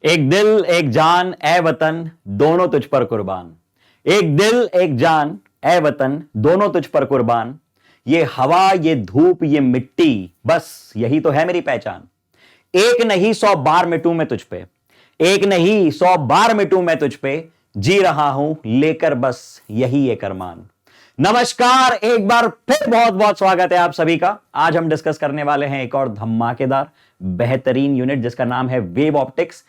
एक दिल एक जान ए वतन दोनों तुझ पर कुर्बान। एक दिल एक जान ए वतन दोनों तुझ पर कुर्बान। ये हवा ये धूप ये मिट्टी बस यही तो है मेरी पहचान। एक नहीं 100 बार मिटूं मैं तुझ पे, एक नहीं 100 बार मिटूं मैं तुझ पे। जी रहा हूं लेकर बस यही एक अरमान। नमस्कार, एक बार फिर बहुत बहुत स्वागत है आप सभी का। आज हम डिस्कस करने वाले हैं एक और धमाकेदार बेहतरीन यूनिट जिसका नाम है वेव ऑप्टिक्स।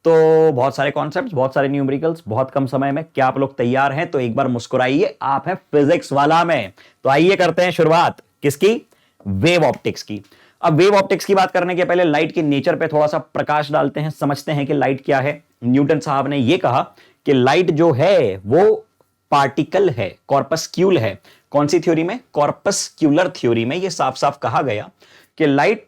तो बहुत सारे कॉन्सेप्ट्स, बहुत सारे न्यूमेरिकल्स, बहुत कम समय में। क्या आप लोग तैयार हैं? तो एक बार मुस्कुराइए, आप हैं फिजिक्स वाला में। तो आइए करते हैं शुरुआत किसकी? वेव ऑप्टिक्स की। अब वेव ऑप्टिक्स की बात करने के पहले लाइट के नेचर पे थोड़ा सा प्रकाश डालते हैं, समझते हैं कि लाइट क्या है। न्यूटन साहब ने यह कहा कि लाइट जो है वो पार्टिकल है, कॉर्पस्क्यूल है। कौन सी थ्योरी में? कॉर्पस्क्यूलर थ्योरी में यह साफ साफ कहा गया कि लाइट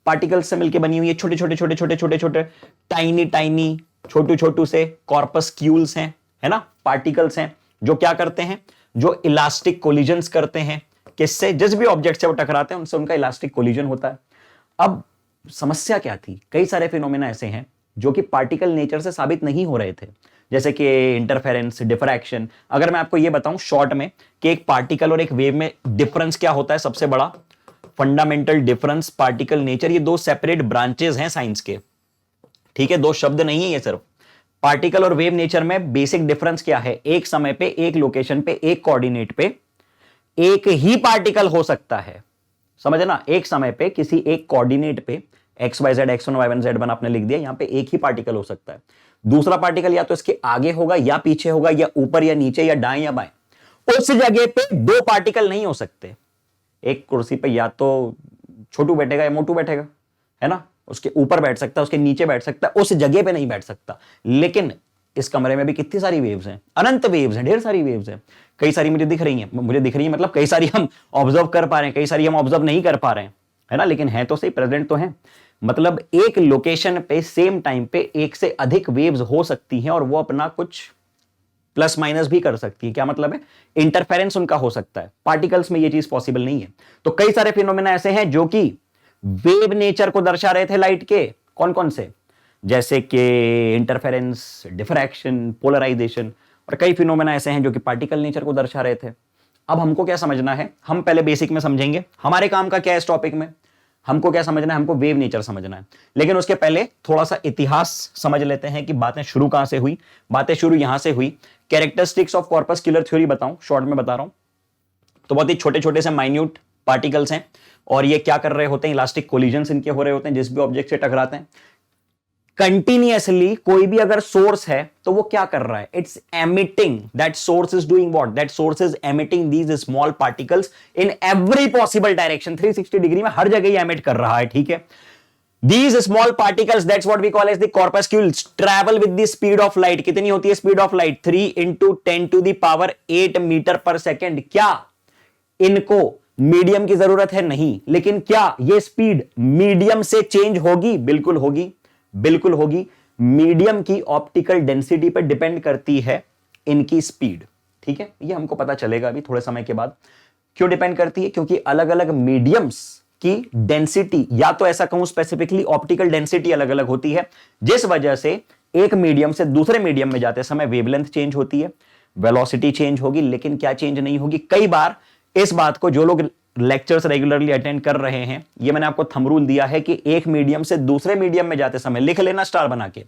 पार्टिकल्स से मिलकर बनी हुई है। छोटे छोटे छोटे छोटे छोटे छोटे टाइनी टाइनी छोटू छोटू से कॉर्पस्क्यूल्स हैं, है ना, पार्टिकल्स हैं जो क्या करते हैं, जो इलास्टिक कोलिजन्स करते हैं। किससे? जिस भी ऑब्जेक्ट से वो टकराते हैं उनसे उनका इलास्टिक कोलिजन होता है। अब समस्या क्या थी? कई सारे फिनोमेना ऐसे हैं जो कि पार्टिकल नेचर से साबित नहीं हो रहे थे, जैसे कि इंटरफेरेंस, डिफ्रैक्शन। अगर मैं आपको यह बताऊं शॉर्ट में कि एक पार्टिकल और एक वेव में डिफरेंस क्या होता है, सबसे बड़ा फंडामेंटल डिफरेंस पार्टिकल नेचर। ये दो सेपरेट ब्रांचेस हैं साइंस के, ठीक है, दो शब्द नहीं है ये सिर्फ। पार्टिकल और वेव नेचर में बेसिक डिफरेंस क्या है? एक समय पे, एक लोकेशन पे, एक कोऑर्डिनेट पे एक ही पार्टिकल हो सकता है। समझे ना? एक समय पे किसी एक कोऑर्डिनेट पे XYZ X1 Y1 Z1 आपने लिख दिया, यहां पे एक ही पार्टिकल हो सकता है। दूसरा पार्टिकल या तो इसके आगे होगा या पीछे होगा, या ऊपर या नीचे, या दाएं या बाएं। उस जगह पे दो पार्टिकल नहीं हो सकते। एक कुर्सी पे या तो छोटू बैठेगा या मोटू बैठेगा, है ना, उसके ऊपर बैठ सकता है, उसके नीचे बैठ सकता है, उस जगह पे नहीं बैठ सकता। लेकिन इस कमरे में भी कितनी सारी वेव्स हैं, अनंत वेव्स हैं, ढेर सारी वेव्स हैं। कई सारी मुझे दिख रही हैं मतलब कई सारी हम ऑब्जर्व कर पा रहे हैं, कई सारी हम ऑब्जर्व नहीं कर पा रहे हैं, है ना, लेकिन है तो सही, प्रेजेंट तो है। मतलब एक लोकेशन पे सेम टाइम पे एक से अधिक वेव्स हो सकती हैं और वो अपना कुछ प्लस माइनस भी कर सकती है। क्या मतलब है? इंटरफेरेंस उनका हो सकता है। पार्टिकल्स में ये चीज पॉसिबल नहीं है। तो कई सारे फिनोमेना ऐसे हैं जो कि वेव नेचर को दर्शा रहे थे लाइट के। कौन कौन से? जैसे कि इंटरफेरेंस, डिफ्रैक्शन, पोलराइजेशन। और कई फिनोमेना ऐसे हैं जो कि पार्टिकल नेचर को दर्शा रहे थे। अब हमको क्या समझना है? हम पहले बेसिक में समझेंगे हमारे काम का क्या है इस टॉपिक में। हमको क्या समझना है? हमको वेव नेचर समझना है। लेकिन उसके पहले थोड़ा सा इतिहास समझ लेते हैं कि बातें शुरू कहां से हुई। बातें शुरू यहां से हुई। कैरेक्टरिस्टिक्स ऑफ कॉर्पस्क्यूलर थ्योरी बताऊं, शॉर्ट में बता रहा हूं। तो बहुत ही छोटे छोटे से माइन्यूट पार्टिकल्स हैं और ये क्या कर रहे होते हैं? इलास्टिक कोलिजन्स इनके हो रहे होते हैं जिस भी ऑब्जेक्ट से टकराते हैं। कंटिन्यूअसली कोई भी अगर सोर्स है तो वो क्या कर रहा है? It's emitting, that source is doing what? That source is emitting these small particles in every possible direction. 360 degree में हर जगह ही एमिट कर रहा है, ठीक है। These small particles, that's what we call as the corpuscles, travel with the speed of light. कितनी होती है speed of light? 3 into 10 to the power 8 metre पर सेकेंड। क्या इनको मीडियम की जरूरत है? नहीं। लेकिन क्या ये स्पीड मीडियम से चेंज होगी? बिल्कुल होगी, बिल्कुल होगी। मीडियम की ऑप्टिकल डेंसिटी पर डिपेंड करती है इनकी स्पीड, ठीक है। ये हमको पता चलेगा अभी थोड़े समय के बाद क्यों डिपेंड करती है। क्योंकि अलग अलग मीडियम्स की डेंसिटी, या तो ऐसा कहूं स्पेसिफिकली ऑप्टिकल डेंसिटी अलग अलग होती है, जिस वजह से एक मीडियम से दूसरे मीडियम में जाते समय वेवलेंथ चेंज होती है, वेलोसिटी चेंज होगी। लेकिन क्या चेंज नहीं होगी? कई बार इस बात को जो लोग लेक्चर्स रेगुलरली अटेंड कर रहे हैं, ये मैंने आपको थंब रूल दिया है कि एक मीडियम से दूसरे मीडियम में जाते समय लिख लेना स्टार बना के,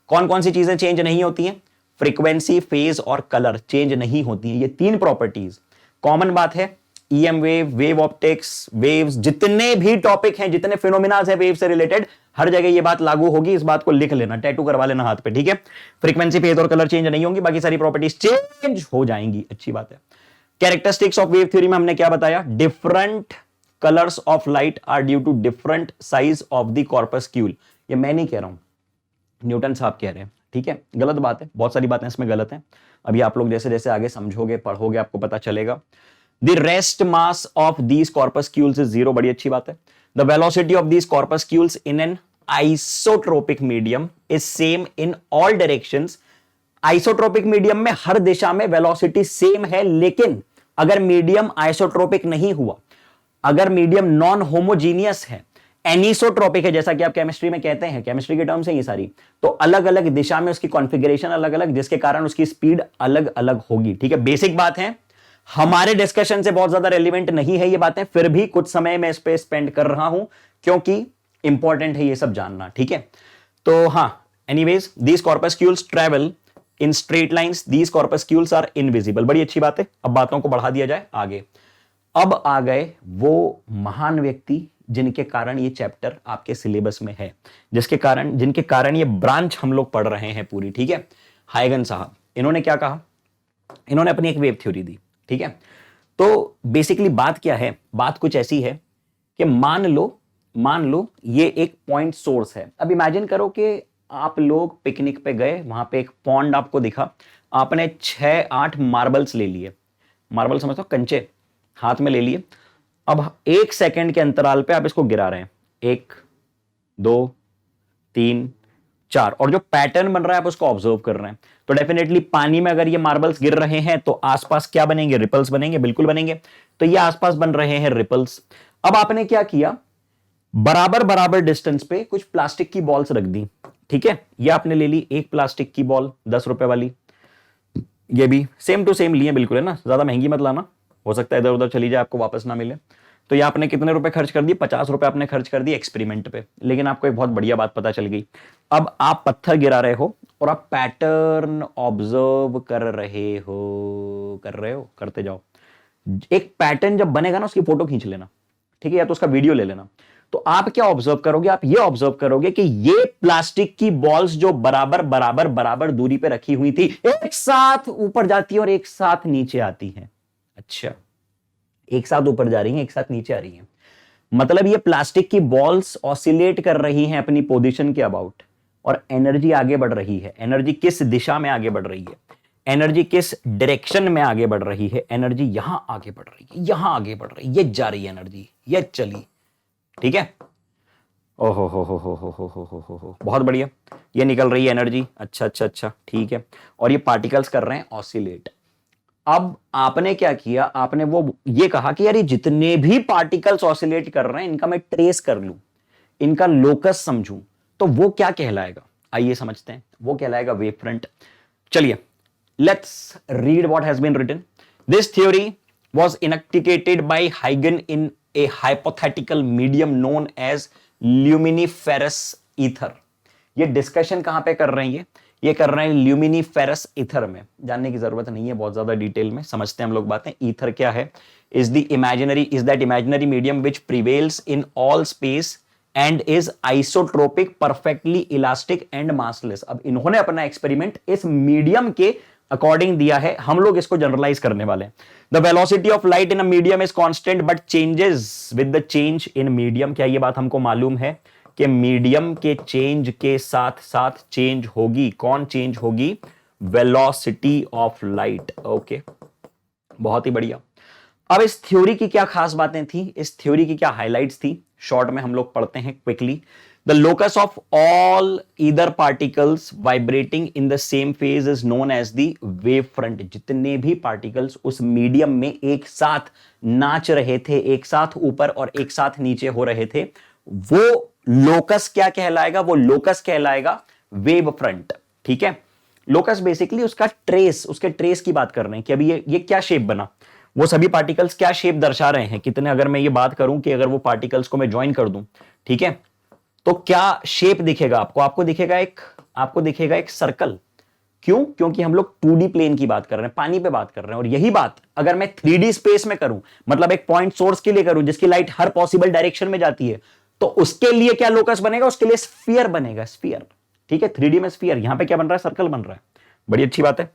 कौन कौन सी चीजें चेंज नहीं होती हैं। फ्रीक्वेंसी, फेज और कलर चेंज नहीं होती हैं। ये तीन प्रॉपर्टीज कॉमन बात है। EM wave, wave optics, waves, जितने भी टॉपिक हैं, जितने फिनोमिनाज हैं वेव से रिलेटेड, हर जगह ये बात लागू होगी। इस बात को लिख लेना, टैटू करवा लेना हाथ पे, ठीक है। फ्रीक्वेंसी, फेज और कलर चेंज नहीं होंगी, बाकी सारी प्रॉपर्टीज चेंज हो जाएंगी। अच्छी बात है। कैरेक्टरिस्टिक्स ऑफ वेव थ्योरी में हमने क्या बताया? Different colours of light are due to different size of the corpuscle. ये मैं नहीं कह रहा हूं, न्यूटन साहब कह रहे हैं, ठीक है। गलत बात है, बहुत सारी बातें इसमें गलत हैं। अभी आप लोग जैसे जैसे आगे समझोगे, पढ़ोगे, आपको पता चलेगा। The rest mass of these corpuscles is zero, बड़ी अच्छी बात है। The velocity of these corpuscles in an isotropic medium is same in all directions. Isotropic medium में हर दिशा में वेलोसिटी सेम है। लेकिन अगर मीडियम आइसोट्रोपिक नहीं हुआ, अगर मीडियम नॉन होमोजीनियस है, एनिसोट्रॉपिक है, जैसा कि आप केमिस्ट्री में कहते हैं, केमिस्ट्री के टर्म्स हैं ये सारी, तो अलग अलग दिशा में उसकी कॉन्फ़िगरेशन अलग अलग, जिसके कारण उसकी स्पीड अलग अलग होगी। ठीक है, बेसिक बात है, हमारे डिस्कशन से बहुत ज्यादा रेलिवेंट नहीं है ये बातें, फिर भी कुछ समय मैं इस पे स्पेंड कर रहा हूं क्योंकि इंपॉर्टेंट है ये सब जानना। ठीक है, तो हां, anyways these corpuscles travel in straight lines, these corpuscles are invisible. बड़ी अच्छी बात है। अब बातों को बढ़ा दिया जाए आगे। अब आ गए वो महान व्यक्ति जिनके कारण ये चैप्टर आपके सिलेबस में है, जिनके कारण ये ब्रांच हम लोग पढ़ रहे हैं पूरी। ठीक है, हाइगन साहब, इन्होंने क्या कहा, इन्होंने अपनी एक वेव थ्योरी दी। ठीक है, तो बेसिकली बात क्या है, बात कुछ ऐसी है कि मान लो ये एक पॉइंट सोर्स है। अब इमेजिन करो कि आप लोग पिकनिक पे गए, वहां पे एक पॉन्ड आपको दिखा, आपने 6-8 मार्बल्स ले लिए, मार्बल समझते हो, कंचे हाथ में ले लिए। अब 1 सेकंड के अंतराल पे आप इसको गिरा रहे हैं, 1 2 3 4, और जो पैटर्न बन रहा है आप उसको ऑब्जर्व कर रहे हैं। तो डेफिनेटली पानी में अगर ये मार्बल्स गिर रहे हैं तो आसपास क्या बनेंगे, रिपल्स बनेंगे, बिल्कुल बनेंगे। तो ये आसपास बन रहे हैं रिपल्स। अब आपने क्या किया, बराबर बराबर डिस्टेंस पे कुछ प्लास्टिक की बॉल्स रख दी। ठीक है, ये आपने ले ली एक प्लास्टिक की बॉल 10 रुपए वाली, ये भी सेम टू सेम लिए, बिल्कुल है ना, ज्यादा महंगी मत लाना, हो सकता है इधर उधर चली जाए, आपको वापस ना मिले। तो ये आपने कितने रुपए खर्च कर दिए, 50 रुपए आपने खर्च कर दिए एक्सपेरिमेंट पे। लेकिन आपको एक बहुत बढ़िया बात पता चल गई, अब आप पत्थर गिरा रहे हो और आप पैटर्न ऑब्जर्व कर रहे हो, करते जाओ। एक पैटर्न जब बनेगा ना, उसकी फोटो खींच लेना। ठीक है, या तो उसका वीडियो ले लेना। तो आप क्या ऑब्जर्व करोगे, आप ये ऑब्जर्व करोगे कि ये प्लास्टिक की बॉल्स जो बराबर बराबर बराबर दूरी पे रखी हुई थी, एक साथ ऊपर जाती है और एक साथ नीचे आती है। अच्छा, एक साथ ऊपर जा रही हैं, एक साथ नीचे आ रही हैं, मतलब ये प्लास्टिक की बॉल्स ऑसिलेट कर रही हैं अपनी पोजीशन के अबाउट, और एनर्जी आगे बढ़ रही है। एनर्जी किस दिशा में आगे बढ़ रही है, एनर्जी किस डायरेक्शन में आगे बढ़ रही है, एनर्जी यहां आगे बढ़ रही है, यहां आगे बढ़ रही है, ये जा रही है एनर्जी, ये चली। ठीक है, ओहो हो, बहुत बढ़िया, ये निकल रही है एनर्जी। अच्छा अच्छा अच्छा, ठीक है, और ये पार्टिकल्स कर रहे हैं ऑसिलेट। अब आपने क्या किया, आपने वो ये कहा कि यार ये जितने भी पार्टिकल्स ऑसिलेट कर रहे हैं इनका मैं ट्रेस कर लूं, इनका लोकस समझूं, तो वो क्या कहलाएगा, आइए समझते हैं, वो कहलाएगा वेव फ्रंट। चलिए, let's read what has been written. This theory was enunciated by Huygens in a hypothetical medium known as luminiferous ether। ये डिस्कशन कहां पे कर रहे हैं, ये कर रहे हैं ल्यूमिनीफेरस ईथर में। जानने की जरूरत नहीं है बहुत ज्यादा डिटेल में, समझते हैं हम लोग बातें। ईथर क्या है, is that imaginary medium which prevails in all space and is isotropic, perfectly elastic and massless. अब इन्होंने अपना एक्सपेरिमेंट इस मीडियम के अकॉर्डिंग दिया है, हम लोग इसको जनरलाइज करने वाले हैं। The velocity of light in a medium is constant but changes with the change in medium. क्या ये बात हमको मालूम है कि मीडियम के चेंज के साथ साथ चेंज होगी, कौन चेंज होगी, वेलोसिटी ऑफ लाइट। ओके, बहुत ही बढ़िया। अब इस थ्योरी की क्या खास बातें थी, इस थ्योरी की क्या हाइलाइट्स थी, शॉर्ट में हम लोग पढ़ते हैं quickly. The locus of all either particles vibrating in the same phase is known as the wave front। जितने भी पार्टिकल्स उस मीडियम में एक साथ नाच रहे थे, एक साथ ऊपर और एक साथ नीचे हो रहे थे, वो लोकस क्या कहलाएगा, वो लोकस कहलाएगा वेव फ्रंट। ठीक है, लोकस बेसिकली उसका ट्रेस, उसके ट्रेस की बात कर रहे हैं कि अभी ये क्या शेप बना, वो सभी पार्टिकल्स क्या शेप दर्शा रहे हैं, कितने, अगर मैं ये बात करूं कि अगर वो पार्टिकल्स को मैं ज्वाइन कर दूं, ठीक है, तो क्या शेप दिखेगा आपको दिखेगा एक सर्कल। क्यों, क्योंकि हम लोग 2D प्लेन की बात कर रहे हैं, पानी पे बात कर रहे हैं। और यही बात अगर मैं 3D स्पेस में करूं, मतलब एक पॉइंट सोर्स के लिए करूं जिसकी लाइट हर पॉसिबल डायरेक्शन में जाती है, तो उसके लिए क्या लोकस बनेगा, उसके लिए स्फीयर बनेगा, स्फीयर। ठीक है, 3D में स्फीयर, यहां पे क्या बन रहा है, सर्कल बन रहा है। बड़ी अच्छी बात है।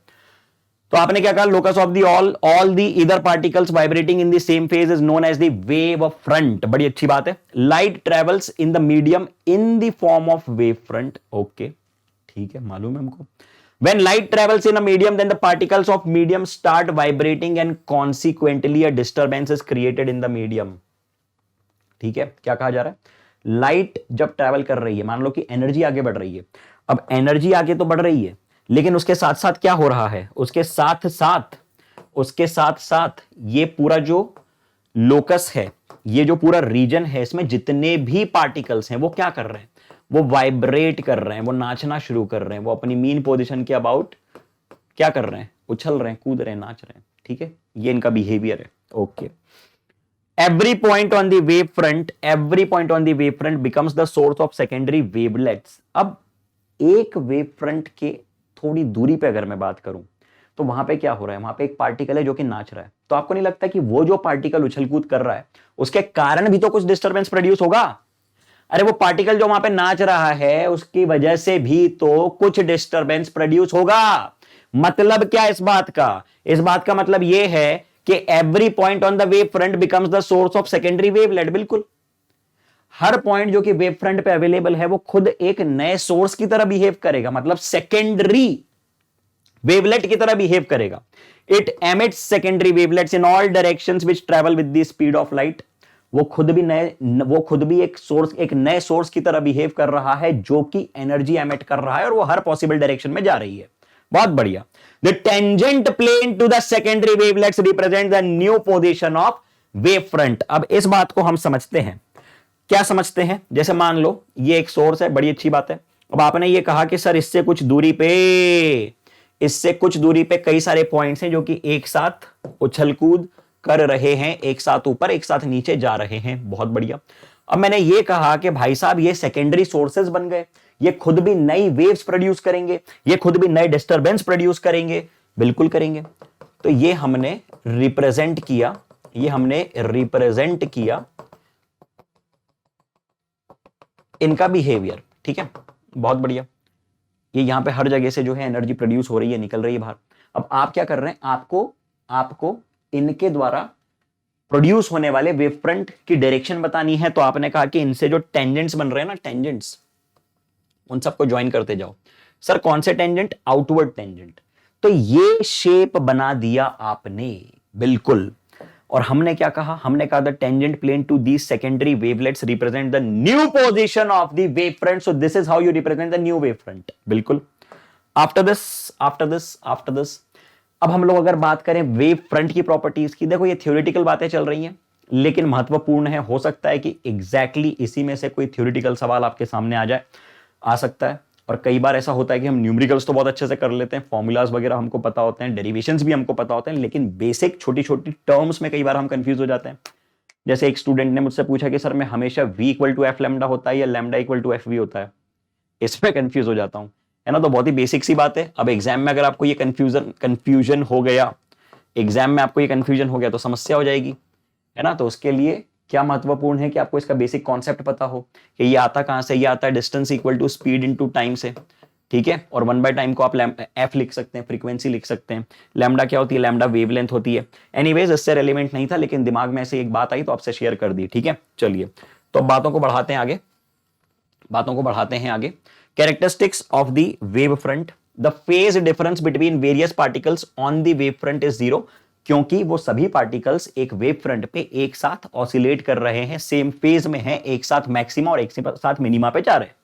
तो आपने क्या कहा, locus of the all the ether particles vibrating in the same phase is known as the wave front. बड़ी अच्छी बात है। Light travels in the medium in the form of wave front. Okay, ठीक है, मालूम है हमको। When light travels in a medium, then the particles of medium start vibrating and consequently a disturbance is created in the medium। ठीक है, क्या कहा जा रहा है, लाइट जब ट्रैवल कर रही है, मान लो कि एनर्जी आगे बढ़ रही है। अब एनर्जी आगे तो बढ़ रही है, लेकिन उसके साथ साथ क्या हो रहा है, उसके साथ साथ ये पूरा जो लोकस है, ये जो पूरा रीजन है इसमें जितने भी पार्टिकल्स हैं वो क्या कर रहे हैं, वो वाइब्रेट कर रहे हैं, वो नाचना शुरू कर रहे हैं, वो अपनी मीन पोजीशन के अबाउट क्या कर रहे हैं, उछल रहे हैं, कूद रहे हैं, नाच रहे हैं। ठीक है, ये इनका बिहेवियर है। Okay, every point on the wave front becomes the source of secondary wavelets। अब एक वेव फ्रंट के थोड़ी दूरी पे अगर मैं बात करूं तो वहां पे क्या हो रहा है, वहां पे एक पार्टिकल है जो कि नाच रहा है। तो आपको नहीं लगता कि वो जो पार्टिकल उछल कूद कर रहा है उसके कारण भी तो कुछ डिस्टरबेंस प्रोड्यूस होगा? अरे वो पार्टिकल जो वहां पे नाच रहा है उसकी वजह से भी तो कुछ डिस्टरबेंस प्रोड्यूस होगा। मतलब क्या इस बात का? इस बात का मतलब यह है कि every point on the wave front becomes the source of secondary wavelet. बिल्कुल, हर पॉइंट जो कि वेव फ्रंट पे अवेलेबल है वो खुद एक नए सोर्स की तरह बिहेव करेगा, मतलब सेकेंडरी वेवलेट की तरह बिहेव करेगा। It emits secondary wavelets in all directions which travel with the speed of light. वो खुद भी एक नए सोर्स की तरह बिहेव कर रहा है जो कि एनर्जी एमिट कर रहा है और वो हर पॉसिबल डायरेक्शन में जा रही है। बहुत बढ़िया। The tangent plane to the secondary wavelets represent the new position of wave front. अब इस बात को हम समझते हैं। क्या समझते हैं? जैसे मान लो ये एक सोर्स है, बड़ी अच्छी बात है। अब आपने ये कहा कि सर इससे कुछ दूरी पे कई सारे पॉइंट्स हैं जो कि एक साथ उछल कूद कर रहे हैं, एक साथ ऊपर एक साथ नीचे जा रहे हैं। बहुत बढ़िया। अब मैंने ये कहा कि भाई साहब ये सेकेंडरी सोर्सेज बन गए, ये खुद भी नई वेव्स प्रोड्यूस करेंगे, ये खुद भी नए डिस्टरबेंस प्रोड्यूस करेंगे। बिल्कुल करेंगे। तो ये हमने रिप्रेजेंट किया इनका बिहेवियर। ठीक है, बहुत बढ़िया। ये यहां पे हर जगह से जो है एनर्जी प्रोड्यूस हो रही है, निकल रही है बाहर। अब आप क्या कर रहे हैं, आपको इनके द्वारा प्रोड्यूस होने वाले वेव फ्रंट की डायरेक्शन बतानी है। तो आपने कहा कि इनसे जो टेंजेंट्स बन रहे हैं ना, टेंजेंट्स, उन सबको ज्वाइन करते जाओ। सर कौन से टेंजेंट? Outward tangent. तो ये शेप बना दिया आपने। बिल्कुल। और हमने क्या कहा? हमने कहा the tangent plane to these secondary wavelets represent the new position of the wave front. So this is how you represent the new wave front. बिल्कुल। आफ्टर दिस अब हम लोग अगर बात करें वेव फ्रंट की प्रॉपर्टीज की, देखो ये थ्योरेटिकल बातें चल रही हैं लेकिन महत्वपूर्ण है। हो सकता है कि एग्जैक्टली इसी में से कोई थ्योरेटिकल सवाल आपके सामने आ सकता है। और कई बार ऐसा होता है कि हम न्यूमेरिकल्स तो बहुत अच्छे से कर लेते हैं, फॉर्मूलाज वगैरह हमको पता होते हैं, डेरिवेशंस भी हमको पता होते हैं, लेकिन बेसिक छोटी छोटी टर्म्स में कई बार हम कंफ्यूज हो जाते हैं। जैसे एक स्टूडेंट ने मुझसे पूछा कि सर मैं हमेशा v equal to f lambda होता है या lambda equal to f v होता है, इसमें कंफ्यूज हो जाता हूं, है ना। तो बहुत ही बेसिक सी बात है। अब एग्जाम में अगर आपको ये कंफ्यूजन हो गया तो समस्या हो जाएगी, है ना। तो उसके लिए क्या महत्वपूर्ण है कि आपको इसका बेसिक कॉन्सेप्ट पता हो कि ये आता कहां से, ये आता है distance equal to speed into time से। ठीक है, और 1/टाइम को आप एफ लिख सकते हैं, फ्रीक्वेंसी लिख सकते हैं। लैम्डा क्या होती है? लैम्डा वेवलेंथ होती है। एनीवेज इससे रेलेवेंट नहीं था लेकिन दिमाग में ऐसे एक बात आई तो आपसे शेयर कर दी। ठीक है, चलिए तो बातों को बढ़ाते हैं आगे। Characteristics of the wave front. The phase difference between various particles on the wave front is 0, क्योंकि वो सभी पार्टिकल्स एक वेव फ्रंट पे एक साथ ऑसिलेट कर रहे हैं, सेम फेज में हैं, एक साथ मैक्सिमा और एक साथ मिनिमा पे जा रहे हैं।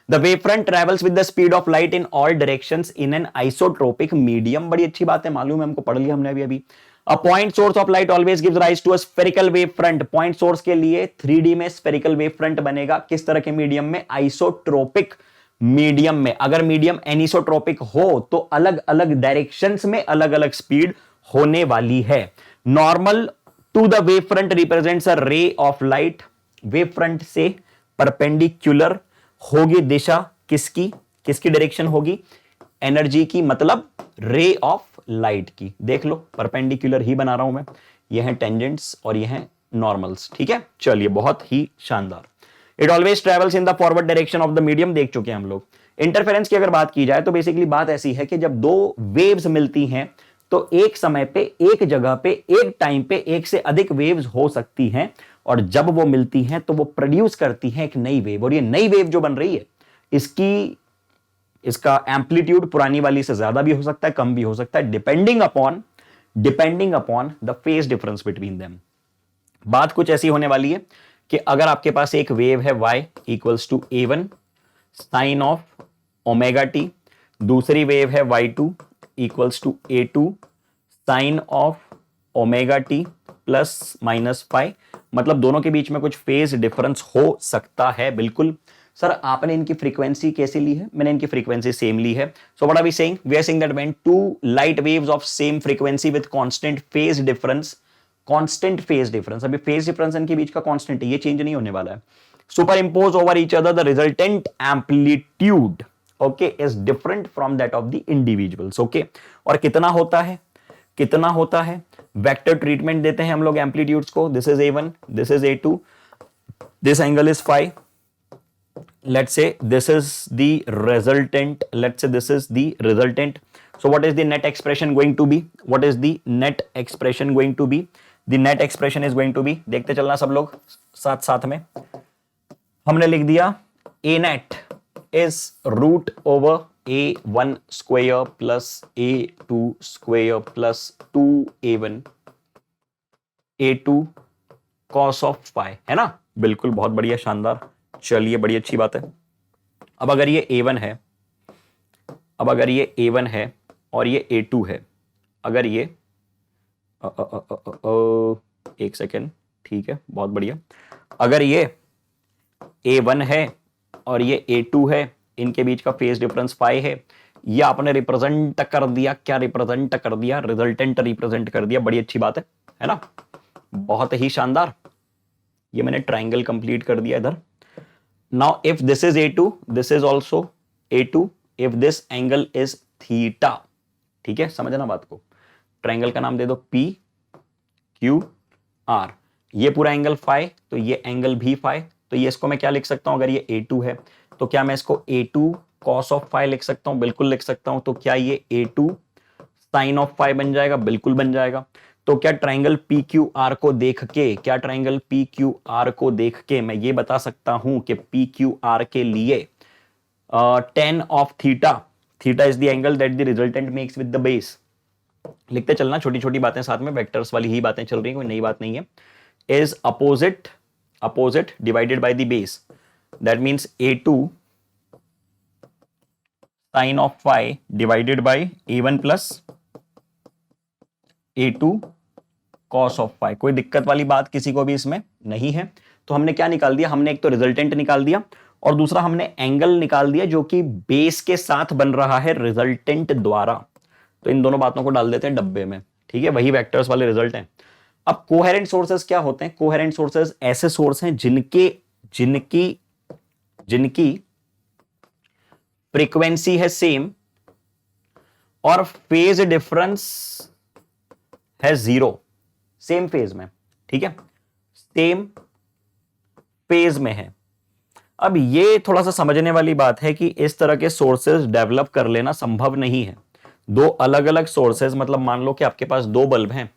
The wave front travels with the speed of light in all directions in an isotropic medium. बड़ी अच्छी बात है, मालूम है हमको, पढ़ लिया हमने अभी। A point source of light always gives rise to a spherical wave front. Point source के लिए 3D में स्फेरिकल वेव फ्रंट बनेगा। किस तरह के मीडियम में? आइसोट्रोपिक मीडियम में। अगर मीडियम एनिसोट्रोपिक हो तो अलग अलग डायरेक्शंस में अलग अलग स्पीड होने वाली है। Normal to the wave front represents a ray of light. Wave front से परपेंडिकुलर होगी दिशा किसकी डायरेक्शन होगी? एनर्जी की, मतलब रे ऑफ लाइट की। देख लो परपेंडिकुलर ही बना रहा हूं मैं। ये हैं टेंजेंट्स और ये हैं नॉर्मल्स। ठीक है, चलिए बहुत ही शानदार। It always travels in the forward direction of the medium, देख चुके हैं हम लोग। इंटरफेरेंस की अगर बात की जाए तो बेसिकली बात ऐसी है कि जब दो वेव्स मिलती हैं तो एक समय पे, एक जगह पे, एक टाइम पे एक से अधिक वेव्स हो सकती हैं, और जब वो मिलती हैं तो वो प्रोड्यूस करती हैं एक नई वेव। और ये नई वेव जो बन रही है इसका एम्पलीट्यूड पुरानी वाली से ज्यादा भी हो सकता है, कम भी हो सकता है, depending upon the phase difference between them. बात कुछ ऐसी होने वाली है कि अगर आपके पास एक वेव है y equals to a1 sine of omega t, दूसरी वेव है y2 equals to a2 sine of omega t plus minus phi, मतलब दोनों के बीच में कुछ फेज डिफरेंस हो सकता है, बिल्कुल। सर आपने इनकी फ्रीक्वेंसी कैसे ली है? मैंने इनकी फ्रीक्वेंसी सेम ली है। So what are we saying? We are saying that when two light waves of same frequency with constant phase difference, constant phase difference, अभी फेज डिफरेंस इनके बीच का कांस्टेंट है, ये चेंज नहीं होने वाला है, super impose over each other the resultant amplitude okay is different from that of the individuals okay. और कितना होता है, कितना होता है? वेक्टर ट्रीटमेंट देते हैं हम लोग एम्पलीट्यूड्स को, this is A1, this is A2, this angle is phi, let's say this is the resultant, let's say this is the resultant. So what is the net expression going to be? What is the net expression going to be? The net expression is going to be, देखते चलना सब लोग साथ साथ में, हमने लिख दिया A net is root over A1 square plus A2 square plus 2A1 A2 cos of phi, है ना? बिल्कुल, बहुत बढ़िया, शानदार, चलिए बड़ी अच्छी बात है। अब अगर ये A1 है, अब अगर ये A1 है और ये A2 है, अगर ये एक सेकेंड, ठीक है, बहुत बढ़िया, अगर ये A1 है और ये A2 है, इनके बीच का फेज डिफरेंस phi है, ये आपने रिप्रेजेंट कर दिया, क्या रिप्रेजेंट कर दिया? रिजल्टेंट रिप्रेजेंट कर दिया, बड़ी अच्छी बात है ना? बहुत ही शानदार, ये मैंने ट्राइंगल कंप्लीट कर दिया इधर। Now if this is A2, this is also A2, if this angle is theta, ठीक है, समझना बात को, ट्राइंगल का नाम दे दो P Q R, ये पूरा एंगल phi, तो ये एंगल भी phi, तो ये इसको मैं क्या लिख सकता हूं? अगर ये A2 है तो क्या मैं इसको A2 cos of phi लिख सकता हूं? बिल्कुल लिख सकता हूं। तो क्या ये A2 sin of phi बन जाएगा? बिल्कुल बन जाएगा। तो क्या ट्राइंगल PQR को देख के, क्या ट्राइंगल PQR को देख के मैं ये बता सकता हूं कि PQR के लिए tan of theta, theta is the angle that the resultant makes with the base, लिखते चलना, छोटी छोटी बातें साथ में, वेक्टर्स वाली ही बातें चल रही हैं, कोई नई बात नहीं है, is opposite divided by the base, that means A2 sin of phi divided by A1 plus A2 cos of phi। कोई दिक्कत वाली बात किसी को भी इसमें नहीं है। तो हमने क्या निकाल दिया? हमने एक तो रिजल्टेंट निकाल दिया और दूसरा हमने एंगल निकाल दिया जो कि बेस के साथ बन रहा है रिजल्टेंट द्वारा। तो इन दोनों बातों को डाल देते हैं डब्बे में, ठीक है, वही वेक्टर्स वाले रिजल्ट हैं। अब कोहेरेंट सोर्सेस क्या होते हैं? कोहेरेंट सोर्सेस ऐसे सोर्स हैं जिनकी फ्रीक्वेंसी है सेम और फेज डिफरेंस है 0, सेम फेज में, ठीक है, सेम फेज में है। अब ये थोड़ा सा समझने वाली बात है कि इस तरह के सोर्सेज डेवलप कर लेना संभव नहीं है। दो अलग अलग सोर्सेज, मतलब मान लो कि आपके पास दो बल्ब हैं,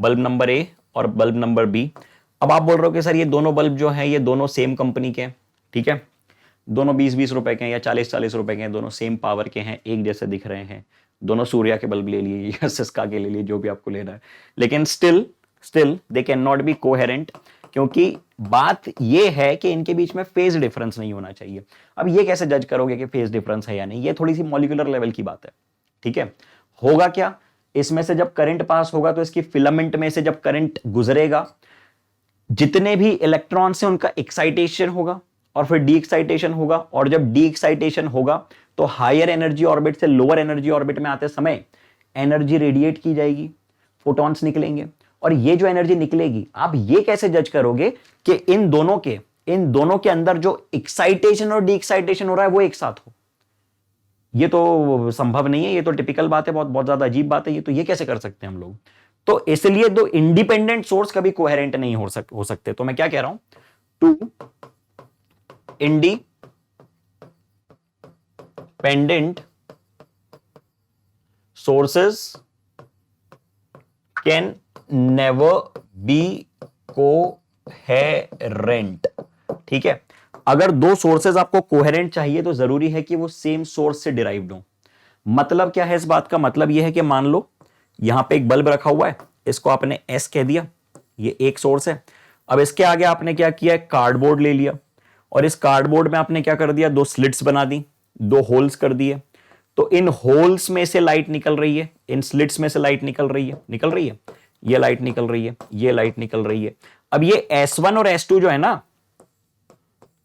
बल्ब नंबर ए और बल्ब नंबर बी। अब आप बोल रहे हो कि सर ये दोनों बल्ब जो हैं ये दोनों सेम कंपनी के हैं, ठीक है, दोनों 20-20 रुपए के हैं या 40-40 रुपए के हैं, दोनों सेम पावर के हैं, एक जैसे दिख रहे हैं, दोनों सूर्या के बल्ब ले लिए या सिस्का के ले लिए, जो भी आपको लेना है, लेकिन still they can not be coherent, क्योंकि बात यह है कि इनके बीच में फेज डिफरेंस नहीं होना चाहिए। अब ये कैसे जज करोगे कि फेज डिफरेंस है या नहीं? ये थोड़ी सी मॉलिक्यूलर लेवल की बात है, ठीक है। होगा क्या, इसमें से जब करंट पास होगा तो इसकी फिलामेंट में से जब करंट गुजरेगा, जितने भी इलेक्ट्रॉन से उनका एक्साइटेशन होगा और फिर डी एक्साइटेशन होगा, और जब डी एक्साइटेशन होगा तो हायर एनर्जी ऑर्बिट से लोअर एनर्जी ऑर्बिट में आते समय एनर्जी रेडिएट की जाएगी, फोटॉन्स निकलेंगे, और ये जो एनर्जी निकलेगी, आप ये कैसे जज करोगे कि इन दोनों के अंदर जो एक्साइटेशन और डी एक्साइटेशन हो रहा है वो एक साथ हो? ये तो संभव नहीं है, ये तो टिपिकल बात है, बहुत बहुत ज्यादा अजीब बात है ये तो। ये कैसे कर सकते हैं हम लोग? तो इसलिए दो इंडिपेंडेंट सोर्स कभी कोहेरेंट नहीं हो सकते। तो मैं क्या कह रहा हूं, two independent sources can never be coherent, ठीक है। अगर दो सोर्सेज आपको कोहेरेंट चाहिए तो जरूरी है कि वो सेम सोर्स से डिराइव्ड हो। मतलब क्या है इस बात का? मतलब यह है कि मान लो यहां पे एक बल्ब रखा हुआ है, इसको आपने एस कह दिया, ये एक सोर्स है। अब इसके आगे आपने क्या किया, कार्डबोर्ड ले लिया और इस कार्डबोर्ड में आपने क्या कर दिया, दो स्लिट्स बना दी, दो होल्स कर दिए। तो इन होल्स में से लाइट निकल रही है, इन स्लिट्स में से लाइट निकल रही है, ये लाइट निकल रही है, ये लाइट निकल रही है। अब ये S1 और S2 जो है ना,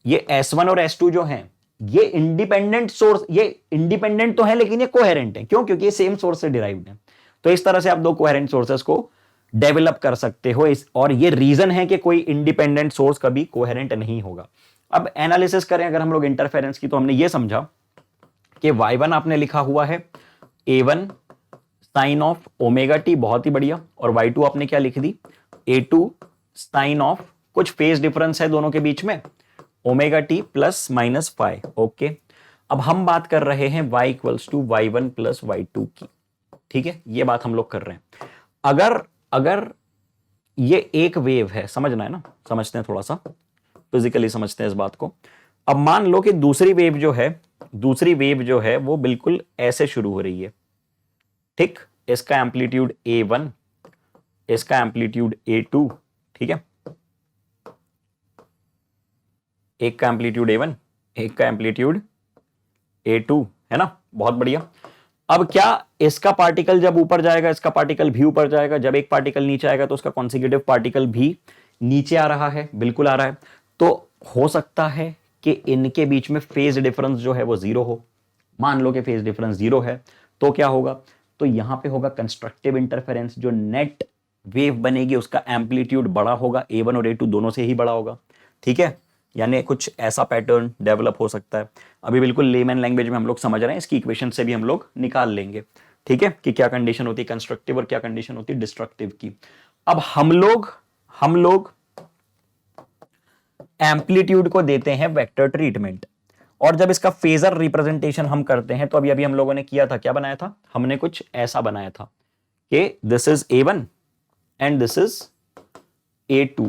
ये S1 और S2 जो है, ये इंडिपेंडेंट सोर्स, ये इंडिपेंडेंट तो है लेकिन ये कोहेरेंट है। क्यों? क्योंकि ये सेम सोर्स से डिराइव्ड है। तो इस तरह से आप दो कोहेरेंट सोर्सेस को डेवलप कर सकते हो और ये रीजन है कि कोई इंडिपेंडेंट सोर्स कभी कोहेरेंट नहीं होगा। अब एनालिसिस करें अगर हम लोग इंटरफेरेंस की, तो हमने ये समझा कि y1 आपने लिखा हुआ है a1 sine of omega T, बहुत ही बढ़िया, और y2 आपने क्या लिख दी, a2 साइन ऑफ, कुछ फेज डिफरेंस है दोनों के बीच में, omega t plus minus five. Okay, अब हम बात कर रहे हैं y equals to y1 plus y2 की। ठीक है, ये बात हम लोग कर रहे हैं। अगर ये एक वेव है, समझना है ना, समझते हैं थोड़ा सा फिजिकली समझते हैं इस बात को। अब मान लो कि दूसरी वेव जो है वो बिल्कुल ऐसे शुरू हो रही है। ठीक, इसका एम्पलीट्यूड a1, इसका एम्पलीट्यूड a2, ठीक है, एक का एम्पलीट्यूड a1, एक का एम्पलीट्यूड a2, है ना, बहुत बढ़िया। अब क्या इसका पार्टिकल जब ऊपर जाएगा, इसका पार्टिकल भी ऊपर जाएगा, जब एक पार्टिकल नीचे आएगा तो उसका कॉन्सिक्यूटिव पार्टिकल भी नीचे आ रहा है, बिल्कुल आ रहा है। तो हो सकता है कि इनके बीच में फेज डिफरेंस जो है वो जीरो हो। मान लो कि फेज डिफरेंस जीरो है तो क्या होगा, तो यहां पे होगा कंस्ट्रक्टिव इंटरफेरेंस। जो नेट वेव बनेगी उसका एम्पलीट्यूड बड़ा होगा, a1 और a2 दोनों से ही बड़ा होगा। ठीक है, यानी कुछ ऐसा पैटर्न डेवलप हो सकता है। अभी बिल्कुल लेमैन लैंग्वेज में हम लोग समझ रहे हैं, इसकी इक्वेशन से भी हम लोग निकाल लेंगे। ठीक है, कि क्या कंडीशन होती है कंस्ट्रक्टिव और क्या कंडीशन होती है डिस्ट्रक्टिव की। अब हम लोग एम्पलीट्यूड को देते हैं वेक्टर ट्रीटमेंट, और जब इसका फेजर रिप्रेजेंटेशन हम करते हैं, तो अभी हम लोगों ने किया था, क्या बनाया था हमने, कुछ ऐसा बनाया था कि this is a1 and this is a2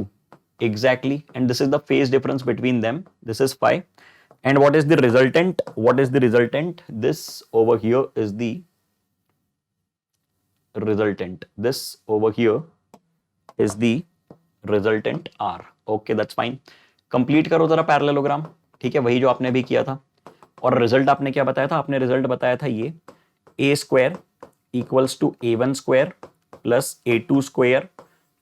exactly, and this is the phase difference between them, this is phi, and what is the resultant, this over here is the resultant, this over here is the resultant r. okay, that's fine. Complete करो जरा parallelogram. ठीक है, वही जो आपने अभी किया था। और रिजल्ट आपने क्या बताया था, आपने रिजल्ट बताया था ये a square equals to a1 square plus a2 square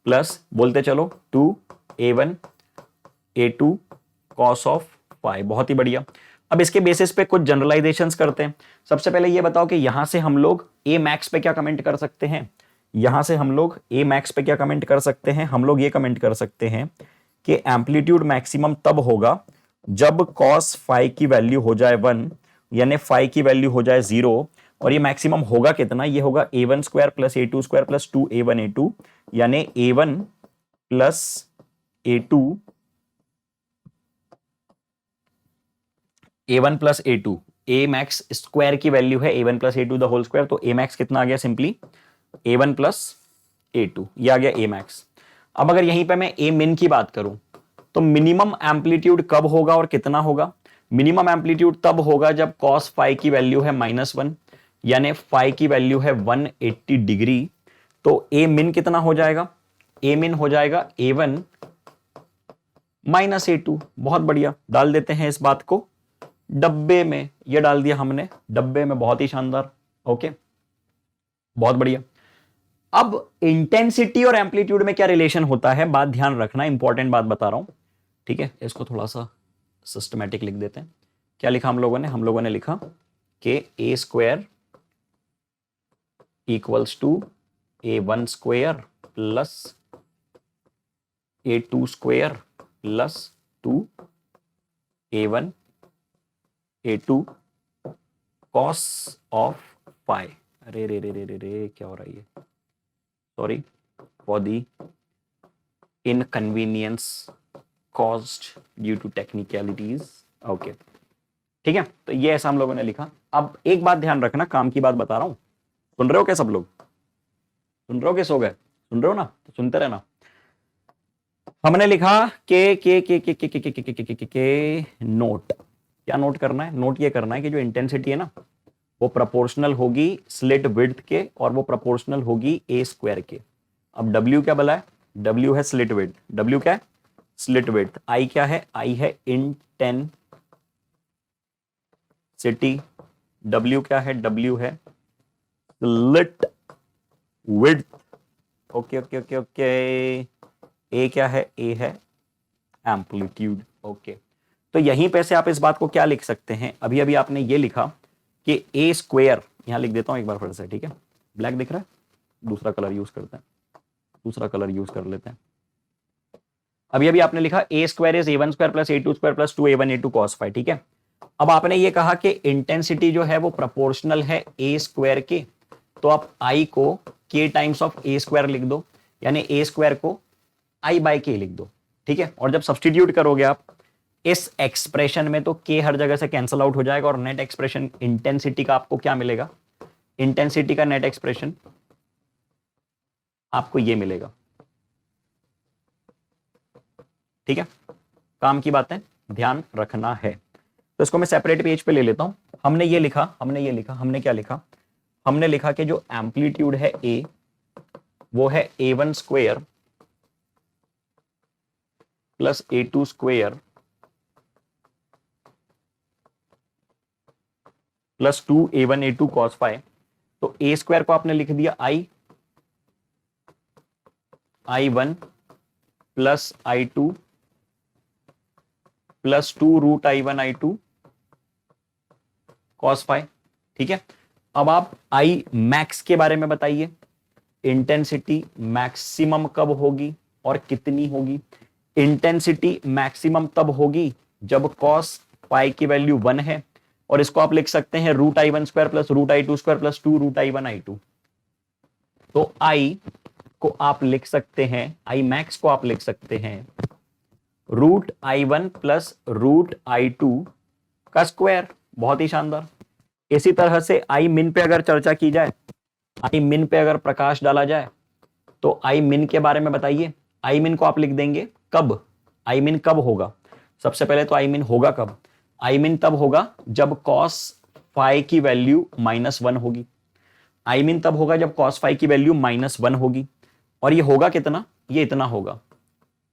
plus, बोलते चलो, 2a1 a2 cos of phi. बहुत ही बढ़िया। अब इसके बेसिस पे कुछ जनरलाइजेशंस करते हैं। सबसे पहले ये बताओ कि यहां से हम लोग a मैक्स पे क्या कमेंट कर सकते हैं, यहां से हम लोग a मैक्स पे क्या कमेंट कर सकते हैं, हम लोग ये कमेंट कर सकते हैं कि एम्पलीट्यूड मैक्सिमम तब होगा जब cos फाई की वैल्यू हो जाए 1, यानी फाई की वैल्यू हो जाए 0। और ये मैक्सिमम होगा कितना, ये होगा a1 square plus a2 square plus 2a1 a2, यानी a1 plus a2, a1 plus a2, a max square की वैल्यू है a1 plus a2 the whole square, तो a मैक्स कितना आ गया, सिंपली a1 प्लस a2, ये आ गया a मैक्स। अब अगर यहीं पे मैं a मिन की बात करूं, तो मिनिमम एम्पलीट्यूड कब होगा और कितना होगा, मिनिमम एम्पलीट्यूड तब होगा जब cos फाई की वैल्यू है -1, यानी फाई की वैल्यू है 180 डिग्री। तो a मिन कितना हो जाएगा, a मिन हो जाएगा a1 माइनस a2। बहुत बढ़िया, डाल देते हैं इस बात को डब्बे में, ये डाल दिया हमने डब्बे में, बहुत ही शानदार। ओके, बहुत बढ़िया। अब इंटेंसिटी और एम्पलीट्यूड में क्या रिलेशन होता है, बात ध्यान रखना, इंपॉर्टेंट बात बता रहा हूं। ठीक है, इसको थोड़ा सा सिस्टमैटिक लिख देते हैं। क्या लिखा हम लोगों ने लिखा कि a square equals to a1 square plus a2 square plus 2a1 a2 cos of phi. अरे रे रे रे रे रे, क्या हो रहा है ये, sorry for the inconvenience caused due to technicalities. Okay, ठीक है, तो ये ऐसा हम लोगों ने लिखा। अब एक बात ध्यान रखना, काम की बात बता रहा हूं, सुन रहे हो क्या सब लोग, सुन रहे हो कि सो गए, सुन रहे हो ना, तो सुनते रहना। हमने लिखा के नोट, क्या नोट करना है, नोट ये करना है कि जो इंटेंसिटी है ना वो प्रोपोर्शनल होगी स्लिट विड्थ के, और वो प्रोपोर्शनल होगी a स्क्वायर के। अब W क्या बोला है, W है स्लिट विड्थ, W क्या है स्लिट विड्थ, I क्या है, I है इंटेंसिटी, W क्या है, W है slit width. Okay okay okay okay, A क्या है, ए है एम्पलीट्यूड। ओके, तो यहीं पे से आप इस बात को क्या लिख सकते हैं, अभी अभी आपने ये लिखा कि ए स्क्वायर, यहां लिख देता हूं एक बार फिर से, ठीक है, ब्लैक दिख रहा है, दूसरा कलर यूज करते हैं, दूसरा कलर यूज कर लेते हैं। अभी अभी आपने लिखा A square is A one square plus A2 square plus 2a1 a2 cos phi, ठीक है। अब आपने ये कहा कि इंटेंसिटी जो है वो प्रोपोर्शनल है ए स्क्वायर के, तो आप आई को के टाइम्स ऑफ ए स्क्वायर लिख दो, यानी ए स्क्वायर को आई बाय के लिख दो, ठीक है। और जब सब्सटीट्यूट करोगे आप इस एक्सप्रेशन में, तो के हर जगह से कैंसिल आउट हो जाएगा और नेट एक्सप्रेशन इंटेंसिटी का आपको क्या मिलेगा, इंटेंसिटी का नेट एक्सप्रेशन आपको ये मिलेगा, ठीक है। काम की बातें ध्यान रखना है। तो इसको मैं सेपरेट पेज पे ले लेता हूं। हमने ये लिखा, हमने क्या लिखा, हमने लिखा कि जो एम्पलीट्यूड है ए वो है a one square plus A2 square plus 2a1 a2 cos phi. तो ए स्क्वायर को आपने लिख दिया I1 plus I2 plus 2 root I1 I2 cos phi, ठीक है। अब आप आई मैक्स के बारे में बताइए, इंटेंसिटी मैक्सिमम कब होगी और कितनी होगी। इंटेंसिटी मैक्सिमम तब होगी जब cos पाई की वैल्यू 1 है, और इसको आप लिख सकते हैं root I1 square plus root I2 square plus 2 root I1 I2। तो आई को आप लिख सकते हैं, आई मैक्स को आप लिख सकते हैं root I1 plus root I2 का स्क्वायर। बहुत ही शानदार। इसी तरह से आई मिन पे अगर चर्चा की जाए, आई मिन पे अगर प्रकाश डाला जाए, तो आई मिन के बारे में बताइए। आई मिन को आप लिख देंगे कब, आई मिन कब होगा, सबसे पहले तो आई मिन होगा कब, आई मिन तब होगा जब cos फाई की वैल्यू -1 होगी। आई मिन तब होगा जब cos फाई की वैल्यू -1 होगी, और ये होगा कितना, ये इतना होगा,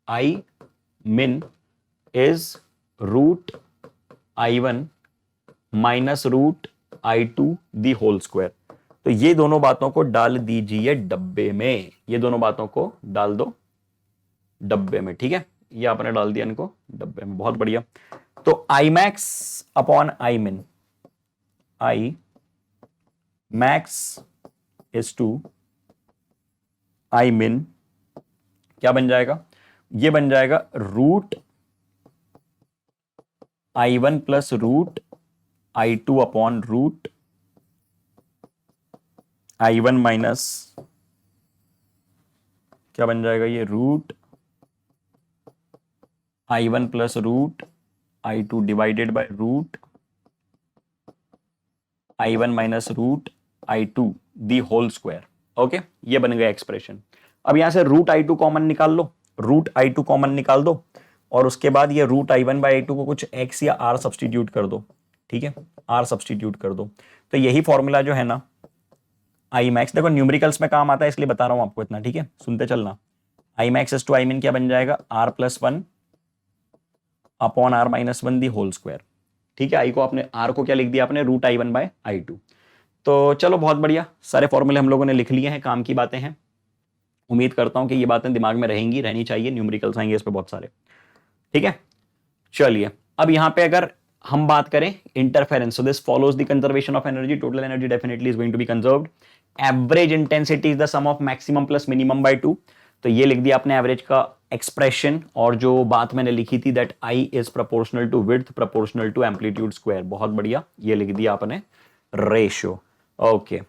I min is root I1 minus root I2 the whole square. तो ये दोनों बातों को डाल दीजिए डब्बे में, ये दोनों बातों को डाल दो डब्बे में, ठीक है। ये आपने डाल दिया इनको डब्बे में, बहुत बढ़िया। तो I max upon I min, I max is to I min क्या बन जाएगा, ये बन जाएगा root I1 plus root I2 upon root I1 minus क्या बन जाएगा, ये root I1 plus root I2 divided by root I1 minus root I2 the whole square. Okay, ये बन गया एक्सप्रेशन। अब यहां से रूट I2 कॉमन निकाल लो, रूट I2 कॉमन निकाल दो, और उसके बाद ये रूट I1 बाई I2 को कुछ x या r सब्सटीट्यूट कर दो, ठीक है, r सब्सटीट्यूट कर दो। तो यही फॉर्मूला जो है ना आई मैक्स, देखो न्यूमेरिकल्स में काम आता है इसलिए बता रहा हूं आपको इतना, ठीक है, सुनते चलना। आई max is to I min क्या बन जाएगा, r+1 अपॉन r-1 दी होल स्क्वायर, ठीक है। आई को आपने, r को क्या लिख दिया आपने, रूट I1 बाय I2। तो चलो बहुत बढ़िया, सारे फॉर्मूले हम लोगों ने लिख लिए हैं, काम की बातें हैं। उम्मीद करता हूं कि ये बातें दिमाग में रहेंगी, रहनी चाहिए, न्यूमेरिकल्स आएंगे इस पे बहुत सारे, ठीक है। चलिए अब यहां पे अगर हम बात करें interference, so this follows the conservation of energy, total energy definitely is going to be conserved. Average intensity is the sum of maximum plus minimum by 2। तो ये लिख दिया आपने एवरेज का एक्सप्रेशन, और जो बात मैंने लिखी थी that I is proportional to width proportional to amplitude square, बहुत बढ़िया, ये लिख दिया आपने ratio. Okay,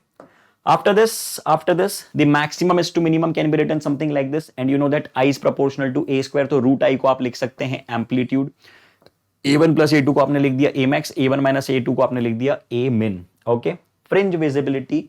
after this the maximum is to minimum can be written something like this, and you know that I is proportional to a square, तो root I को आप लिख सकते हैं एम्पलीट्यूड। a1 प्लस a2 को आपने लिख दिया a max, a1 minus a2 को आपने लिख दिया a min। Okay, fringe visibility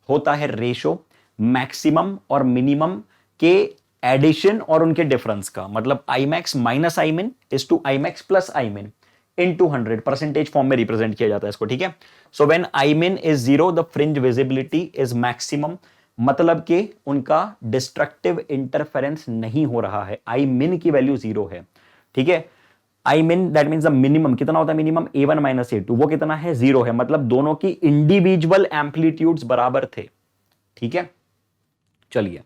होता है रेशो मैक्सिमम और मिनिमम के एडिशन और उनके डिफरेंस का, मतलब I max minus I min is to I max plus I min into 100, percentage form में रिप्रेजेंट किया जाता है इसको, ठीक है। So when I min is 0 the fringe visibility is maximum, मतलब कि उनका डिस्ट्रक्टिव इंटरफेरेंस नहीं हो रहा है, I min की वैल्यू 0 है, ठीक है। I min that means the minimum, कितना होता है मिनिमम, a1 माइनस a2, वो कितना है 0 है, मतलब दोनों की इंडिविजुअल एम्पलीट्यूड्स बराबर थे, ठीक है। चलिए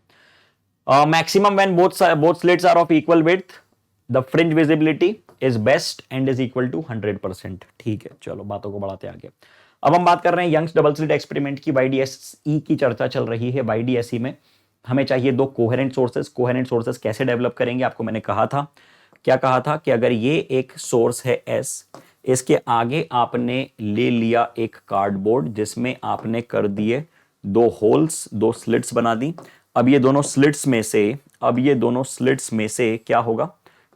Maximum when both slits are of equal width, the fringe visibility is best and is equal to 100%. ठीक है, चलो बातों को बढ़ाते आगे। अब हम बात कर रहे हैं यंग्स डबल स्लिट एक्सपेरिमेंट की। YDSE की चर्चा चल रही है। YDSE में हमें चाहिए दो कोहेरेंट सोर्सेस। कोहेरेंट सोर्सेस कैसे डेवलप करेंगे, आपको मैंने कहा था, क्या कहा था कि अगर ये एक सोर्स है S, इसके आगे आपने ले लिया एक कार्डबोर्ड जिसमें आपने कर दिए दो होल्स, दो स्लिट्स बना दी। अब ये दोनों स्लिट्स में से क्या होगा,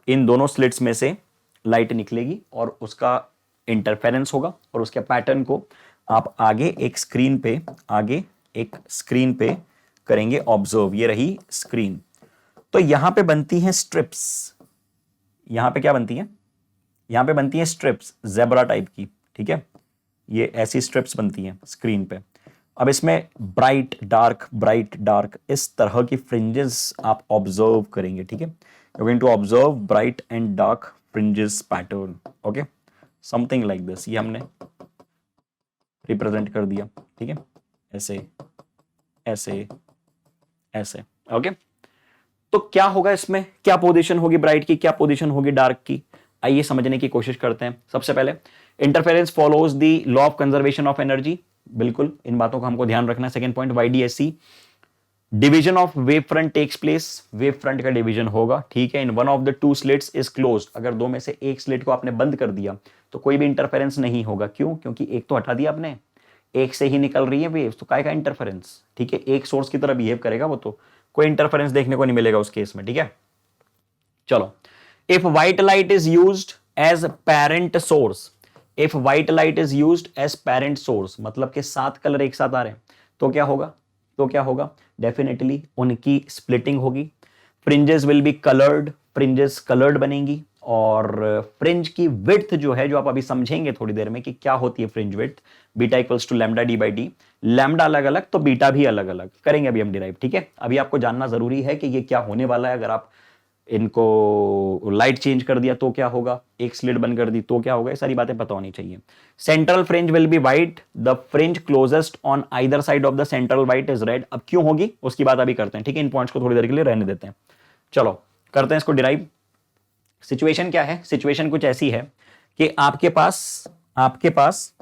इन दोनों स्लिट्स में से लाइट निकलेगी और उसका इंटरफेरेंस होगा और उसके पैटर्न को आप आगे एक स्क्रीन पे करेंगे ऑब्जर्व। ये रही स्क्रीन। तो यहां पे बनती हैं स्ट्रिप्स। यहां पे क्या बनती है, यहां पे बनती हैं स्ट्रिप्स ज़ेब्रा टाइप की, ठीक है। ये ऐसी स्ट्रिप्स बनती हैं स्क्रीन पे। अब इसमें ब्राइट डार्क इस तरह की फ्रिंजेस आप ऑब्जर्व करेंगे, ठीक है। You going to observe bright and dark fringes pattern, okay, something like this. ये हमने रिप्रेजेंट कर दिया, ठीक है, ऐसे ऐसे ऐसे, ओके। तो क्या होगा इसमें, क्या पोजीशन होगी ब्राइट की, क्या पोजीशन होगी डार्क की, आइए समझने की कोशिश करते हैं। सबसे पहले interference follows the law of conservation of energy, बिल्कुल इन बातों का हमको ध्यान रखना है। Second point, YDSE division of wave front takes place, wave front का डिवीजन होगा, ठीक है। In one of the two slits is closed, अगर दो में से एक स्लिट को आपने बंद कर दिया तो कोई भी इंटरफेरेंस नहीं होगा। क्यों? क्योंकि एक तो हटा दिया आपने, एक से ही निकल रही है वेव, तो काय का इंटरफेरेंस, ठीक है। एक सोर्स की तरह बिहेव करेगा वो, तो कोई इंटरफेरेंस देखने को नहीं मिलेगा उस केस में, ठीक है। चलो, if white light is used as parent source, if white light is used as parent source, मतलब कि 7 कलर एक साथ आ रहे हैं, तो क्या होगा, डेफिनेटली उनकी स्प्लिटिंग होगी। Fringes will be coloured, fringes coloured बनेंगी, और फ्रिंज की विड्थ जो है, जो आप अभी समझेंगे थोड़ी देर में कि क्या होती है fringe width, beta equals to lambda D by D. Lambda अलग अलग तो बीटा भी अलग अलग करेंगे अभी हम डिराइव, ठीक है। अभी आपको जानना जरूरी है कि ये क्या होने वाला है। अगर आप इनको लाइट चेंज कर दिया तो क्या होगा, एक स्लिट बंद कर दी तो क्या होगा, ये सारी बातें पता होनी चाहिए। Central fringe will be white, the fringe closest on either side of the central white is red. अब क्यों होगी उसकी बात अभी करते हैं, ठीक है। इन पॉइंट्स को थोड़ी देर के लिए रहने देते हैं। चलो करते हैं इसको डिराइव। सिचुएशन क्या है, सिचुएशन कुछ ऐसी है कि आपके पास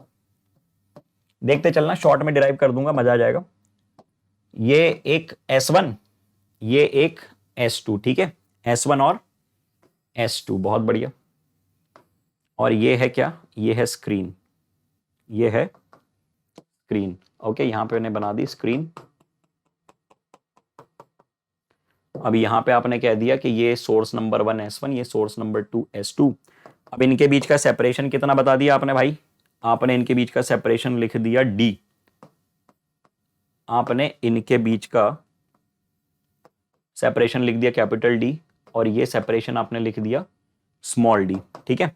देखते चलना, शॉर्ट में डिराइव कर दूंगा, मजा आ जाएगा। ये एक S1, ये एक S2, ठीक है, S1 और S2, बहुत बढ़िया। और ये है क्या, ये है स्क्रीन, ये है स्क्रीन, ओके। यहां पे मैंने बना दी स्क्रीन। अब यहां पे आपने कह दिया कि ये सोर्स नंबर 1 S1, ये सोर्स नंबर 2 S2। अब इनके बीच का सेपरेशन कितना बता दिया आपने भाई, आपने इनके बीच का सेपरेशन लिख दिया D, आपने इनके बीच का सेपरेशन लिख दिया कैपिटल D, और ये सेपरेशन आपने लिख दिया स्मॉल d, ठीक है।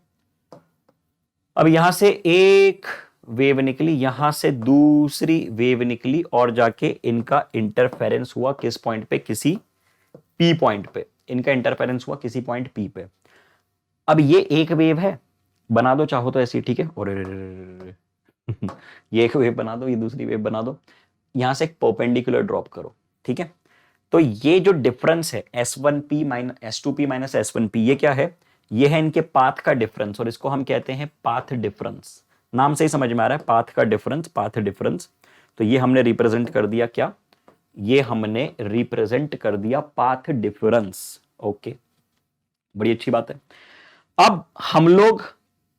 अब यहां से एक वेव निकली, यहां से दूसरी वेव निकली, और जाके इनका इंटरफेरेंस हुआ किस पॉइंट पे, किसी P पॉइंट पे, इनका इंटरफेरेंस हुआ किसी पॉइंट P पे। अब ये एक वेव है, बना दो चाहो तो ऐसी, ठीक है। और ये एक वेव बना दो, ये दूसरी वेव बना दो, यहां से एक परपेंडिकुलर ड्रॉप करो, ठीक है। तो ये जो डिफरेंस है S1P minus S2P minus S1P, ये क्या है, ये है इनके पाथ का डिफरेंस, और इसको हम कहते हैं पाथ डिफरेंस। नाम से ही समझ में आ रहा है, पाथ का डिफरेंस, पाथ डिफरेंस। तो ये हमने रिप्रेजेंट कर दिया क्या, ये हमने रिप्रेजेंट कर दिया पाथ डिफरेंस, ओके, बड़ी अच्छी बात है। अब हम लोग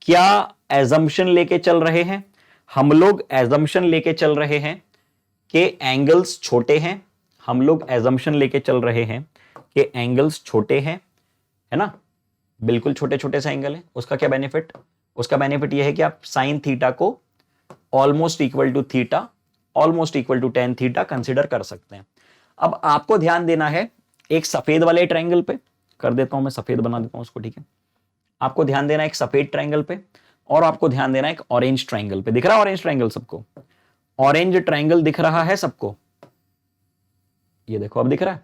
क्या एजम्पशन लेके चल रहे हैं, हम लोग एजम्पशन लेके चल रहे हैं कि एंगल्स छोटे हैं, हम लोग एजम्पशन लेके चल रहे हैं कि एंगल्स छोटे हैं, है ना, बिल्कुल छोटे छोटे से एंगल है। उसका क्या बेनिफिट, उसका बेनिफिट यह है कि आप साइन थीटा को almost equal to theta, almost equal to tan theta consider कर सकते हैं। अब आपको ध्यान देना है एक सफेद वाले ट्रायंगल पे, कर देता हूं मैं, सफेद बना देता हूं उसको, ठीक है। आपको ध्यान देना है एक सफेद ट्रायंगल पे, और आपको ध्यान देना है एक ऑरेंज ट्रायंगल पे। दिख रहा है ऑरेंज ट्रायंगल सबको, ऑरेंज ट्रायंगल दिख रहा है सबको, ये देखो अब दिख रहा है,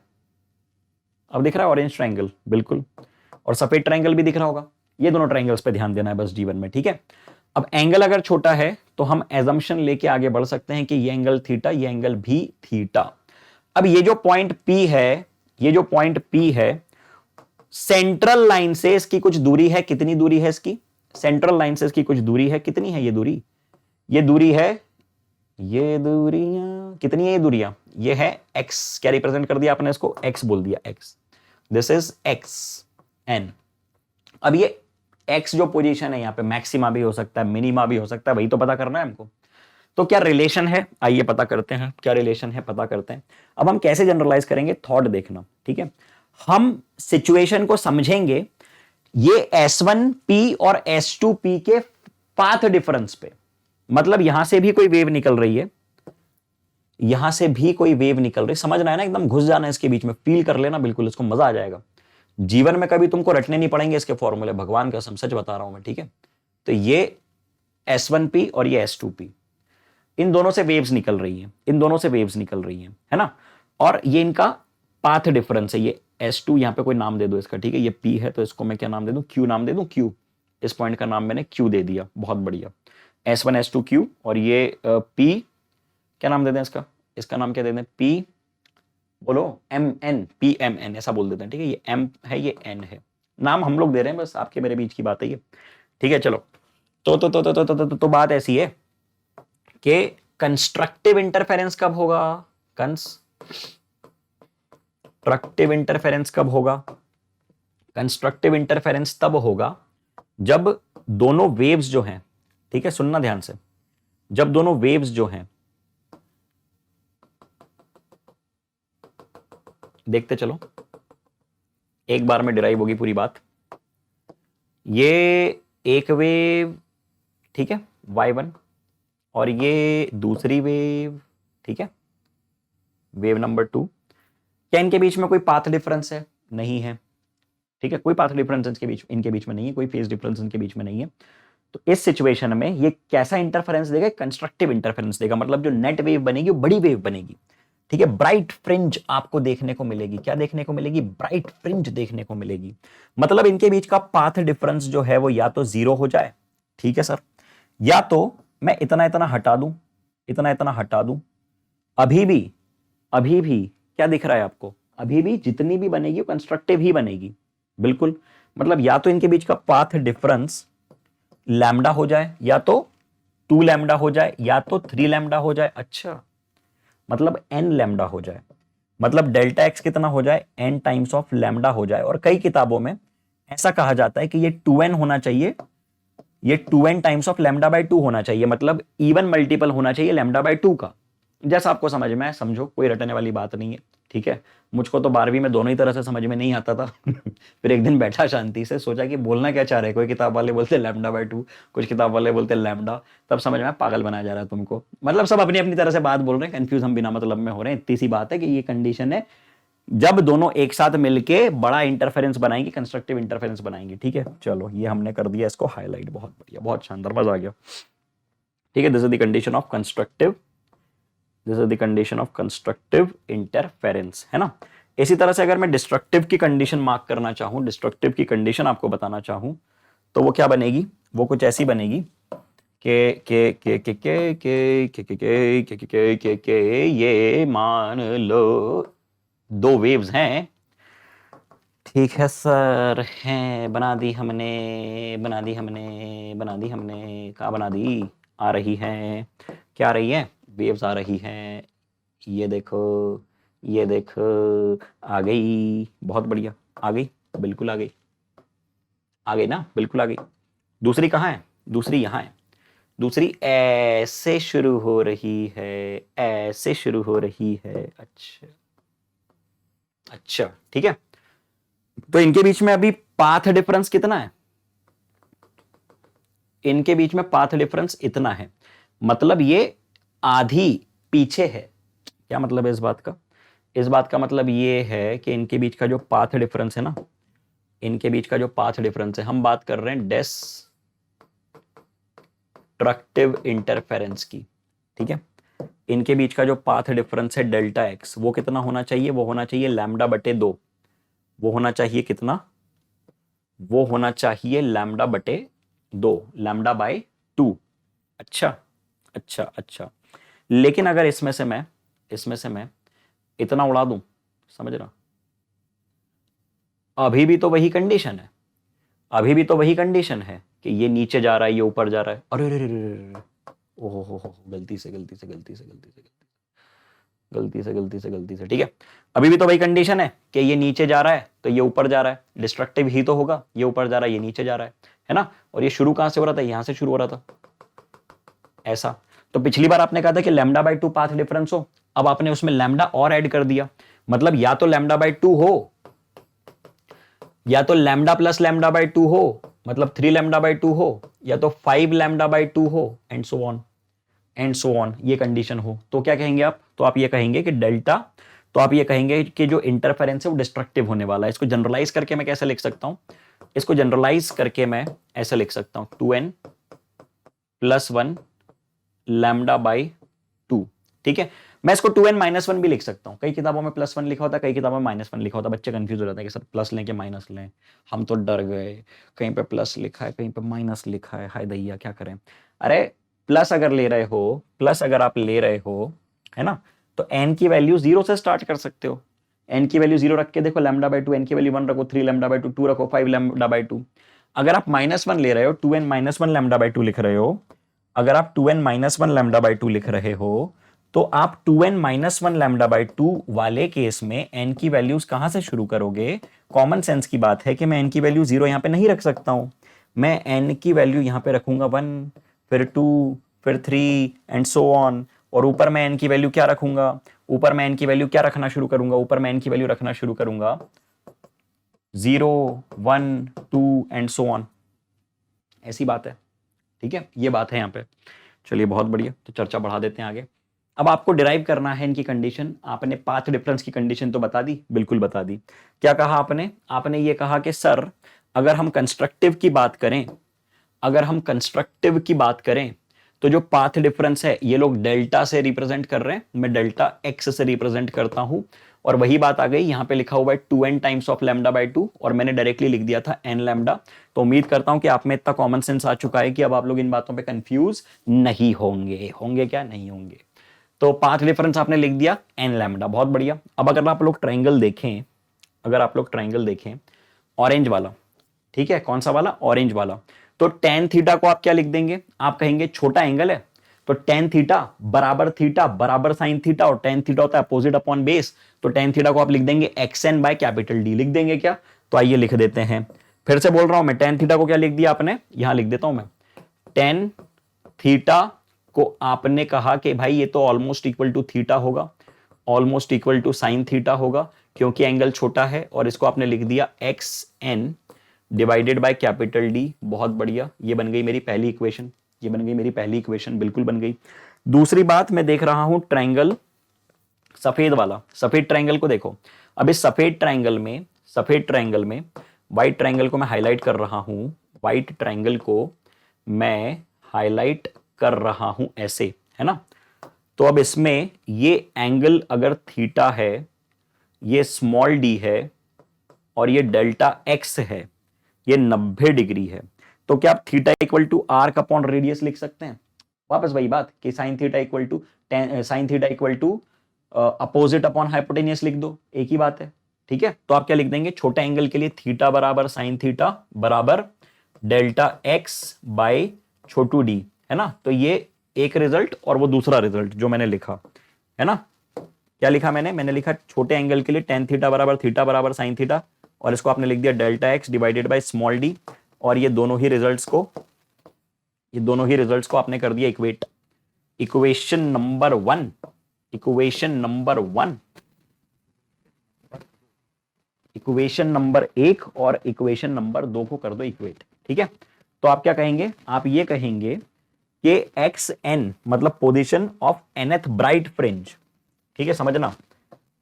अब दिख रहा है ऑरेंज ट्रायंगल, बिल्कुल। और सफेद ट्रायंगल भी दिख रहा होगा। ये दोनों ट्रायंगल्स पे ध्यान देना है बस जीवन में, ठीक है। अब एंगल अगर छोटा है तो हम एजम्पशन लेके आगे बढ़ सकते हैं कि ये एंगल थीटा, ये एंगल भी थीटा। अब ये जो पॉइंट P है, ये जो पॉइंट P है, सेंट्रल लाइन से इसकी कुछ दूरी है, कितनी दूरी है इसकी, सेंट्रल लाइन से इसकी कुछ दूरी है, कितनी है ये दूरी, ये दूरी है, ये दूरियां कितनी है, ये दूरियां, ये है x, क्या रिप्रेजेंट कर दिया आपने इसको, x बोल दिया, x, this is x n। अब ये x जो पोजीशन है यहां पे मैक्सिमा भी हो सकता है, मिनिमा भी हो सकता है, वही तो पता करना है हमको। तो क्या रिलेशन है, आइए पता करते हैं क्या रिलेशन है, पता करते हैं। अब हम कैसे जनरलाइज करेंगे, थॉट देखना, ठीक है। हम सिचुएशन को समझेंगे ये S1P और S2P के पाथ डिफरेंस पे, मतलब यहां से भी कोई वेव निकल रही है, यहां से भी कोई वेव निकल रही, समझना है ना, एकदम घुस जाना है इसके बीच में, फील कर लेना बिल्कुल, इसको मजा आ जाएगा। जीवन में कभी तुमको रटने नहीं पड़ेंगे इसके फॉर्मूले, भगवान का कसम सच बता रहा हूं मैं, ठीक है। तो ये S1P और ये S2P, इन दोनों से वेव्स निकल रही हैं, इन दोनों से वेव्स निकल रही हैं, है ना। और ये इनका पाथ डिफरेंस है, ये S2, यहां पे कोई नाम दे दो इसका, ठीक है, ये P है तो इसको मैं क्या नाम दे दूं, Q नाम दे दूं, Q, इस पॉइंट का नाम मैंने Q दे दिया, बहुत बढ़िया, S1 S2 Q, और ये P क्या नाम दे दें इसका, इसका नाम क्या दे दें, P बोलो MN, PMN ऐसा बोल देते हैं, ठीक है, ये M है ये N है, नाम हम लोग दे रहे हैं, बस आपके मेरे बीच की बात है ये, ठीक है। चलो तो बात ऐसी है कि कंस्ट्रक्टिव इंटरफेरेंस कब होगा, कंस्ट्रक्टिव इंटरफेरेंस कब होगा, कंस्ट्रक्टिव इंटरफेरेंस तब होगा जब दोनों वेव्स जो हैं, ठीक है, सुनना ध्यान से, जब दोनों वेव्स जो हैं, देखते चलो, एक बार में डिराइव होगी पूरी बात। ये एक वेव, ठीक है, y1, और ये दूसरी वेव, ठीक है, वेव नंबर 2, क्या इनके बीच में कोई पाथ डिफरेंस है, नहीं है, ठीक है, कोई पाथ डिफरेंस इनके बीच में नहीं है, कोई फेज डिफरेंस इनके बीच में नहीं है। तो इस सिचुएशन में ये कैसा इंटरफेरेंस देगा, कंस्ट्रक्टिव इंटरफेरेंस देगा, मतलब जो नेट वेव बनेगी वो बड़ी वेव बनेगी, ठीक है, ब्राइट फ्रिंज आपको देखने को मिलेगी, क्या देखने को मिलेगी, ब्राइट फ्रिंज देखने को मिलेगी, मतलब इनके बीच का पाथ डिफरेंस जो है वो या तो 0 हो जाए, ठीक है सर, या तो मैं इतना इतना हटा दूं, इतना इतना हटा दूं, अभी भी क्या दिख रहा है आपको, अभी भी जितनी भी बनेगी वो कंस्ट्रक्टिव ही बनेगी, बिल्कुल, मतलब या तो इनके बीच का पाथ डिफरेंस लैम्डा हो जाए, या तो 2 लैम्डा हो जाए, या तो 3 लैम्डा हो जाए, अच्छा, मतलब n लैम्डा हो जाए, मतलब डेल्टा x कितना हो जाए, n टाइम्स ऑफ लैम्डा हो जाए। और कई किताबों में ऐसा कहा जाता है कि ये 2n होना चाहिए, ये 2n times of lambda bye 2 होना चाहिए, मतलब इवन मल्टीपल होना चाहिए लैम्डा बाय 2 का, जैसा आपको समझ में आए समझो, कोई रटने वाली बात नहीं है, ठीक है। मुझको तो 12वीं में दोनों ही तरह से समझ में नहीं आता था फिर एक दिन बैठा शांति से, सोचा कि बोलना क्या चाह रहे, कोई किताब वाले बोलते लैम्डा बाय 2, कुछ किताब वाले बोलते लैम्डा, तब समझ में पागल बनाया जा रहा है तुमको, मतलब सब अपनी अपनी तरह से बात बोल रहे हैं, कंफ्यूज हम बिना मतलब में हो रहे हैं। इतनी सी बात है कि ये कंडीशन है जब दोनों एक साथ मिलके बड़ा इंटरफेरेंस बनाएंगे, कंस्ट्रक्टिव इंटरफेरेंस बनाएंगे, ठीक है। चलो ये हमने कर दिया इसको हाईलाइट, बहुत बढ़िया, बहुत शानदार, मजा आ गया, ठीक है। This is the condition of constructive, this is the condition of constructive interference, है ना। इसी तरह से अगर मैं डिस्ट्रक्टिव की कंडीशन मार्क करना चाहूं, डिस्ट्रक्टिव की कंडीशन आपको बताना चाहूं, तो वो क्या बनेगी, वो कुछ ऐसी बनेगी के ये मान लो 2 वेव्स हैं, ठीक है सर, हैं, बना दी हमने, बना दी हमने, बना दी हमने, कहाँ बना दी, आ रही हैं, क्या आ रही है, वेव्स आ रही हैं, ये देखो, ये देखो, आ गई, बहुत बढ़िया, आ गई, बिल्कुल आ गई, आ गई ना, बिल्कुल आ गई। दूसरी कहाँ है, दूसरी यहाँ है, दूसरी ऐसे शुरू हो रही है, ऐसे शुरू हो रही है, अच्छा अच्छा, ठीक है। तो इनके बीच में अभी पाथ डिफरेंस कितना है, इनके बीच में पाथ डिफरेंस इतना है, मतलब ये आधी पीछे है, क्या मतलब है इस बात का, इस बात का मतलब ये है कि इनके बीच का जो पाथ डिफरेंस है ना, इनके बीच का जो पाथ डिफरेंस है, हम बात कर रहे हैं डिस्ट्रक्टिव इंटरफेरेंस की, ठीक है। इनके बीच का जो पाथ डिफरेंस है डेल्टा एक्स, वो कितना होना चाहिए, वो होना चाहिए लैम्डा बटे 2, वो होना चाहिए कितना, वो होना चाहिए लैम्डा बटे 2, लैम्डा बाय 2, अच्छा अच्छा अच्छा। लेकिन अगर इसमें से मैं इतना उड़ा दूं, समझ रहा, अभी भी तो वही कंडीशन है, अभी भी तो वही कंडीशन है कि ये नीचे जा रहा है, ये ऊपर जा रहा है। अरे रे रे रे रे, ओहो हो, गलती से गलती से गलती से गलती से गलती से गलती से गलती से, ठीक है। अभी भी तो वही कंडीशन है कि ये नीचे जा रहा है तो ये ऊपर जा रहा है, डिस्ट्रक्टिव ही तो होगा, ये ऊपर जा रहा है ये नीचे जा रहा है ना। और ये शुरू कहां से हो रहा था, यहां से शुरू हो रहा था ऐसा। तो पिछली बार आपने कहा था कि लैम्डा बाई 2 पाथ डिफरेंस हो, अब आपने उसमें लैम्डा और ऐड कर दिया, मतलब या तो लैम्डा बाई 2 हो, या तो लैम्डा प्लस लैम्डा बाई 2 हो, मतलब 3 लैम्डा बाई 2 हो, या तो 5 लैम्डा बाई 2 हो, and so on and so on, ये कंडीशन हो। तो क्या कहेंगे आप, तो आप ये कहेंगे कि डेल्टा, तो आप ये कहेंगे कि जो इंटरफेरेंस है वो डिस्ट्रक्टिव होने वाला है। इसको जनरलाइज करके मैं कैसे लिख सकता हूं, इसको जनरलाइज करके मैं ऐसे लिख सकता हूं 2n प्लस 1 लैम्डा बाई 2, ठीक है। मैं इसको 2n माइनस 1 भी लिख सकता हूं, कई किताबों में प्लस 1 लिखा होता है, कई किताबों में माइनस 1 लिखा होता है। बच्चे कंफ्यूज हो जाते हैं कि सर प्लस लें कि माइनस लें, हम तो डर गए, कहीं पे प्लस लिखा है कहीं पे माइनस लिखा है, हाय दैया क्या करें। अरे प्लस अगर ले रहे हो, प्लस अगर आप ले रहे हो, है ना, तो n की वैल्यू 0 से स्टार्ट कर सकते हो। n की वैल्यू 0 रख के देखो, लैम्डा बाई 2, n की वैल्यू 1 रखो, 3 लैम्डा बाई 2, 2 रखो, 5 लैम्डा बाई 2। अगर आप माइनस 1 ले रहे हो, 2n माइनस 1 लैम्डा बाई 2 लिख रहे हो, अगर आप 2n माइनस 1 लैम्डा बाई 2 लिख रहे हो, तो आप 2n माइनस 1 लैम्डा बाई 2 वाले केस में n की वैल्यूज कहां से शुरू करोगे। कॉमन सेंस की बात है कि मैं n की वैल्यू 0 यहां पे नहीं रख सकता हूं, मैं n की वैल्यू यहां पे रखूंगा 1, फिर 2, फिर 3 एंड सो ऑन। और ऊपर मैं n की वैल्यू क्या रखूंगा, ऊपर मैं n की वैल्यू क्या रखना शुरू करूंगा, ऊपर मैं n की वैल्यू रखना शुरू करूंगा 0, 1, 2 एंड सो ऑन। ऐसी बात है, ठीक है, ये बात है यहां पे। चलिए बहुत बढ़िया, तो चर्चा बढ़ा देते हैं आगे। अब आपको डिराइव करना है इनकी कंडीशन। आपने पाथ डिफरेंस की कंडीशन तो बता दी, बिल्कुल बता दी। क्या कहा आपने, आपने ये कहा कि सर अगर हम कंस्ट्रक्टिव की बात करें, अगर हम कंस्ट्रक्टिव की बात करें तो जो पाथ डिफरेंस है ये लोग डेल्टा से रिप्रेजेंट कर रहे हैं, मैं डेल्टा एक्स से रिप्रेजेंट करता हूं। और वही बात आ गई, यहां पे लिखा हुआ है 2n times of lambda by 2 और मैंने डायरेक्टली लिख दिया था n लैम्डा। तो उम्मीद करता हूं कि आप में इतना कॉमन सेंस आ चुका है कि अब आप लोग इन बातों पे कंफ्यूज नहीं होंगे, होंगे क्या, नहीं होंगे। तो पाथ डिफरेंस आपने लिख दिया n लैम्डा, बहुत बढ़िया। अब अगर आप लोग ट्रायंगल देखें, अगर आप लोग ट्रायंगल देखें ऑरेंज वाला, ठीक है, कौन सा वाला, ऑरेंज वाला, तो टेन थीटा को आप क्या लिख देंगे, आप कहेंगे छोटा एंगल है तो टेन थीटा बराबर साइन थीटा, और टेन थीटा होता है अपोजिट अपॉन बेस, तो टेन थीटा को आप लिख देंगे एक्सएन बाय कैपिटल डी, लिख देंगे क्या। तो आइए लिख देते हैं, फिर से बोल रहा हूं मैं, टेन थीटा को क्या लिख दिया आपने, यहां लिख देता हूं मैं, टेन थीटा को आपने कहा कि भाई ये तो ऑलमोस्ट इक्वल टू थीटा होगा, almost equal to sine theta होगा, क्योंकि एंगल छोटा है, और इसको आपने लिख दिया x n divided by capital D. बहुत बढ़िया, ये बन गई मेरी पहली इक्वेशन, ये बन गई मेरी पहली इक्वेशन, बिल्कुल बन गई। दूसरी बात मैं देख रहा हूं ट्रायंगल सफेद वाला, सफेद ट्रायंगल को देखो। अब इस सफेद ट्रायंगल में, सफेद ट्रायंगल में व्हाइट ट्रायंगल को मैं हाईलाइट कर रहा हूं, व्हाइट ट्रायंगल को मैं हाईलाइट कर रहा हूं ऐसे, है ना। तो अब इसमें ये एंगल अगर थीटा है, ये स्मॉल डी है, और ये डेल्टा एक्स है, ये 90 डिग्री है, तो क्या आप theta equal to arc upon radius लिख सकते हैं। वापस वही बात कि sine theta equal to sine theta equal to opposite upon hypotenuse लिख दो, एक ही बात है, ठीक है। तो आप क्या लिख देंगे, छोटे एंगल के लिए थीटा बराबर साइन थीटा बराबर डेल्टा एक्स बाय छोटू डी, है ना। तो ये एक रिजल्ट और वो दूसरा रिजल्ट जो मैंने लिखा, है ना। क्या लिखा मैंने लिखा छोटे एंगल के लिए टेन थीटा बराबर साइन थीटा, और इसको आपने लिख दिया delta X divided by small D, और ये दोनों ही रिजल्ट्स को आपने कर दिया equate. Equation number 1, equation number 1, equation number 1 और इक्वेशन नंबर 2 को कर दो इक्वेट, ठीक है। तो आप क्या कहेंगे, आप ये कहेंगे कि एक्स एन मतलब position of nth bright fringe, ठीक है, समझना।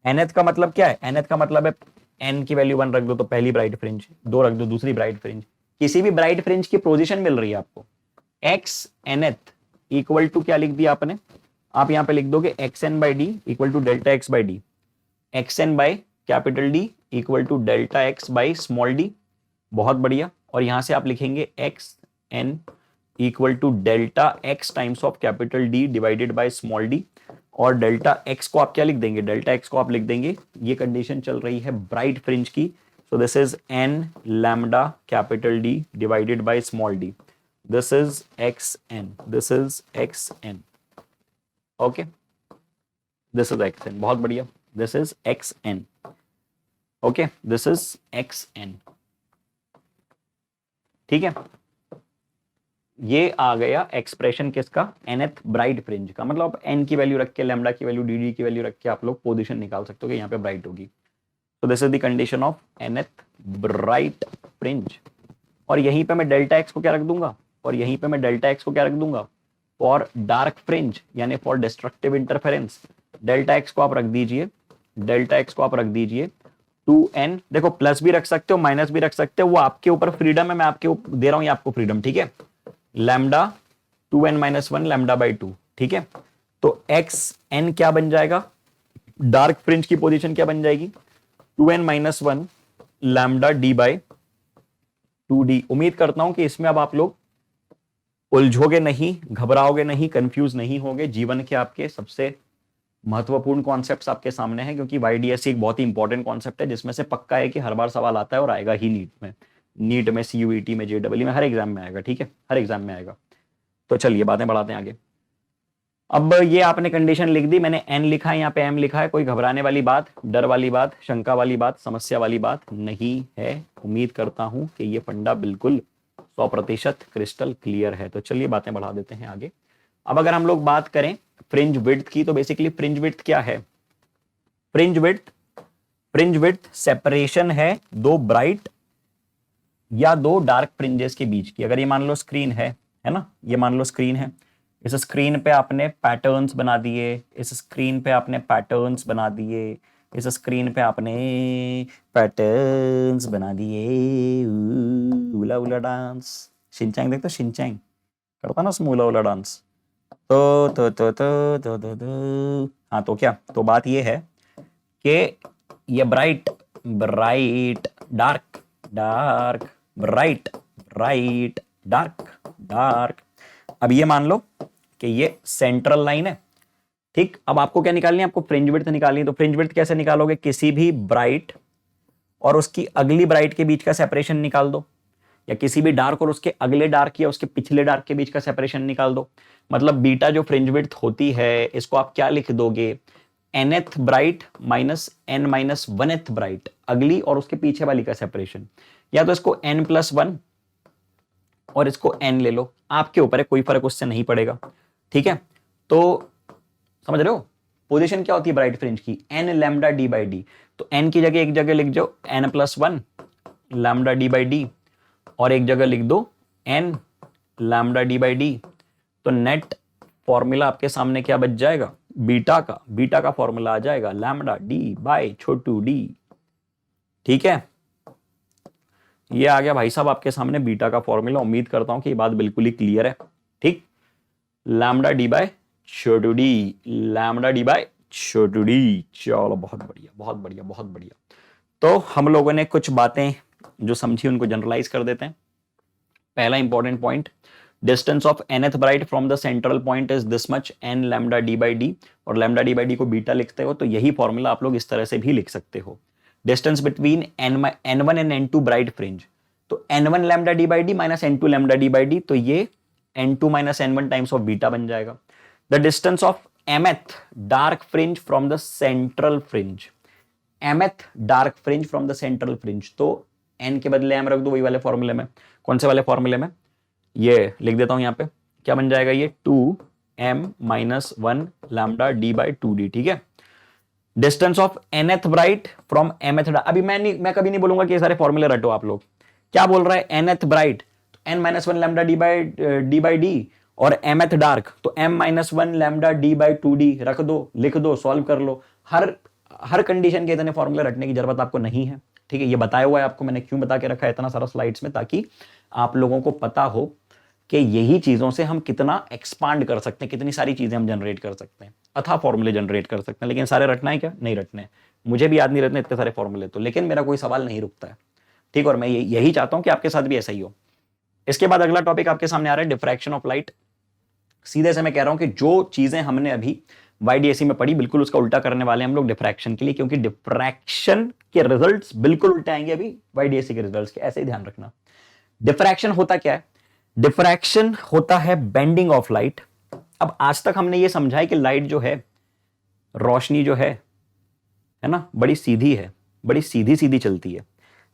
एनथ का मतलब क्या है, एनथ का मतलब है एन की वैल्यू 1 रख दो तो पहली ब्राइट फ्रिंज, 2 रख दो दूसरी ब्राइट फ्रिंज, किसी भी ब्राइट फ्रिंज की पोजीशन मिल रही है आपको। एक्स एनथ इक्वल टू क्या लिख दिया आपने, आप यहां पे लिख दोगे x n by D equal to delta x by D, x n by capital D equal to delta x by small D, बहुत बढ़िया। और यहां से आप लिखेंगे x n equal to delta x times of capital D divided by small D, और delta x को आप क्या लिख देंगे, डेल्टा एक्स को आप लिख देंगे, ये कंडीशन चल रही है ब्राइट फ्रिंज की, So this is n lambda capital D divided by small d. This is xn. This is xn. Okay. This is xn. बहुत बढ़िया. This is xn. Okay. This is xn. ठीक है. ये आ गया एक्सप्रेशन किसका, nth bright fringe का. मतलब n की वैल्यू रख के, लैम्डा की वैल्यू, dd की वैल्यू रख के आप लोग पोजीशन निकाल सकते हो कि यहाँ पे ब्राइट होगी. तो this is the condition of nth bright fringe. और यहीं पे मैं डेल्टा एक्स को क्या रख दूंगा, और यहीं पे मैं डेल्टा एक्स को क्या रख दूंगा, फॉर डार्क फ्रिंज यानी for destructive interference. Delta x को आप रख दीजिए, डेल्टा एक्स को आप रख दीजिए 2n. देखो प्लस भी रख सकते हो, माइनस भी रख सकते हो, वो आपके ऊपर फ्रीडम है. मैं आपके दे रहा हूं ये आपको फ्रीडम. ठीक है. Lambda 2n minus 1 lambda by 2. ठीक है. तो xn क्या बन जाएगा, डार्क फ्रिंज की पोजीशन क्या बन जाएगी, 2n minus 1 lambda D by 2d. उम्मीद करता हूं कि इसमें अब आप लोग उलझोगे नहीं, घबराओगे नहीं, कंफ्यूज नहीं होगे. जीवन के आपके सबसे महत्वपूर्ण कॉन्सेप्ट्स आपके सामने हैं, क्योंकि YDSC एक बहुत ही इंपॉर्टेंट कॉन्सेप्ट है जिसमें से पक्का है कि हर बार सवाल आता है और आएगा ही नीट में CUET में JEE में, हर एग्जाम में आएगा. ठीक है, हर एग्जाम में आएगा. तो चलिए बातें बढ़ाते हैं आगे. अब ये आपने कंडीशन लिख दी, मैंने n लिखा है, यहाँ पे m लिखा है. कोई घबराने वाली बात, डर वाली बात, शंका वाली बात, समस्या वाली बात नहीं है. उम्मीद करता हूं कि ये फंडा बिल्कुल 100% क्रिस्टल क्लियर है. तो चलिए बातें बढ़ा देते हैं आगे. अब अगर हम लोग बात करें फ्रिंज विड्थ की, तो बेसिकली फ्रिंज विड्थ क्या है, फ्रिंज विड्थ सेपरेशन है दो ब्राइट या दो डार्क फ्रिंजेस के बीच की. अगर ये मान लो स्क्रीन है ना, ये मान लो स्क्रीन है, इस स्क्रीन पे आपने पैटर्न्स बना दिए, इस स्क्रीन पे आपने पैटर्न्स बना दिए, इस स्क्रीन पे आपने पैटर्न्स बना दिए. उला उला डांस, शिनचैंग देखते हो, शिनचैंग करता ना उसमें उला उला डांस. तो हाँ, तो क्या, तो बात ये है कि ये ब्राइट डार्क ब्राइट डार्क. अब ये मान लो कि ये सेंट्रल लाइन है. ठीक. अब आपको क्या निकालनी है, आपको फ्रिंज विड्थ निकालनी है. तो फ्रिंज विड्थ कैसे निकालोगे, किसी भी ब्राइट और उसकी अगली ब्राइट के बीच का सेपरेशन निकाल दो, या किसी भी डार्क और उसके अगले डार्क या उसके पिछले डार्क के बीच का सेपरेशन निकाल दो. मतलब बीटा जो फ्रिंज विड्थ होती है, इसको आप क्या लिख दोगे, nth bright minus n minus 1th bright, अगली और उसके पीछे वाली का सेपरेशन. या तो इसको n प्लस 1 और इसको n ले लो, आपके ऊपर है, कोई फर्क उससे नहीं पड़ेगा. ठीक है. तो समझ रहे हो, पोजीशन क्या होती है ब्राइट फ्रिंज की, n lambda D by D. तो n की जगह एक जगह लिख जाओ n plus 1 lambda D by D, और एक जगह लिख दो n lambda D by D. तो नेट फॉर्मूला आपके सामने क्या बच जाएगा, बीटा का फॉर्मूला आ जाएगा lambda D by Chhotu D. ठीक है, ये आ गया भाई साहब आपके सामने बीटा का फॉर्मूला. उम्मीद करता हूं कि ये बात बिल्कुल ही क्लियर है. ठीक. Lambda D by Chhotu D, lambda D by Chhotu D. चलो बहुत बढ़िया बहुत बढ़िया बहुत बढ़िया. तो हम लोगों ने कुछ बातें जो समझी उनको जनरलाइज कर देते हैं. पहला important point, distance of nth bright from the central point is this much n lambda D by D. और लैम्डा डी बाई डी को बीटा लिखते हो तो यही फॉर्मूला आप लोग इस तरह से भी लिख सकते हो. Distance between n1 and n2 bright fringe, तो n1 lambda D by D minus n2 lambda D by D, तो ये n2 minus n1 times of beta बन जाएगा. The distance of mth dark fringe from the central fringe, mth dark fringe from the central fringe, तो n के बदले m रख दो वही वाले फॉर्मूले में. कौन से वाले फॉर्मूले में, ये लिख देता हूं यहाँ पे, क्या बन जाएगा ये 2m minus 1 lambda D by 2d. ठीक है. Distance of nth bright from mth, अभी मैं कभी नहीं बोलूंगा कि ये सारे फॉर्मूले रटो आप लोग. क्या बोल रहा है, nth bright n minus 1 lambda D by D, और mth डार्क तो m minus 1 lambda D by 2d रख दो, लिख दो, सॉल्व कर लो. हर कंडीशन के इतने फॉर्मूले रटने की जरूरत आपको नहीं है. ठीक है, ये बताया हुआ है आपको, मैंने क्यों बता के रखा है इतना सारा स्लाइड्स में, ताकि आप लोगों को पता हो कि यही चीजों से हम कितना एक्सपांड कर सकते हैं, कितनी सारी चीजें हम जनरेट कर सकते हैं, अथा फॉर्मूले जनरेट कर सकते हैं. लेकिन सारे रटना है क्या, नहीं रटने. मुझे भी याद नहीं रटने इतने सारे फॉर्मूले, तो लेकिन मेरा कोई सवाल नहीं रुकता है. ठीक, और मैं यही चाहता हूं कि आपके साथ भी ऐसा ही हो. इसके बाद अगला टॉपिक आपके सामने आ रहा है डिफ्रैक्शन ऑफ लाइट. सीधे से मैं कह रहा हूं कि जो चीजें हमने अभी YDSC में पढ़ी, बिल्कुल उसका उल्टा करने वाले हम लोग डिफ्रैक्शन के लिए, क्योंकि डिफ्रैक्शन के रिजल्ट्स बिल्कुल उल्टे आएंगे अभी YDSC के रिजल्ट्स के, ऐसे ही ध्यान रखना। डिफ्रैक्शन होता क्या है? डिफ्रैक्शन होता है बेंडिंग ऑफ लाइट। अब आज तक हमने ये समझा है कि लाइट जो है, रोशनी जो है ना, बड़ी सीधी है, बड़ी सीधी सीधी चलती है।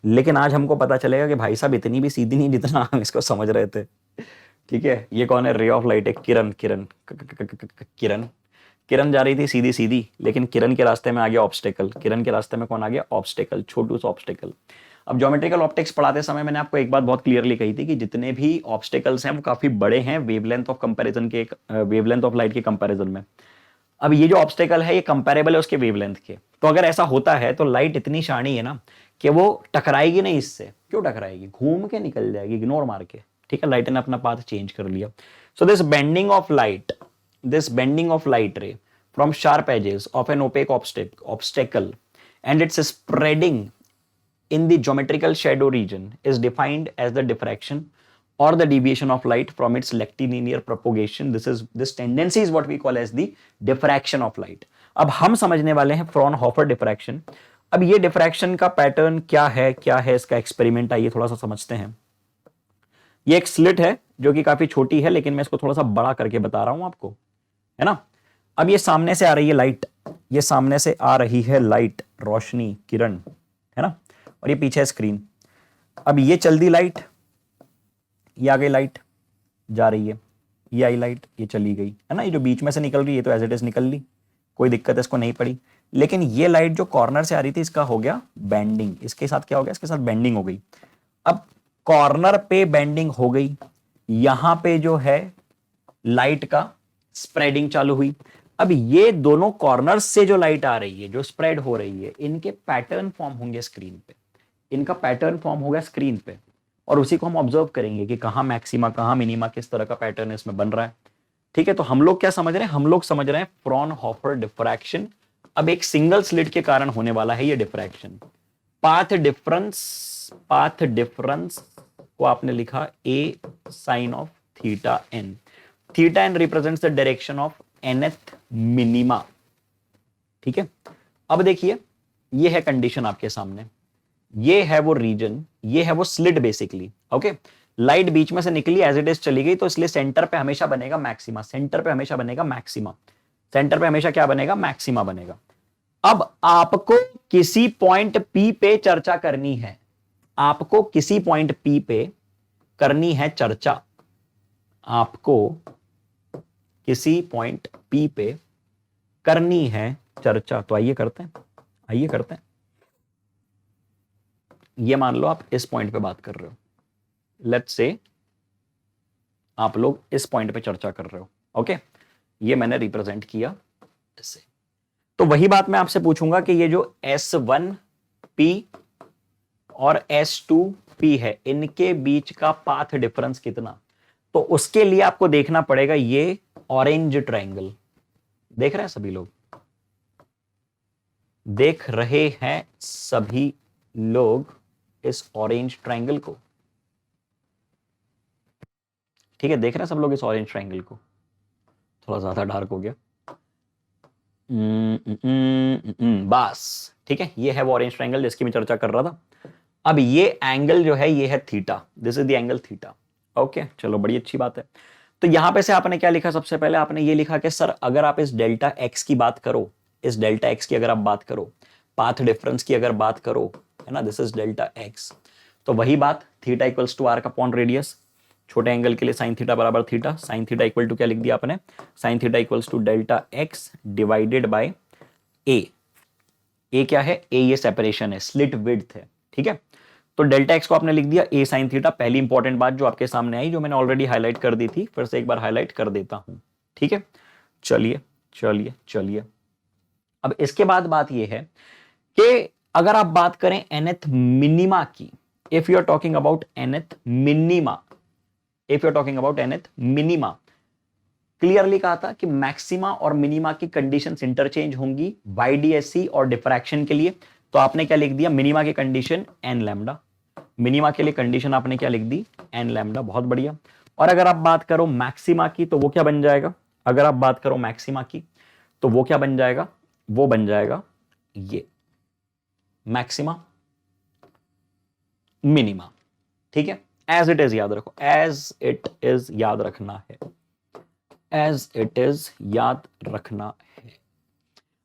लेकिन आज हमको पता चलेगा कि भाई साहब इतनी भी सीधी नहीं जितना हम इसको समझ रहे थे। ठीक है, ये कौन है? रे ऑफ लाइट है, किरण। किरण किरण किरण जा रही थी सीधी सीधी, लेकिन किरण के रास्ते में आ गया ऑब्स्टेकल। किरण के रास्ते में कौन आ गया? ऑब्स्टेकल, छोटू सा ऑब्स्टेकल। अब ज्योमेट्रिकल ऑप्टिक्स पढ़ाते समय मैंने आपको एक बात बहुत क्लियरली कही थी कि जितने भी ऑब्स्टेकल्स हैं वो काफी बड़े हैं वेवलेंथ ऑफ कंपैरिजन के, वेवलेंथ ऑफ लाइट के कंपैरिजन में। अब ये जो ऑब्स्टेकल है ये कंपैरेबल है उसके वेवलेंथ के। तो अगर ऐसा होता है तो लाइट इतनी शानी है ना कि वो टकराएगी नहीं इससे। क्यों टकराएगी? घूम के निकल जाएगी, इग्नोर मार के। ठीक है, लाइट ने अपना पाथ चेंज कर लिया। So this bending of light, this bending of light ray from sharp edges of an opaque obstacle and its spreading in the geometrical shadow region is defined as the diffraction or the deviation of light from its rectilinear propagation. This tendency is what we call as the diffraction of light. अब हम समझने वाले हैं Fraunhofer diffraction. अब ये diffraction का pattern क्या है इसका एक्सपेरिमेंट आइए थोड़ा सा समझते हैं। ये एक स्लिट है जो कि काफी छोटी है, लेकिन मैं इसको थोड़ा सा बड़ा करके बता रहा हूं आपको, है ना। अब ये सामने से आ रही है लाइट, ये सामने से आ रही है लाइट, रोशनी, किरण, है ना, और ये पीछे है स्क्रीन। अब ये चल दी लाइट, ये आ गई लाइट, जा रही है, ये आई लाइट, ये चली गई, है ना। ये जो बीच में से निकल रही है तो एज इट इज निकल ली, कोई दिक्कत इसको नहीं पड़ी। लेकिन ये लाइट जो कॉर्नर से आ रही थी इसका हो गया बेंडिंग, इसके साथ क्या हो गया? इसके साथ बेंडिंग हो गई। अब कॉर्नर पे बेंडिंग हो गई, यहां पे जो है लाइट का स्प्रेडिंग चालू हुई। अब ये दोनों कॉर्नर्स से जो लाइट आ रही है, जो स्प्रेड हो रही है, इनके पैटर्न फॉर्म होंगे स्क्रीन पे। इनका पैटर्न फॉर्म होगा स्क्रीन पे, और उसी को हम ऑब्जर्व करेंगे कि कहां मैक्सिमा, कहां मिनिमा, किस तरह का पैटर्न इसमें बन रहा है। ठीक है, तो हम लोग क्या समझ रहे हैं? हम लोग समझ रहे हैं फ्रॉनहोफर डिफ्रैक्शन। अब एक सिंगल स्लिट के कारण होने वाला है ये डिफ्रैक्शन। पाथ डिफरेंस को आपने लिखा A sine of theta N. Theta N represents the direction of nth minima. ठीक है, अब देखिए ये है कंडीशन आपके सामने, ये है वो रीजन, ये है वो स्लिट बेसिकली। ओके, लाइट बीच में से निकली, एज इट इज चली गई, तो इसलिए सेंटर पे हमेशा बनेगा मैक्सिमा। सेंटर पे हमेशा बनेगा मैक्सिमा। सेंटर पे हमेशा क्या बनेगा? मैक्सिमा बनेगा। अब आपको किसी पॉइंट P पे चर्चा करनी है, आपको किसी पॉइंट P पे करनी है चर्चा, आपको किसी पॉइंट P पे करनी है चर्चा। तो आइए करते हैं, आइए करते हैं। ये मान लो आप इस पॉइंट पे बात कर रहे हो, लेट्स से आप लोग इस पॉइंट पे चर्चा कर रहे हो। ओके, ये मैंने रिप्रेजेंट किया इससे। तो वही बात मैं आपसे पूछूंगा कि ये जो S1P और S2P है, इनके बीच का पाथ डिफरेंस कितना? तो उसके लिए आपको देखना पड़ेगा ये ऑरेंज ट्रायंगल। देख रहे हैं सभी लोग? देख रहे हैं सभी लोग इस ऑरेंज ट्रायंगल को? ठीक है, देख रहे हैं सब लोग इस ऑरेंज ट्रायंगल को? थोड़ा ज्यादा डार्क हो गया। बस ठीक है, ये है वो ऑरेंज ट्रायंगल जिसकी मैं चर्चा कर रहा था। अब ये एंगल जो है ये है theta, this is the angle theta. Okay, चलो बड़ी अच्छी बात है। तो यहां पे से आपने क्या लिखा? सबसे पहले आपने ये लिखा कि सर अगर आप इस डेल्टा एक्स की बात करो, इस डेल्टा एक्स की अगर आप बात करो, पाथ डिफरेंस की अगर बात करो, है ना, दिस इज डेल्टा एक्स, तो वही बात थीटा इक्वल्स टू आर का अपॉन रेडियस। छोटे एंगल के लिए साइन थीटा बराबर थीटा, साइन थीटा इक्वल टू क्या लिख दिया आपने? Sine theta equals to delta X divided by A. A क्या है? ए ये सेपरेशन है, स्लिट विड्थ है। ठीक है, तो डेल्टा एक्स को आपने लिख दिया ए साइन थीटा। पहली इंपॉर्टेंट बात जो आपके सामने आई, जो मैंने ऑलरेडी हाईलाइट कर दी थी, फिर से एक बार हाईलाइट कर देता हूं। ठीक है, चलिए चलिए चलिए। अब इसके बाद बात यह है कि अगर आप बात करें nth मिनिमा की, if you are talking about nth minima, if you are talking about nth minima, clearly कहा था कि मैक्सिमा और मिनिमा की कंडीशंस इंटरचेंज होंगी YDSC और डिफ्रैक्शन के लिए। तो आपने क्या लिख दिया? मिनिमा की कंडीशन n लैम्डा, मिनिमा के लिए कंडीशन आपने क्या लिख दी? n lambda. बहुत बढ़िया। और अगर आप बात करो मैक्सिमा की तो वो क्या बन जाएगा? अगर आप बात करो मैक्सिमा की तो वो क्या बन जाएगा, वो बन जाएगा ये मैक्सिमा मिनिमा। ठीक है, एज इट इज याद रखो, एज इट इज याद रखना है, एज इट इज याद रखना है।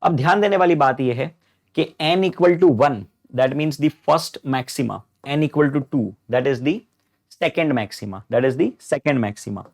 अब ध्यान देने वाली बात यह है कि n equal to 1 that means the first maxima, n equal to 2 that is the second maxima, that is the second maxima.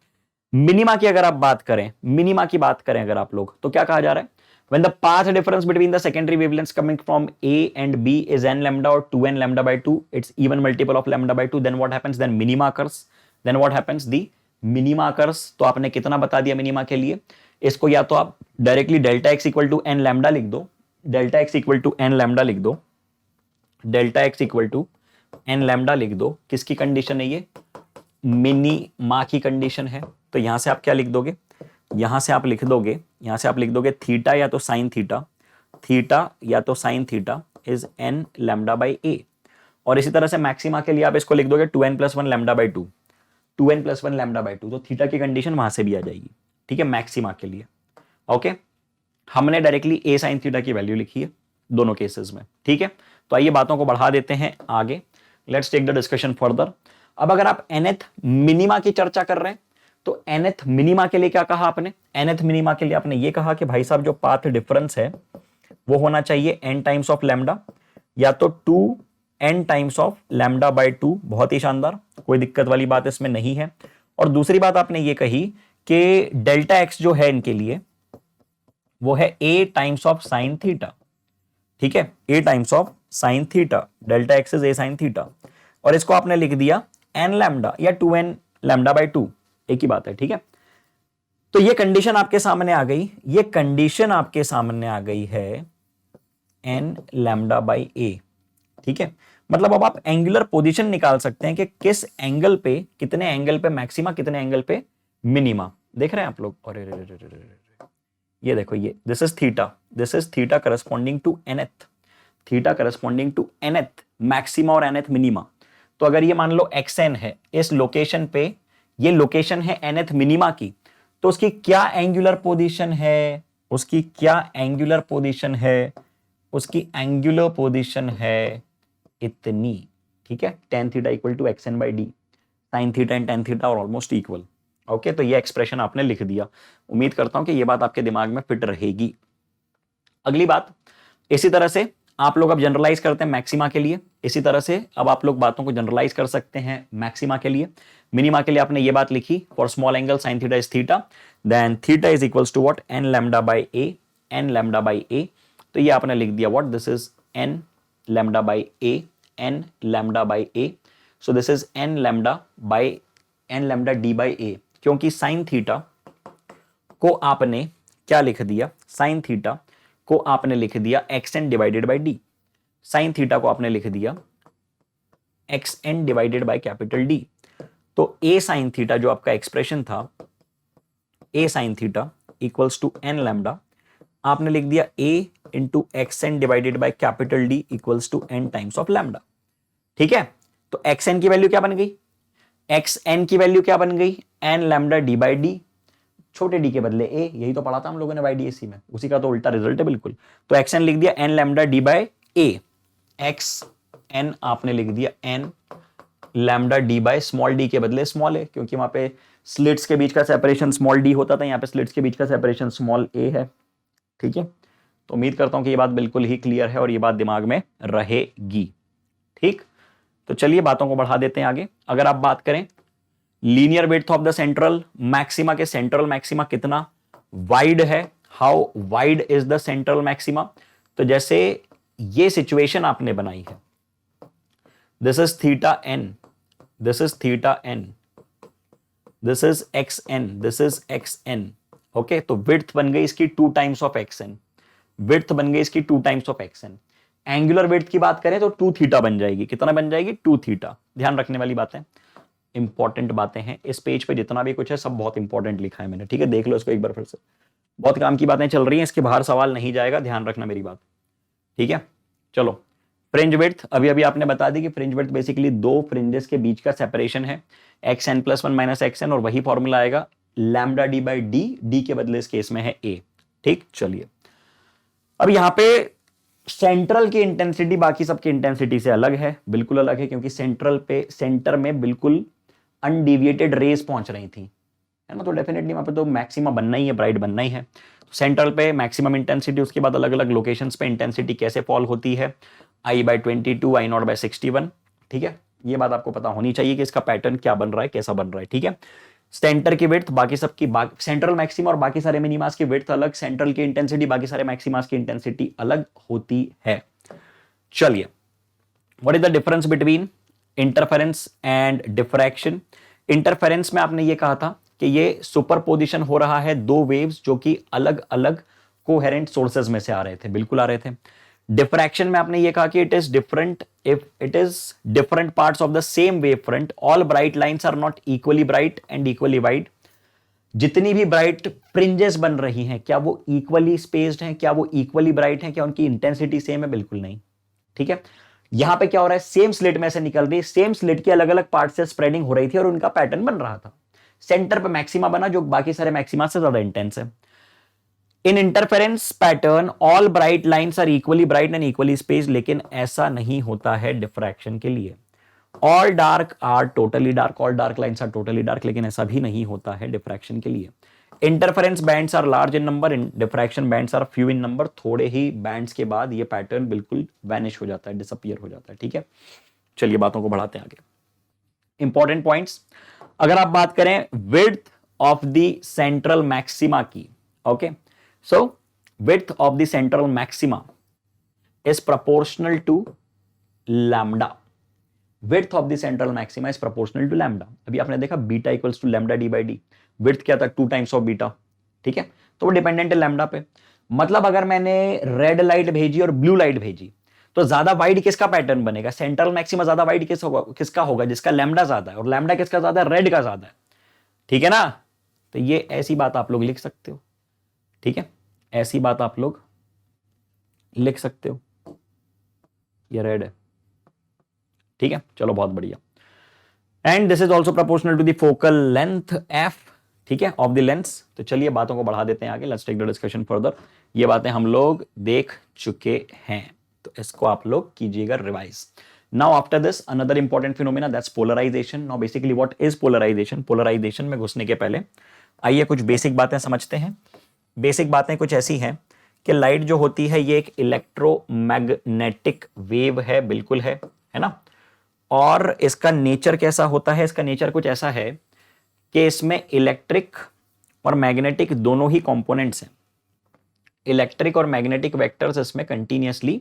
Minima की अगर आप बात करें, मिनिमा की बात करें अगर आप लोग, तो क्या कहा जा रहा है, when the path difference between the secondary wavelengths coming from A and B is n lambda or 2n lambda by 2, it's even multiple of lambda by 2, then what happens, then minima occurs, then what happens, the minima occurs। तो आपने कितना बता दिया minima के लिए, इसको या तो आप directly delta x equal to n lambda लिख दो, delta x equal to n lambda लिख दो, delta x equal to n lambda लिख दो। किसकी कंडीशन है ये, मिनिमा की कंडीशन है। तो यहां से आप क्या लिख दोगे, यहां से आप लिख दोगे, यहां से आप लिख दोगे थीटा या तो साइन थीटा, थीटा या तो sine theta is N lambda by A. और इसी तरह से मैक्सिमा के लिए आप इसको लिख दोगे 2n plus 1 lambda by 2, 2n plus 1 lambda by 2। तो थीटा की कंडीशन वहां से भी आ जाएगी। ठीक है, मैक्सिमा के लिए। ओके, हमने डायरेक्टली ए साइन थीटा की वैल्यू लिखी है दोनों केसेस में। ठीक है, तो आइए बातों को बढ़ा देते हैं आगे, let's take the discussion further. अब अगर आप nth मिनिमा की चर्चा कर रहे हैं, तो nth मिनिमा के लिए क्या कहा आपने, nth मिनिमा के लिए आपने ये कहा कि भाई साहब जो पाथ डिफरेंस है वो होना चाहिए n टाइम्स ऑफ लैम्डा, या तो 2n times of lambda by 2। बहुत ही शानदार, कोई दिक्कत वाली बात इसमें नहीं है। और दूसरी बात आपने ये कही कि डेल्टा एक्स जो है इनके लिए वो है a times of sign theta. ठीक है, a times of sine theta, delta x is a sine theta. और इसको आपने लिख दिया n लैम्डा या 2n लैम्डा बाई 2, एक ही बात है। ठीक है, तो ये कंडीशन आपके सामने आ गई, ये कंडीशन आपके सामने आ गई है n लैम्डा बाई a। ठीक है, मतलब अब आप एंगुलर पोजीशन निकाल सकते हैं कि किस एंगल पे, कितने एंगल पे मैक्सिमा, कितने एंगल पे मिनिमा। देख रहे हैं आप लोग, और ये देखो, ये this is theta, this is theta corresponding to nth, theta corresponding to nth maxima और nth मिनिमा। तो अगर ये मान लो xn है, इस लोकेशन पे ये लोकेशन है nth मिनिमा की, तो उसकी क्या एंगुलर पोजीशन है, उसकी क्या एंगुलर पोजीशन है, उसकी एंगुलर पोजीशन है इतनी। ठीक है, tan theta equal to xn by D, sine theta and tan theta और ऑलमोस्ट इक्वल। ओके, तो ये एक्सप्रेशन आपने लिख दिया। उम्मीद करता हूं कि ये बात आपके दिमाग में फिट रहेगी। अगली बात, इसी तरह से आप लोग अब जनरलाइज करते हैं मैक्सिमा के लिए, इसी तरह से अब आप लोग बातों को जनरलाइज कर सकते हैं मैक्सिमा के लिए। मिनिमा के लिए आपने ये बात लिखी, for small angle sine theta is theta, then theta is equals to what, N lambda by A, N lambda by A. तो ये आपने लिख दिया what, this is N lambda by A, N lambda by A. So this is N lambda by N lambda D by A, क्योंकि sine theta को आपने क्या लिख दिया, साइन थीटा को आपने लिख दिया xn divided by D, sine theta को आपने लिख दिया xn divided by capital D. तो a साइन थीटा जो आपका एक्सप्रेशन था, a sine theta equals to n lambda, आपने लिख दिया a into xn divided by capital D equals to n times of lambda. ठीक है, तो xn की वैल्यू क्या बन गई, xn की वैल्यू क्या बन गई, n lambda D by D, छोटे डी के बदले ए, यही तो पढ़ा था हम लोगों ने YDAC में, उसी का तो उल्टा रिजल्ट है बिल्कुल। तो xn लिख दिया n lambda D by A, xn आपने लिख दिया n lambda D by small D के बदले स्मॉल ए, क्योंकि वहां पे स्लिट्स के बीच का सेपरेशन स्मॉल डी होता था, यहाँ पे स्लिट्स के बीच का सेपरेशन स्मॉल ए है। ठीक है, तो उम्मीद करता हूं कि ये बात बिल्कुल ही क्लियर है और ये बात दिमाग में रहेगी। ठीक, तो चलिए बातों को बढ़ा देते हैं आगे। अगर आप बात करें linear width of the central maxima के, सेंट्रल मैक्सिमा कितना वाइड है, how wide is the central maxima. तो जैसे ये सिचुएशन आपने बनाई है, this is theta n, this is theta n, this is x n, this is x n. Okay, तो विड्थ बन गई इसकी 2 times of x n, width बन गई इसकी 2 times of x n. Angular width की बात करें तो 2 थीटा बन जाएगी, कितना बन जाएगी, 2 थीटा। ध्यान रखने वाली बातें, इंपॉर्टेंट बातें हैं इस पेज पे, जितना भी कुछ है सब बहुत इंपॉर्टेंट लिखा है मैंने। ठीक है, देख लो इसको एक बार फिर से, बहुत काम की बातें चल रही हैं, इसके बाहर सवाल नहीं जाएगा, ध्यान रखना मेरी बात। ठीक है, चलो फ्रिंज विड्थ अभी अभी आपने बता दी कि फ्रिंज विड्थ बेसिकली 2 फ्रिंजेस के बीच का सेपरेशन है, x n plus 1 minus x n, और वही फॉर्मूला आएगा lambda D by D, D के बदले इस केस में है ए। ठीक, चलिए अब यहां पे सेंट्रल की इंटेंसिटी बाकी सबकी इंटेंसिटी से अलग है, बिल्कुल अलग है, क्योंकि सेंटर में बिल्कुल अनडिविएटेड रेस पहुंच रही थी, है ना। तो डेफिनेटली वहां पे तो मैक्सिमा बनना ही है, ब्राइट बनना ही है। तो सेंट्रल पे मैक्सिमम इंटेंसिटी, उसके बाद अलग अलग लोकेशंस पे इंटेंसिटी कैसे फॉल होती है, I/22, I0/61, ठीक है। ये बात आपको पता होनी चाहिए कि इसका पैटर्न क्या बन रहा है, कैसा बन रहा है, ठीक है। सेंटर की विड्थ, बाकी सबकी सेंट्रल मैक्सिमा और बाकी सारे मिनिमास की विड्थ अलग, सेंट्रल की इंटेंसिटी बाकी सारे मैक्सिमास की इंटेंसिटी अलग होती है। चलिए, what is the difference between interference and diffraction. Interference में आपने ये कहा था कि ये सुपरपोजिशन हो रहा है दो वेव्स जो कि अलग अलग कोहेरेंट सोर्सेज में से आ रहे थे, बिल्कुल आ रहे थे। डिफ्रैक्शन में आपने ये कहा कि it is different if it is different parts of the same wave front, all bright lines are not equally bright and equally wide. जितनी भी ब्राइट फ्रिंजेस बन रही हैं, क्या वो इक्वली स्पेस्ड हैं, क्या वो इक्वली ब्राइट हैं, क्या उनकी इंटेंसिटी सेम है? बिल्कुल नहीं, ठीक है। यहां पे क्या हो रहा है, सेम स्लिट में से निकल रही, सेम स्लिट की अलग अलग पार्ट से स्प्रेडिंग हो रही थी और उनका पैटर्न बन रहा था। सेंटर पे मैक्सिमा बना जो बाकी सारे मैक्सिमा से ज्यादा इंटेंस है। In interference pattern all bright lines are equally bright and equally space, लेकिन ऐसा नहीं होता है डिफ्रैक्शन के लिए। All dark are totally dark, all dark lines are totally dark, लेकिन ऐसा भी नहीं होता है डिफ्रैक्शन के लिए। Interference bands are large in number, diffraction bands are few in number. थोड़े ही बैंड्स के बाद ये पैटर्न बिल्कुल वैनिश हो जाता है, डिसअपियर हो जाता है, ठीक है। चलिए बातों को बढ़ाते हैं आगे। इंपॉर्टेंट पॉइंट्स, अगर आप बात करें width of the central maxima की, okay, so width of the central maxima is proportional to lambda. Width of the central maxima is proportional to lambda. अभी आपने देखा beta equals to lambda D by D, width क्या था 2 times of beta, ठीक है। तो वो dependent है लैम्डा पे। मतलब अगर मैंने रेड लाइट भेजी और ब्लू लाइट भेजी तो ज्यादा वाइड किसका पैटर्न बनेगा? सेंट्रल मैक्सिमा ज्यादा वाइड किसका होगा? जिसका लैम्डा ज्यादा है। और लैम्डा किसका ज्यादा है? रेड का ज्यादा है, ठीक है ना। तो ये ऐसी बात आप लोग लिख सकते हो, ठीक है, ऐसी बात आप लोग लिख सकते हो, ये रेड है, ठीक है। चलो बहुत बढ़िया। And this is also proportional to the focal length f, ठीक है, ऑफ द लेंस। तो चलिए बातों को बढ़ा देते हैं आगे, let's take the discussion further. ये बातें हम लोग देख चुके हैं, तो इसको आप लोग कीजिएगा revise. Now after this another important phenomena, that's polarization. Now basically what is polarization? Polarization में घुसने के पहले आइए कुछ बेसिक बातें समझते हैं। बेसिक बातें कुछ ऐसी हैं कि लाइट जो होती है ये एक इलेक्ट्रोमैग्नेटिक वेव है, बिल्कुल है ना। और इसका नेचर कैसा होता है? इसका नेचर कुछ ऐसा है कि इसमें इलेक्ट्रिक और मैग्नेटिक दोनों ही कंपोनेंट्स हैं। इलेक्ट्रिक और मैग्नेटिक वेक्टर्स इसमें कंटिन्यूअसली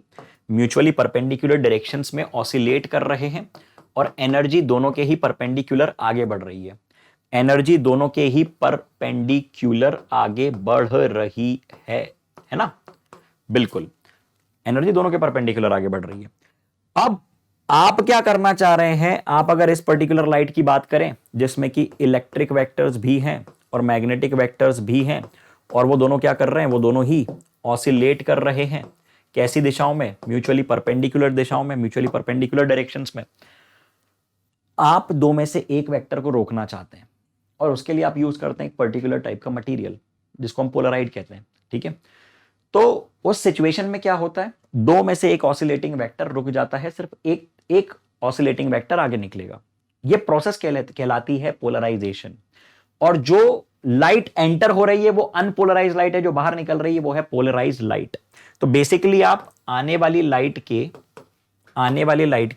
म्यूचुअली परपेंडिकुलर डायरेक्शंस में ऑसिलेट कर रहे हैं और एनर्जी दोनों के ही परपेंडिकुलर आगे बढ़ रही है। एनर्जी दोनों के ही परपेंडिकुलर आगे बढ़ रही है ना, बिल्कुल, एनर्जी दोनों के परपेंडिकुलर आगे बढ़ रही है। अब आप क्या करना चाह रहे हैं? आप अगर इस पर्टिकुलर लाइट की बात करें जिसमें कि इलेक्ट्रिक वेक्टर्स भी हैं और मैग्नेटिक वेक्टर्स भी हैं, और वो दोनों क्या कर रहे हैं? वो दोनों ही ऑसिलेट कर रहे हैं। कैसी दिशाओं में? म्यूचुअली परपेंडिकुलर दिशाओं में, म्यूचुअली परपेंडिकुलर डायरेक्शंस में। आप दो में से एक वेक्टर को रोकना चाहते हैं और उसके लिए आप यूज करते हैं एक पर्टिकुलर टाइप का मटेरियल जिसको हम पोलराइड कहते हैं, ठीक है। तो उस सिचुएशन में क्या होता है? दो में से एक ऑसिलेटिंग वेक्टर रुक जाता है, सिर्फ एक ऑसिलेटिंग वेक्टर आगे निकलेगा। यह प्रोसेस कहलाती है पोलराइजेशन। और जो लाइट एंटर हो रही है वो अनपोलराइज लाइट है, जो बाहर निकल रही है वो है पोलराइज लाइट। तो बेसिकली आप आने वाली लाइट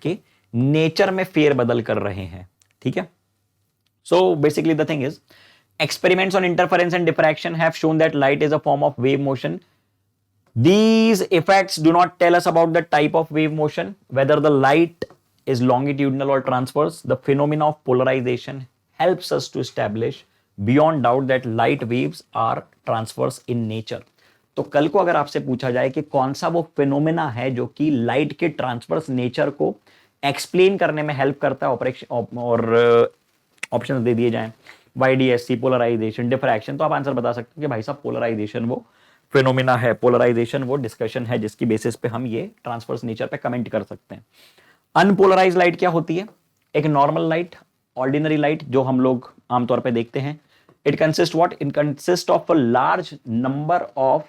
के नेचर में फेरबदल कर रहे हैं, ठीक है। So basically the thing is, experiments on interference and diffraction have shown that light is a form of wave motion. These effects do not tell us about the type of wave motion, whether the light is longitudinal or transverse. The phenomena of polarization helps us to establish beyond doubt that light waves are transverse in nature. तो कल को अगर आपसे पूछा जाए कि कौन सा वो फिनोमेना है जो कि लाइट के ट्रांसवर्स नेचर को एक्सप्लेन करने में हेल्प करता है, और ऑप्शंस दे दिए जाएं, YDSC, पोलराइजेशन, डिफ्रैक्शन, तो आप आंसर बता सकते हो कि भाई साहब पोलराइजेशन वो फिनोमेना है, पोलराइजेशन वो डिस्कशन है जिसकी बेसिस पे हम ये ट्रांसवर्स नेचर पे कमेंट कर सकते हैं। अनपोलराइज लाइट क्या होती है? एक नॉर्मल लाइट, ऑर्डिनरी लाइट जो हम लोग आमतौर पे देखते हैं, It consists what? It consists of a large number of,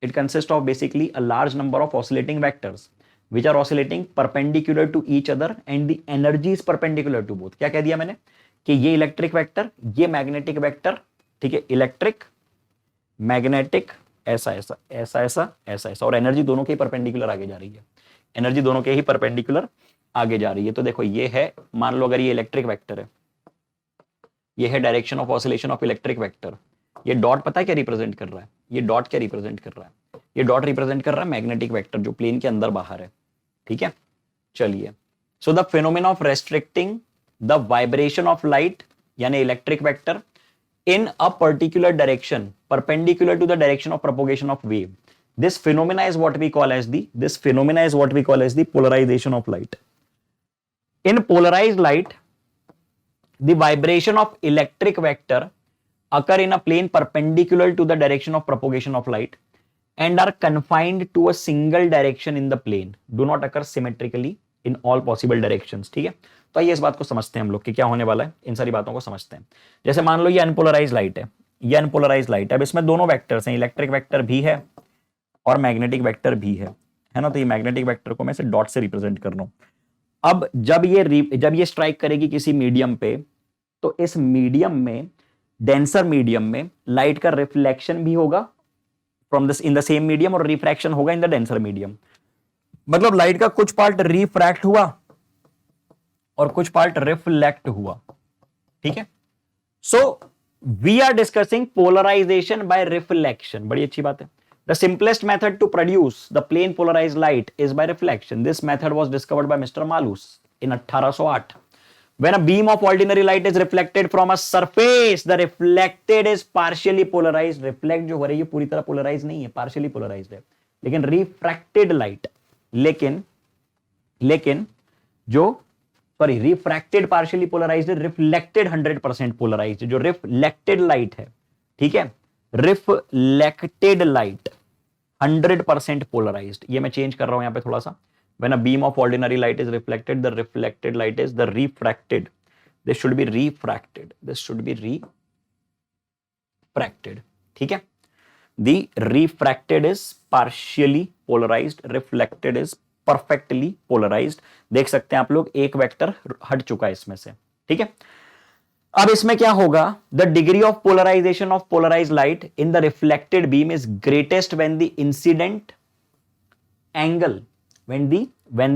it consists of basically a large number of oscillating vectors which are oscillating perpendicular to each other and the energy is perpendicular to both. क्या कह दिया मैंने कि ये electric vector, ये magnetic vector, ठीक है, electric magnetic ऐसा ऐसा ऐसा ऐसा ऐसा ऐसा, और एनर्जी दोनों के ही परपेंडिकुलर आगे जा रही है, एनर्जी दोनों के ही परपेंडिकुलर आगे जा रही है। तो देखो ये है, मान लो अगर ये इलेक्ट्रिक वेक्टर है, ये है direction of oscillation of electric vector, ये डॉट पता है क्या रिप्रेजेंट कर रहा है? ये डॉट क्या रिप्रेजेंट कर रहा है? ये डॉट रिप्रेजेंट कर रहा है मैग्नेटिक वेक्टर जो प्लेन के अंदर बाहर है, ठीक है। चलिए, so the phenomena of restricting the vibration of light यानी electric vector in a particular direction perpendicular to the direction of propagation of wave, this phenomena is what we call as the polarization of light. In polarized light, the vibration of electric vector occur in a plane perpendicular to the direction of propagation of light and are confined to a single direction in the plane, do not occur symmetrically in all possible directions, ठीक है। तो आइए इस बात को समझते हैं हम लोग कि क्या होने वाला है, इन सारी बातों को समझते हैं। जैसे मान लो ये अनपोलराइज लाइट है, ये अनपोलराइज लाइट है, अब इसमें दोनों वेक्टर्स हैं, इलेक्ट्रिक वेक्टर भी है और मैग्नेटिक वेक्टर भी है ना। तो ये मैग्नेटिक वेक्टर को मैं इसे डॉट से रिप्रेजेंट कर रहा हूं। अब जब ये स्ट्राइक करेगी किसी मीडियम पे, तो इस मीडियम में, डेंसर मीडियम में लाइट का रिफ्लेक्शन भी होगा from this in the same medium और रिफ्रैक्शन होगा इन द डेंसर मीडियम। मतलब लाइट का कुछ पार्ट रिफ्रैक्ट हुआ और कुछ पार्ट रिफ्लेक्ट हुआ, ठीक है। So we are discussing polarization by reflection, बड़ी अच्छी बात है। The simplest method to produce the plane polarize light is by reflection. This method was discovered by mister Malus in 1808। When a beam of ordinary light is reflected from a surface, the reflected is partially polarized. Reflect जो हो रही है पूरी तरह polarise नहीं है, partially polarized है। लेकिन refracted light, लेकिन जो refracted partially polarized, reflected 100% polarized. जो रिफ्लेक्टेड लाइट है, ठीक है, रिफ्लेक्टेड लाइट 100% पोलराइज्ड। ये मैं चेंज कर रहा हूं यहां पे थोड़ा सा। When a beam of ordinary light is reflected, the reflected light is the refracted. This should be refracted. This should be refracted. ठीक है? The refracted is partially polarized. Reflected is perfectly polarized. देख सकते हैं आप लोग, एक vector हट चुका है इसमें से, ठीक है। अब इसमें क्या होगा? The degree of polarization of polarized light in the reflected beam is greatest when the incident angle, when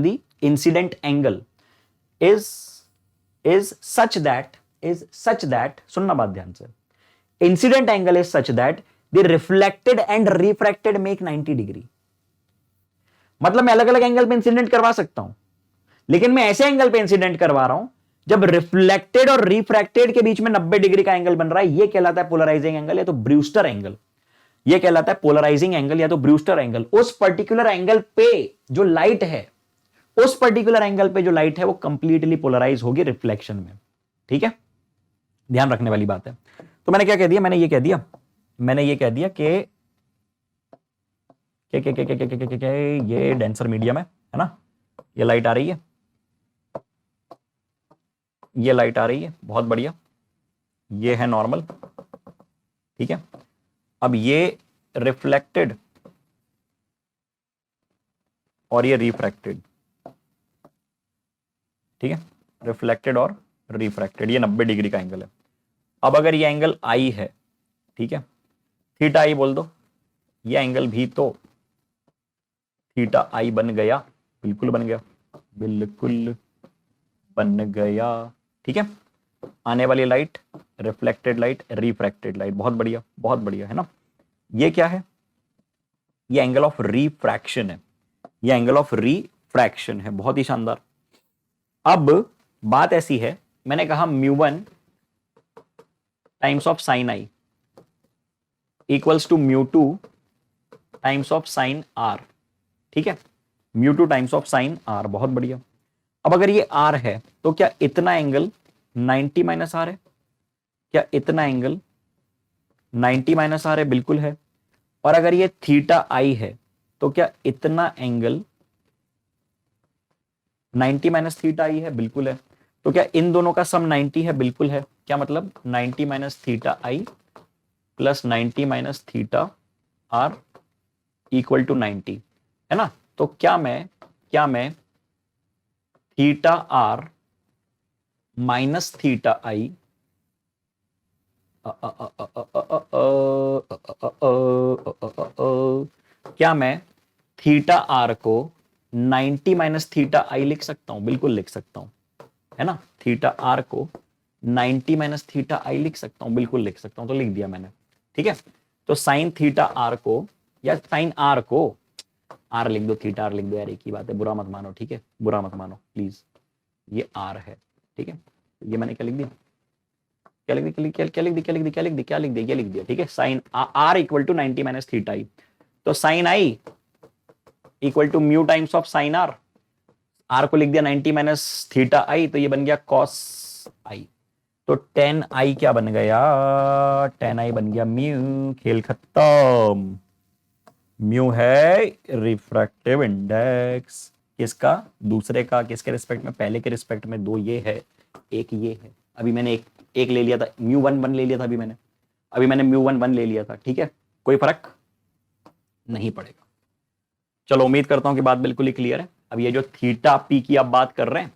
the incident angle is such that सुनना बात ध्यान से, incident angle is such that the reflected and refracted make 90 degree। मतलब मैं अलग अलग angle पे incident करवा सकता हूं, लेकिन मैं ऐसे एंगल पे इंसिडेंट करवा रहा हूं जब रिफ्लेक्टेड और रिफ्रैक्टेड के बीच में 90 डिग्री का एंगल बन रहा है। ये कहलाता है पोलराइजिंग एंगल या तो ब्रूस्टर एंगल। ये कहलाता है पोलराइजिंग एंगल या तो ब्रूस्टर एंगल। उस पर्टिकुलर एंगल पे जो लाइट है, उस पर्टिकुलर एंगल पे जो लाइट है वो कंप्लीटली पोलराइज होगी रिफ्लेक्शन में, ठीक है। ध्यान रखने वाली बात है। तो मैंने क्या कह दिया? मैंने ये कह दिया कि ये डेंसर मीडियम है ना। ये लाइट आ रही है, ये लाइट आ रही है, बहुत बढ़िया। ये है नॉर्मल, ठीक है। अब ये रिफ्लेक्टेड और ये रिफ्रैक्टेड, ठीक है। रिफ्लेक्टेड और रिफ्रैक्टेड, ये 90 डिग्री का एंगल है। अब अगर ये एंगल आई है, ठीक है, थीटा आई बोल दो, ये एंगल भी तो थीटा आई बन गया, बिल्कुल बन गया, बिल्कुल बन गया, ठीक है। आने वाली light reflected light, refracted light, बहुत बढ़िया, बहुत बढ़िया, है ना। ये क्या है? ये एंगल ऑफ रिफ्रैक्शन है, ये एंगल ऑफ रिफ्रैक्शन है, बहुत ही शानदार। अब बात ऐसी है, मैंने कहा μ1 times of sine I equals to μ2 times of sine R, ठीक है। μ2 टाइम्स ऑफ साइन आर, बहुत बढ़िया। अब अगर ये आर है तो क्या इतना एंगल 90 माइनस आर है? क्या इतना एंगल 90 माइनस आर है? बिल्कुल है। और अगर ये थीटा आई है तो क्या इतना एंगल 90 माइनस थीटा आई है? बिल्कुल है। तो क्या इन दोनों का सम 90 है? बिल्कुल है। क्या मतलब 90 minus theta i plus 90 minus theta r equal to 90, है ना। तो क्या मैं theta r minus theta i क्या मैं थीटा आर को 90 माइनस थीटा आई लिख सकता हूं? बिल्कुल लिख सकता हूं, है ना। थीटा आर को 90 माइनस थीटा आई लिख सकता हूं, बिल्कुल लिख सकता हूं, तो लिख दिया मैंने, ठीक है। तो साइन थीटा आर को, या साइन आर को, आर लिख दो, थीटा आर लिख दो यार, एक ही बात है, बुरा मत मानो, ठीक है, बुरा मत मानो प्लीज। ये आर है, ठीक है। ये मैंने क्या लिख दिया, क्या लिख दिया, क्या लिख दिया, क्या लिख दिया, क्या लिख दिया, क्या लिख दिया, क्या लिख दिया, ठीक है। Sine R equal to 90 minus theta I, तो sine I equal to mu times of sine R, R को लिख दिया 90 माइनस थीटा आई, तो ये बन गया कॉस आई। तो टेन आई क्या बन गया, टेन आई बन गया म्यू, खेल खत्म। म्यू है रिफ्रैक्टिव इंडेक्स, किसका, दूसरे का, किसके रिस्पेक्ट में, पहले के रिस्पेक्ट में, दो ये है, एक ये है। अभी मैंने एक ले लिया था, म्यू वन वन ले लिया था, अभी मैंने म्यू वन वन ले लिया था, ठीक है, कोई फर्क नहीं पड़ेगा। चलो उम्मीद करता हूं कि बात बिल्कुल ही क्लियर है। अब ये जो थीटा पी की आप बात कर रहे हैं,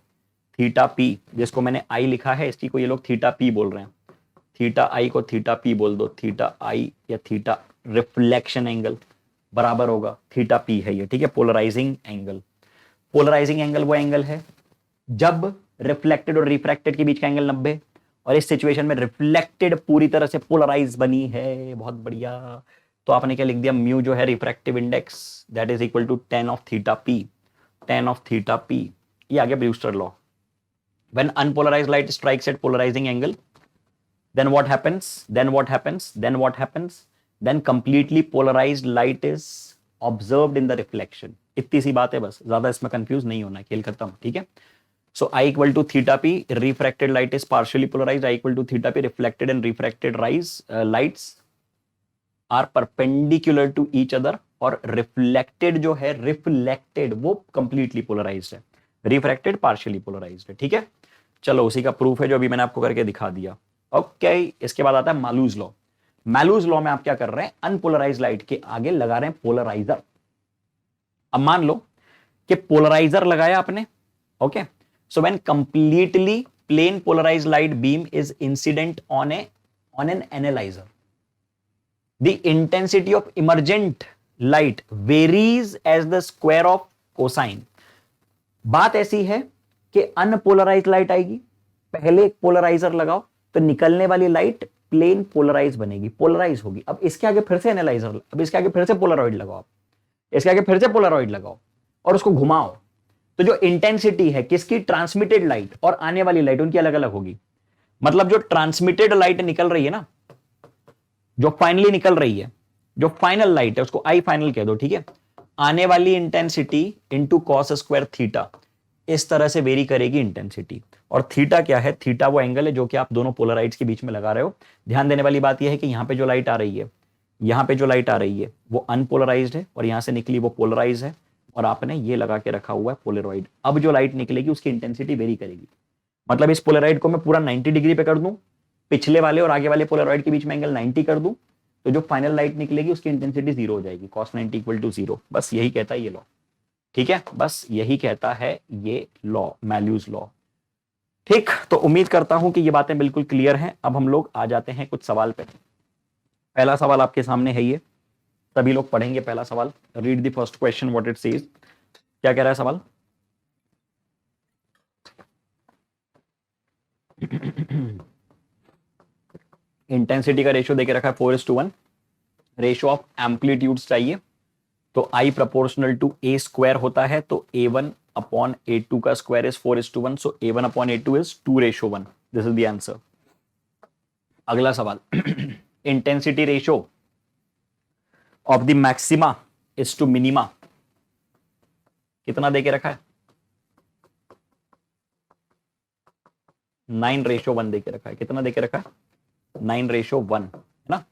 थीटा पी जिसको मैंने आई लिखा है, इसकी को ये लोग थीटा पी बोल रहे हैं, थीटा आई को थीटा पी बोल दो, थीटा आई या थीटा रिफ्लेक्शन एंगल बराबर होगा थीटा पी है ये, ठीक है, पोलराइजिंग एंगल। पोलराइजिंग एंगल वो एंगल है जब रिफ्लेक्टेड और रिफ्रैक्टेड के बीच का एंगल 90, और इस सिचुएशन में रिफ्लेक्टेड पूरी तरह से पोलराइज बनी है, बहुत बढ़िया। तो आपने क्या लिख दिया, म्यू जो है refractive index, that is equal to tan of theta p, tan of theta p. ये आ गया Brewster law. When unpolarized light strikes at polarizing angle, then what happens, then completely polarized light is observed in the reflection। इतनी सी बात है बस, ज्यादा इसमें confuse नहीं होना, खेल खत्म, ठीक है। So I equal to theta p, refracted light is partially polarized, I equal to theta p, reflected and refracted lights are perpendicular to each other, और रिफ्लेक्टेड जो है, रिफ्लेक्टेड वो कंप्लीटली पोलराइज्ड है, रिफ्रैक्टेड पार्शियली पोलराइज्ड है, ठीक है। चलो उसी का प्रूफ है जो अभी मैंने आपको करके दिखा दिया। ओके, इसके बाद आता है मालूज लॉ। मालूज लॉ में आप क्या कर रहे हैं, अनपोलराइज लाइट के आगे लगा रहे हैं पोलराइजर। अब मान लो कि पोलराइजर लगाया आपने, okay, so when completely plane polarize light beam is incident on an analyzer, the intensity of emergent light varies as the square of cosine. बात ऐसी है कि अनपोलराइज लाइट आएगी, पहले एक पोलराइजर लगाओ तो निकलने वाली लाइट प्लेन पोलराइज बनेगी, पोलराइज होगी। अब इसके आगे फिर से एनालाइजर, अब इसके आगे फिर से पोलराइड लगाओ, आप इसके आगे फिर से पोलराइड लगाओ और उसको घुमाओ, तो जो इंटेंसिटी है किसकी, ट्रांसमिटेड लाइट और आने वाली लाइट, उनकी अलग अलग होगी। मतलब जो ट्रांसमिटेड लाइट निकल रही है ना, जो फाइनली निकल रही है, जो फाइनल लाइट है, उसको आई फाइनल कह दो, ठीक है। आने वाली intensity into cos square theta, इस तरह से वेरी करेगी इंटेंसिटी। और थीटा क्या है, थीटा वो एंगल है जो कि आप दोनों पोलराइड्स के बीच में लगा रहे हो। ध्यान देने वाली बात यह है कि यहां पे जो लाइट आ रही है, यहां पे जो लाइट आ रही है वो अनपोलराइज्ड है, और यहां से निकली वो पोलराइज है, और आपने ये लगा के रखा हुआ है पोलराइड। अब जो लाइट निकलेगी उसकी इंटेंसिटी वेरी करेगी। मतलब इस पोलराइड को मैं पूरा 90 डिग्री पे कर दूं, पिछले वाले और आगे वाले पोलराइड के बीच में एंगल 90 कर दूं, तो जो फाइनल लाइट निकलेगी उसकी इंटेंसिटी 0 हो जाएगी, cos 90 इक्वल टू 0। बस यही कहता है ये लॉ, ठीक है, बस यही कहता है ये लॉ, मैल्यूज लॉ। ठीक, तो उम्मीद करता हूं कि ये बातें बिल्कुल क्लियर हैं। अब हम लोग आ जाते हैं कुछ सवाल पे। पहला सवाल आपके सामने है, ये सभी लोग पढ़ेंगे। पहला सवाल, read the first question what it says. क्या कह रहा है सवाल? इंटेंसिटी का रेशियो देके रखा है 4:1, रेशियो ऑफ एम्पलीट्यूड्स चाहिए, तो I proportional to A square होता है, तो A1 अपॉन A2 का square is 4:1, so A1 upon A2 is 2:1। This is the answer. अगला सवाल, intensity ratio of the maxima is to minima, कितना देके रखा है? 9:1 देके रखा है। कितना देके रखा है? 9:1, है ना।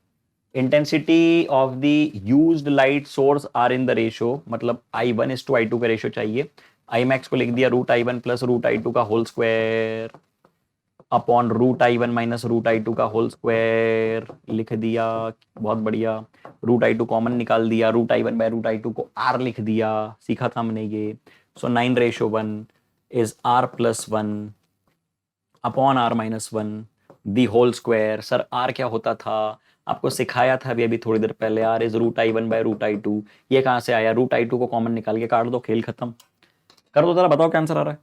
Intensity of the used light source are in the ratio, मतलब I1:I2 का रेशियो चाहिए। I max को लिख दिया √I1 प्लस √I2 का whole square, upon root I one minus root I two का होल स्क्वायर लिख दिया, बहुत बढ़िया। रूट आई टू कॉमन निकाल दिया, root I one by root I two को आर लिख दिया, सीखा था हमने ये। So 9:1 is r plus one upon are minus one the whole square. Sir r क्या होता था, आपको सिखाया था अभी अभी थोड़ी देर पहले, r is root I one by root I two. ये कहां से आया, रूट आई टू को कॉमन निकाल के काट दो, खेल खत्म। कर दो जरा, बताओ क्या आंसर आ रहा है।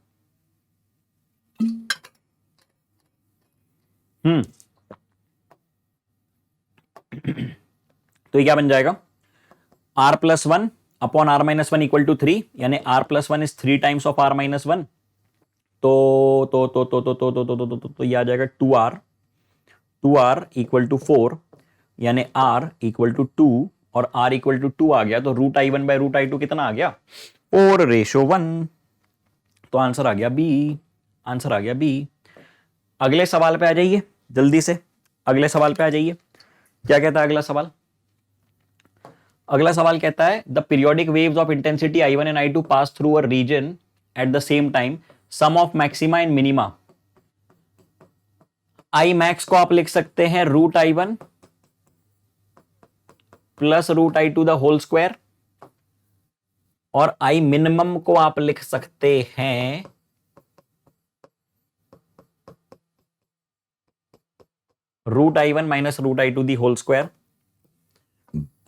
तो ये क्या बन जाएगा, R plus one upon are minus one equal to three, यानी R plus one is 3 times of R minus one. तो ये आ जाएगा 2r इक्वल टू 4, यानी r इक्वल टू 2 और r इक्वल टू 2 आ गया, तो root I one by root I two कितना आ गया, 4:1। तो आंसर आ गया बी, आंसर आ गया बी। अगले सवाल पे आ जाइए जल्दी से, अगले सवाल पे आ जाइए। क्या कहता है अगला सवाल, अगला सवाल कहता है the periodic waves of intensity I1 and I2 pass through a region at the same time, sum of maxima and minima. I max को आप लिख सकते हैं root I one plus root I two the whole square, और I minimum को आप लिख सकते हैं root I one minus root I two the whole square.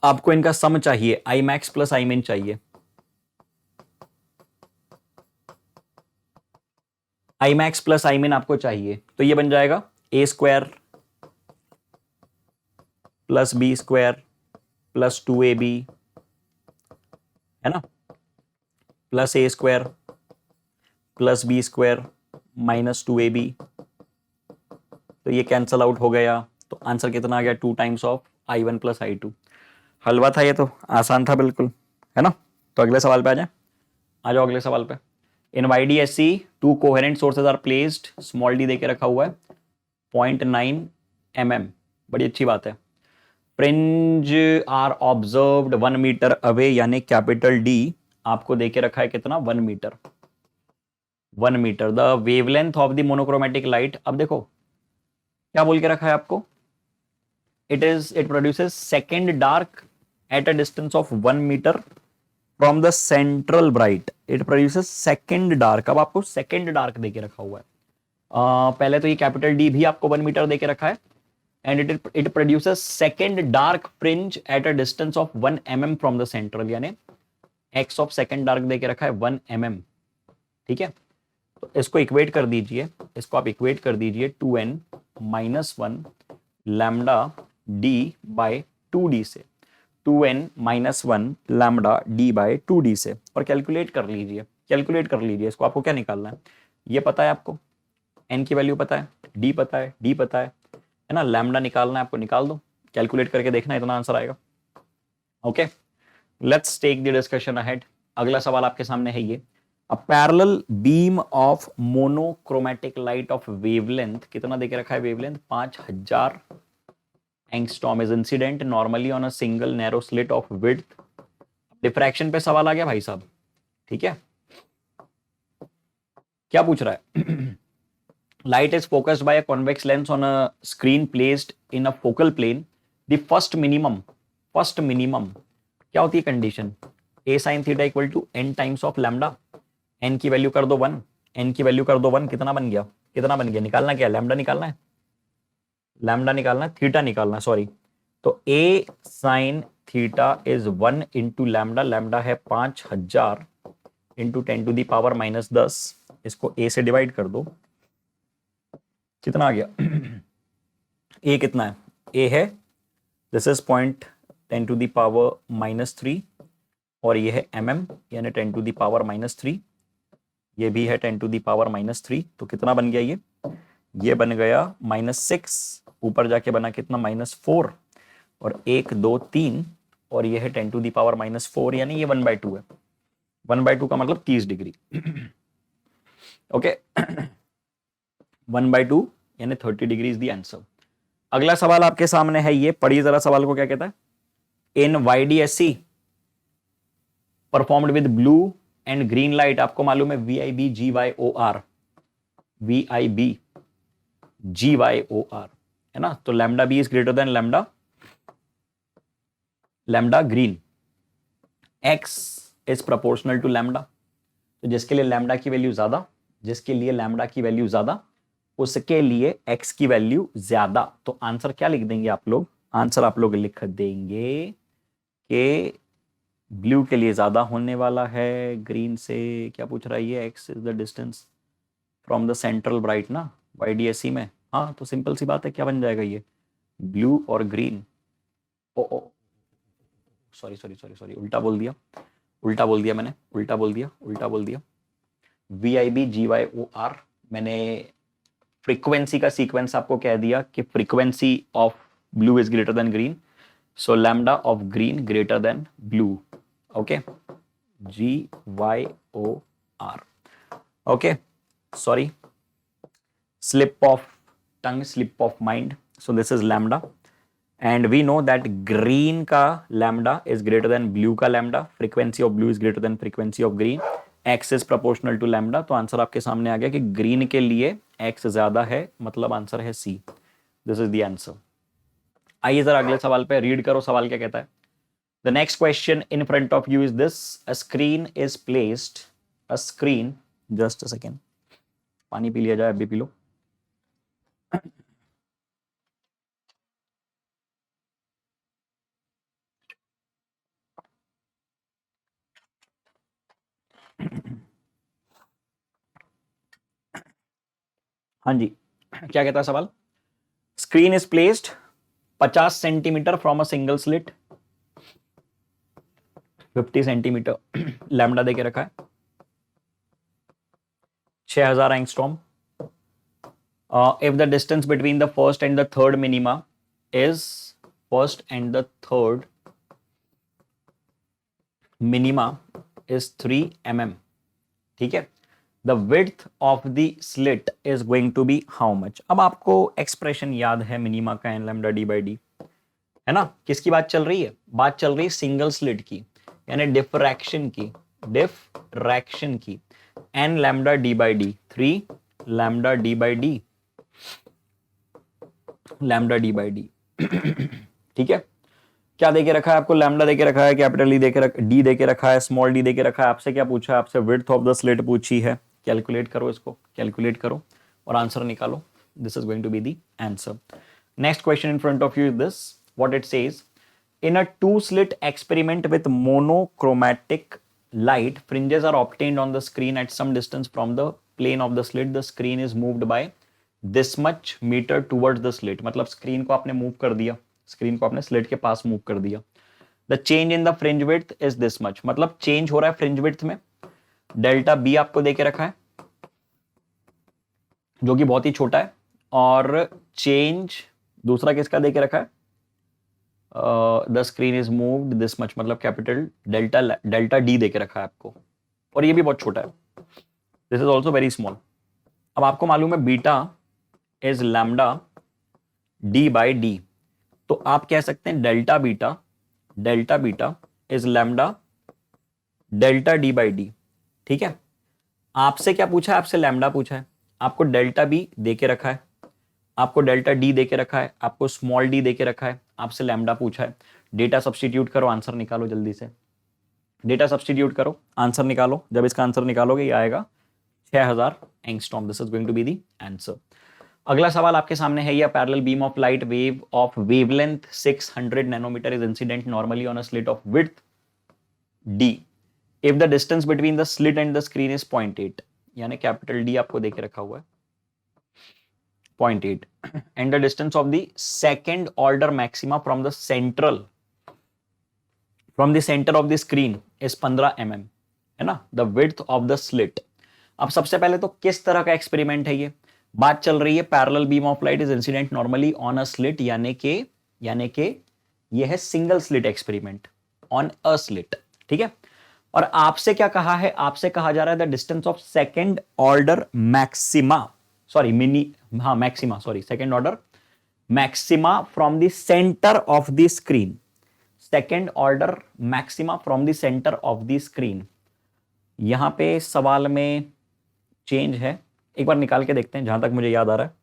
आपको इनका सम चाहिए, आई मैक्स प्लस आई मिन चाहिए। आई मैक्स प्लस आई मिन आपको चाहिए, तो ये बन जाएगा A square plus B square plus 2ab, है ना, plus A square plus B square minus 2ab। तो ये कैंसल आउट हो गया, तो आंसर कितना आ गया, 2 times of I1 plus I2। हलवा था ये, तो आसान था बिल्कुल, है ना। तो अगले सवाल पे आ जाए, आ जाओ अगले सवाल पे। In YDSC 2 coherent sources are placed, small D देके रखा हुआ है 0.9 mm, बड़ी अच्छी बात है। Fringe are observed 1 meter away, यानी कैपिटल डी आपको देके रखा है कितना, 1 meter, 1 meter. The wavelength of the monochromatic light, अब देखो क्या बोल के रखा है आपको, it produces second dark at a distance of 1 meter from the central bright, it produces second dark। अब आपको second dark देके रखा हुआ है, पहले तो ये कैपिटल डी भी आपको 1 मीटर देके रखा है, and it produces second dark fringe at a distance of 1 mm from the central, यानी एक्स ऑफ सेकेंड डार्क देके रखा है 1 mm, ठीक है। तो इसको इक्वेट कर दीजिए, इसको आप इक्वेट कर दीजिए 2n minus 1 lambda d by 2d से, 2n minus 1 lambda d by 2d से, और कैलकुलेट कर लीजिए, कैलकुलेट कर लीजिए इसको। आपको क्या निकालना है, ये पता है आपको, n की वैल्यू पता है, d पता है, d पता है ना, लैम्डा निकालना है आपको, निकाल दो, कैलकुलेट करके देखना इतना आंसर आएगा। Okay, let's take the discussion ahead. अगला सवाल आपके सामने है ये, a parallel beam of monochromatic light of wavelength, कितना देके रखा है wavelength, 5000 angstrom is incident normally on a single narrow slit of width. Diffraction पे सवाल आ गया भाई साहब, ठीक है। क्या पूछ रहा है, light is focused by a convex lens on a screen placed in a focal plane, the first minimum क्या होती है condition, a sin theta equal to n times of lambda, n की वैल्यू कर दो 1, n की value कर दो 1, कितना बन गया, कितना बन गया, निकालना क्या, लैम्डा निकालना है, लैम्डा निकालना है, थीटा निकालना है, सॉरी। तो a sin theta is 1 into lambda, lambda है 5000 into 10 to the power minus 10, इसको a से डिवाइड कर दो, कितना आ गया a कितना है, a है this is 10 to the power minus 3, और ये है mm यानी 10 टू दी पावर माइनस 3, ये भी है 10 टू दी पावर माइनस 3। तो कितना बन गया ये बन गया -6, ऊपर जाके बना कितना -4, और 1 2 3, और ये है 10 टू दी पावर -4, यानी ये 1/2 है, 1/2 का मतलब 30 डिग्री, ओके 1/2 यानी 30 डिग्री इज द आंसर। अगला सवाल आपके सामने है ये, पढ़िए जरा सवाल को, क्या कहता है, इन YDSC performed with blue and green light, आपको मालूम है VIB GYOR, VIB GYOR, है ना। तो lambda b is greater than lambda green, x is proportional to lambda. तो जिसके लिए लैम्डा की वैल्यू ज्यादा, जिसके लिए लैम्डा की वैल्यू ज्यादा, उसके लिए x की वैल्यू ज्यादा। तो आंसर क्या लिख देंगे आप लोग? आंसर आप लोग लिख देंगे कि ब्लू के लिए ज्यादा होने वाला है ग्रीन से। क्या पूछ रहा है ये? x is the distance from the central bright ना, YDSE में। हाँ, तो सिंपल सी बात है, क्या बन जाएगा ये? ब्लू और ग्रीन। ओ ओ, सॉरी सॉरी सॉरी सॉरी, उल्टा बोल दिया, उल्टा बोल दिया मैंने, उल्टा बोल दिया, उल्टा बोल दिया। VIB GYOR, मैंने फ्रीक्वेंसी का सीक्वेंस आपको कह दिया कि frequency of blue is greater then green, so lambda of green greater than blue. Okay, GYOR। Okay, sorry, slip of tongue, slip of mind. So this is lambda, and we know that green का lambda is greater than blue का lambda. Frequency of blue is greater than frequency of green. X is proportional to lambda. तो answer आपके सामने आ गया कि green के लिए x ज्यादा है, मतलब आंसर है C. This is the answer. आइए जरा अगले सवाल पे रीड करो, सवाल क्या कहता है। The next question in front of you is this: a screen is placed. A screen. Just a second. पानी पी लिया जाए, अभी पी लो। हाँ जी, क्या कहता है सवाल? Screen is placed 50 centimeter from a single slit, 50 centimeter lambda देके रखा है, 6000 angstrom. If the distance between the first and the third minima is, first and the third minima is 3 mm, ठीक है। The width of the slit is going to be how much. अब आपको expression याद है minima का, n lambda D by D, है ना। किसकी बात चल रही है? बात चल रही है सिंगल स्लिट की, यानी डिफ्रैक्शन की, डिफ्रैक्शन की। N lambda D by D, 3 lambda D by D, lambda D by D, ठीक है। क्या देके रखा है आपको? लैम्डा देके रखा है, कैपिटल डी देके रखा, डी देके रखा है, स्मॉल डी देके रखा है। आपसे क्या पूछा है? आपसे विड्थ ऑफ द स्लिट पूछी है। कैलकुलेट करो इसको, कैलकुलेट करो और आंसर निकालो। This is going to be the answer. Next question in front of you is this, what it says: in a two slit experiment with monochromatic light, fringes are obtained on the screen at some distance from the plane of the slit. The screen is moved by this much meter towards the slit. मतलब screen को आपने move कर दिया, screen को आपने slit के पास move कर दिया। The change in the fringe width is this much, मतलब चेंज हो रहा है फ्रिंज विड्थ में। डेल्टा बी आपको देके रखा है, जो कि बहुत ही छोटा है, और चेंज दूसरा किसका देके रखा है? The screen is moved this much, मतलब कैपिटल डेल्टा डी देके रखा है आपको, और ये भी बहुत छोटा है। This is also very small. अब आपको मालूम है beta is lambda D by D, तो आप कह सकते हैं delta beta is lambda delta D by D, ठीक है। आपसे क्या पूछा है? आपसे लैम्डा पूछा है, आपको डेल्टा बी देके रखा है, आपको डेल्टा डी देके रखा है, आपको स्मॉल डी देके रखा है, आपसे लैम्डा पूछा है। डेटा सब्स्टिट्यूट करो, आंसर निकालो जल्दी से। डेटा सब्स्टिट्यूट करो, आंसर निकालो। जब इसका आंसर निकालोगे ये आएगा 6000 angstrom. This is going to be the answer. अगला सवाल आपके सामने है, ये parallel beam of light wave of wavelength 600 nanometer is incident normally on a slit of width d if the distance between the slit and the screen is 0.8, यानी capital D आपको देके रखा हुआ है 0.8, and the distance of the second order maxima from the center of the screen is 15 mm, है ना। the width of the slit। अब सबसे पहले तो किस तरह का एक्सपेरिमेंट है ये? बात चल रही है parallel beam of light is incident normally on a slit, यानी के ये है single slit experiment on a slit, ठीक है। और आपसे क्या कहा है? आपसे कहा जा रहा है the distance of second order maxima, sorry maxima, sorry second order maxima from the centre of the screen, second order maxima from the centre of the screen. यहां पे सवाल में चेंज है, एक बार निकाल के देखते हैं जहां तक मुझे याद आ रहा है।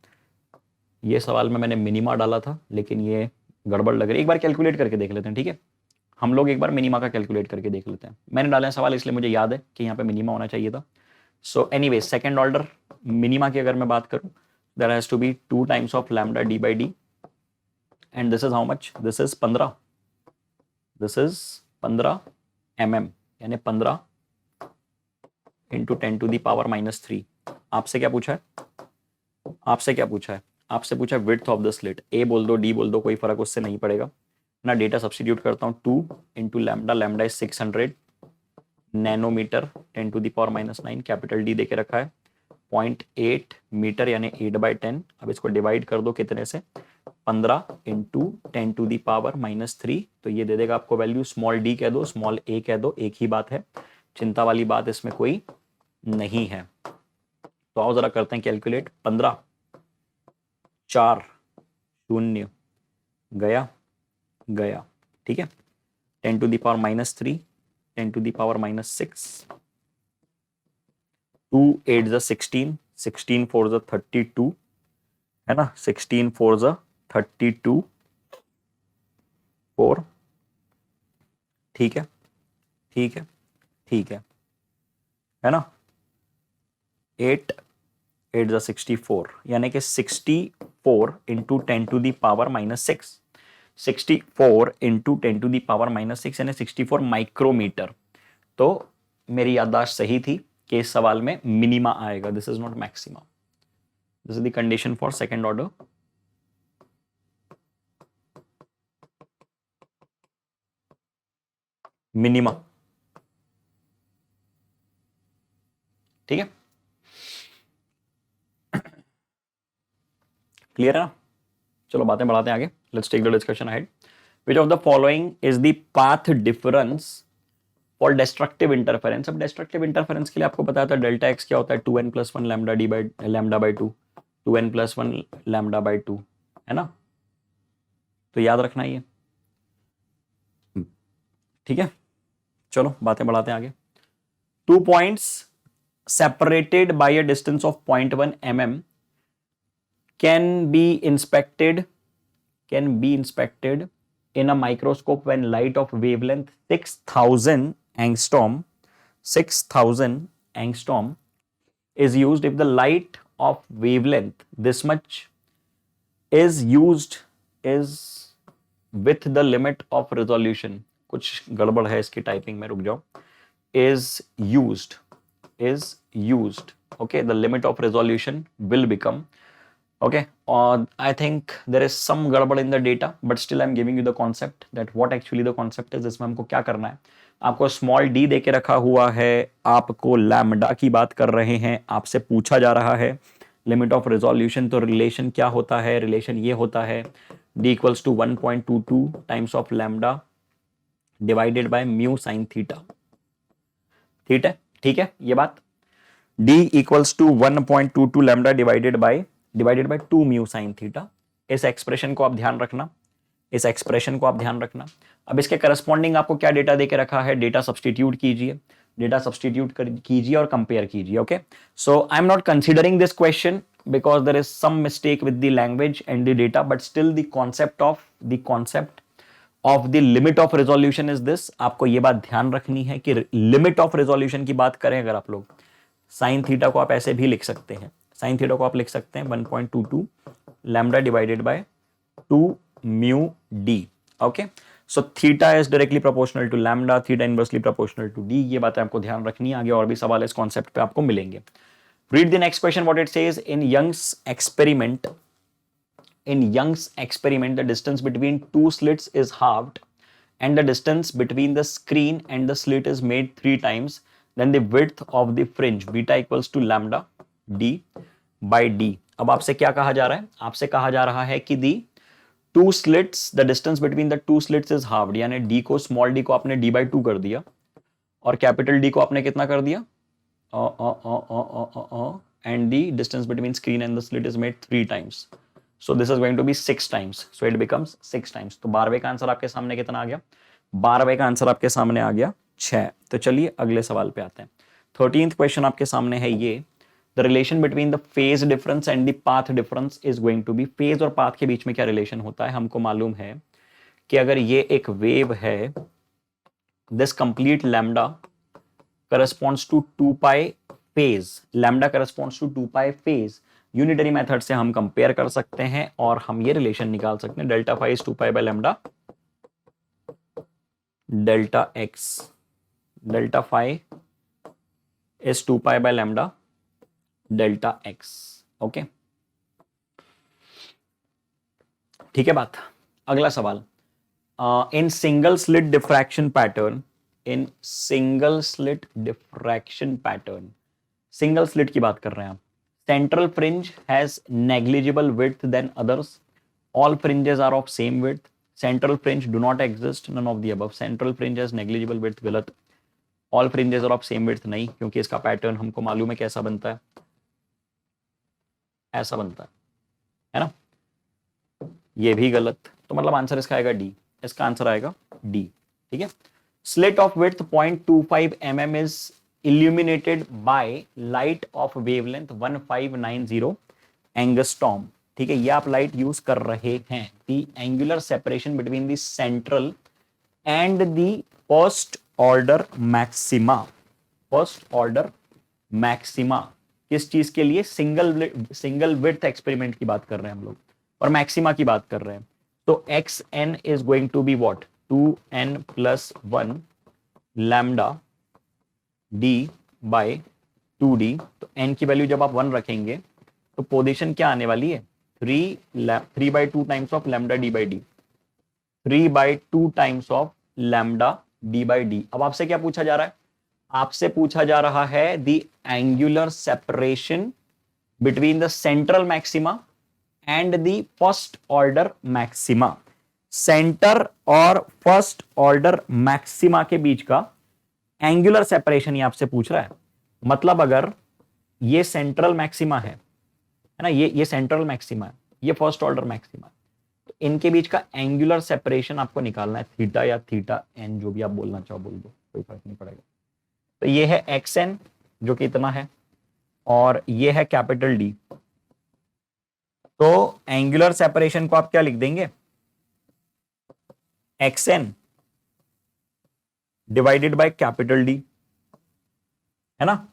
ये सवाल में मैंने मिनिमा डाला था लेकिन ये गड़बड़ लग रही है। एक बार कैलकुलेट करके देख लेते हैं, ठीक है? हम लोग एक बार मिनिमा का कैलकुलेट करके देख लेते हैं। मैंने डाला है सवाल इसलिए मुझे याद है कि यहाँ पे मिनिमा होना चाहिए था। So anyway, second order minima की अगर मैं बात करूं, there has to be 2 times of lambda D by d, and this is how much? This is 15, this is 15 mm, यानी 15 इंटू 10 टू दी पावर -3। आपसे क्या पूछा है? आपसे क्या पूछा है? आपसे पूछा है विड्थ ऑफ द स्लिट। ए बोल दो, डी बोल दो, कोई फर्क उससे नहीं पड़ेगा ना। डेटा सब्सटीट्यूट करता हूँ, 2 into lambda, lambda is 600 nanometer 10 to the power -9, capital d देके रखा है 0.8 मीटर यानी 8/10। अब इसको डिवाइड कर दो कितने से? 15 इंटू 10 टू दी पावर -3, तो ये दे देगा आपको वैल्यू। स्मॉल डी कह दो, स्मॉल ए कह दो, एक ही बात है, चिंता वाली बात इसमें कोई नहीं है। तो आओ जरा करते हैं कैलकुलेट। 15 4 0 गया गया, ठीक है। 10 to the power -3, 10 to the power -6, 2 8 ज़ा 16, 16 4 ज़ा 32, है ना? 16 4 ज़ा 32 4, ठीक है ठीक है ठीक है ना? 8 8 ज़ा 64, यानी कि 64 into 10 to the power -6, 64 into 10 to the power -6 यानी 64 माइक्रोमीटर। तो मेरी याददाश्त सही थी कि इस सवाल में मिनिमा आएगा, this is not maxima. This is the condition for second order. Minima, ठीक है? क्लियर है ना? चलो बातें बढ़ाते हैं आगे। Let's take the discussion ahead. Which of the following is the path difference for destructive interference? अब डिस्ट्रक्टिव इंटरफेरेंस के लिए आपको पता था डेल्टा एक्स क्या होता है? 2n+1 lambda D by lambda by 2, 2n+1 lambda by 2, है ना? तो याद रखना ये, ठीक है? चलो बातें बढ़ाते हैं आगे। 2 points separated by a distance of 0.1 mm can be inspected in a microscope when light of wavelength 6000 angstrom is used. If the light of wavelength this much is used is with the limit of resolution, कुछ गड़बड़ है इसकी typing में, रुक जाओ। is used, okay, the limit of resolution will become, okay, I think there is some gadbad in the data, but still I'm giving you the concept that what actually the concept is। इसमें हमको क्या करना है? आपको small D देके रखा हुआ है, आपको लैम्डा की बात कर रहे हैं, आपसे पूछा जा रहा है लिमिट ऑफ रेजोल्यूशन। तो रिलेशन क्या होता है? रिलेशन ये होता है d equals to 1.22 times of lambda divided by mu sine theta, ठीक है ये बात। d equals to 1.22 lambda divided by 2 mu sine theta. इस एक्सप्रेशन को आप ध्यान रखना, इस एक्सप्रेशन को आप ध्यान रखना। अब इसके करस्पॉन्डिंग आपको क्या डेटा देके रखा है? डेटा सब्सटीट्यूट कीजिए, डेटा सब्सटीट्यूट कीजिए और कंपेयर कीजिए। Okay, so I am not considering this question because there is some mistake with the language and the data, but still the concept of the limit of resolution is this। आपको ये बात ध्यान रखनी है कि limit of resolution की बात करें अगर आप लोग, साइन थीटा को आप ऐसे भी लिख सकते हैं, साइन थीटा को आप लिख सकते हैं 1.22 lambda divided by 2 mu d. Okay, so theta is directly proportional to lambda, theta inversely proportional to d. ये बातें आपको ध्यान रखनी है, आगे और भी सवाल इस कॉन्सेप्ट पे आपको मिलेंगे। Read the next question, what it says. In Young's experiment, the distance between two slits is halved and the distance between the screen and the slit is made 3 times. Then the width of the fringe beta equals to lambda d by d. अब आपसे क्या कहा जा रहा है? आपसे कहा जा रहा है कि the two slits, the distance between the two slits is halved, यानी d को, स्मॉल d को आपने d by 2 कर दिया और कैपिटल D को आपने कितना कर दिया? and the distance between screen and the slit is made 3 times, so this is going to be 6 times, so it becomes 6 times। तो 12वें का आंसर आपके सामने कितना आ गया? 12वें का आंसर आपके सामने आ गया 6। तो चलिए अगले सवाल पे आते हैं। 13th क्वेश्चन आपके सामने है ये, the relation between the phase difference and the path difference is going to be, phase और पाथ के बीच में क्या रिलेशन होता है, हमको मालूम है कि अगर ये एक वेव है, this complete lambda corresponds to 2 pi phase, lambda corresponds to 2 pi phase, unitary method से हम कंपेयर कर सकते हैं और हम ये रिलेशन निकाल सकते हैं, delta phi is 2 pi by lambda delta x, delta phi is 2 pi by lambda delta x. Okay, ठीक है बात। अगला सवाल, in single slit diffraction pattern, in single slit diffraction pattern, single slit की बात कर रहे हैं आप, central fringe has negligible width than others, all fringes are of same width, central fringe do not exist, none of the above, central fringe has negligible width गलत, all fringes are of same width नहीं, क्योंकि इसका pattern हमको मालूम है कैसा बनता है, ऐसा बनता है ना, ये भी गलत, तो मतलब आंसर इसका आएगा डी, इसका आंसर आएगा डी। ठीक है, slit of width 0.25 mm is illuminated by light of wavelength 1590 angstrom. ठीक है, ये आप लाइट यूज कर रहे हैं, the angular separation between the central and the first order maxima, first order maxima किस चीज के लिए, सिंगल विड्थ एक्सपेरिमेंट की बात कर रहे हैं हम लोग और मैक्सिमा की बात कर रहे हैं, तो x n is going to be what, 2n+1 lambda d by 2d, तो n की वैल्यू जब आप 1 रखेंगे तो पोजीशन क्या आने वाली है, 3/2 times of lambda D by D, 3/2 times of lambda D by D. अब आपसे क्या पूछा जा रहा है, आपसे पूछा जा रहा है the angular separation between the central maxima and the first order maxima, centre और फर्स्ट ऑर्डर मैक्सिमा के बीच का एंगुलर सेपरेशन ये आपसे पूछ रहा है। मतलब अगर ये सेंट्रल मैक्सिमा है ना, ये सेंट्रल मैक्सिमा है, ये फर्स्ट ऑर्डर मैक्सिमा है, तो इनके बीच का एंगुलर सेपरेशन आपको निकालना है, थीटा या थीटा एन, जो भी आप बोलना चाहो बोल दो, कोई फर्क नहीं पड़ेगा। तो ये है एक्स एन जो कि इतना है, और ये है कैपिटल डी, तो एंगुलर सेपरेशन को आप क्या लिख देंगे, x n divided by capital d, है ना,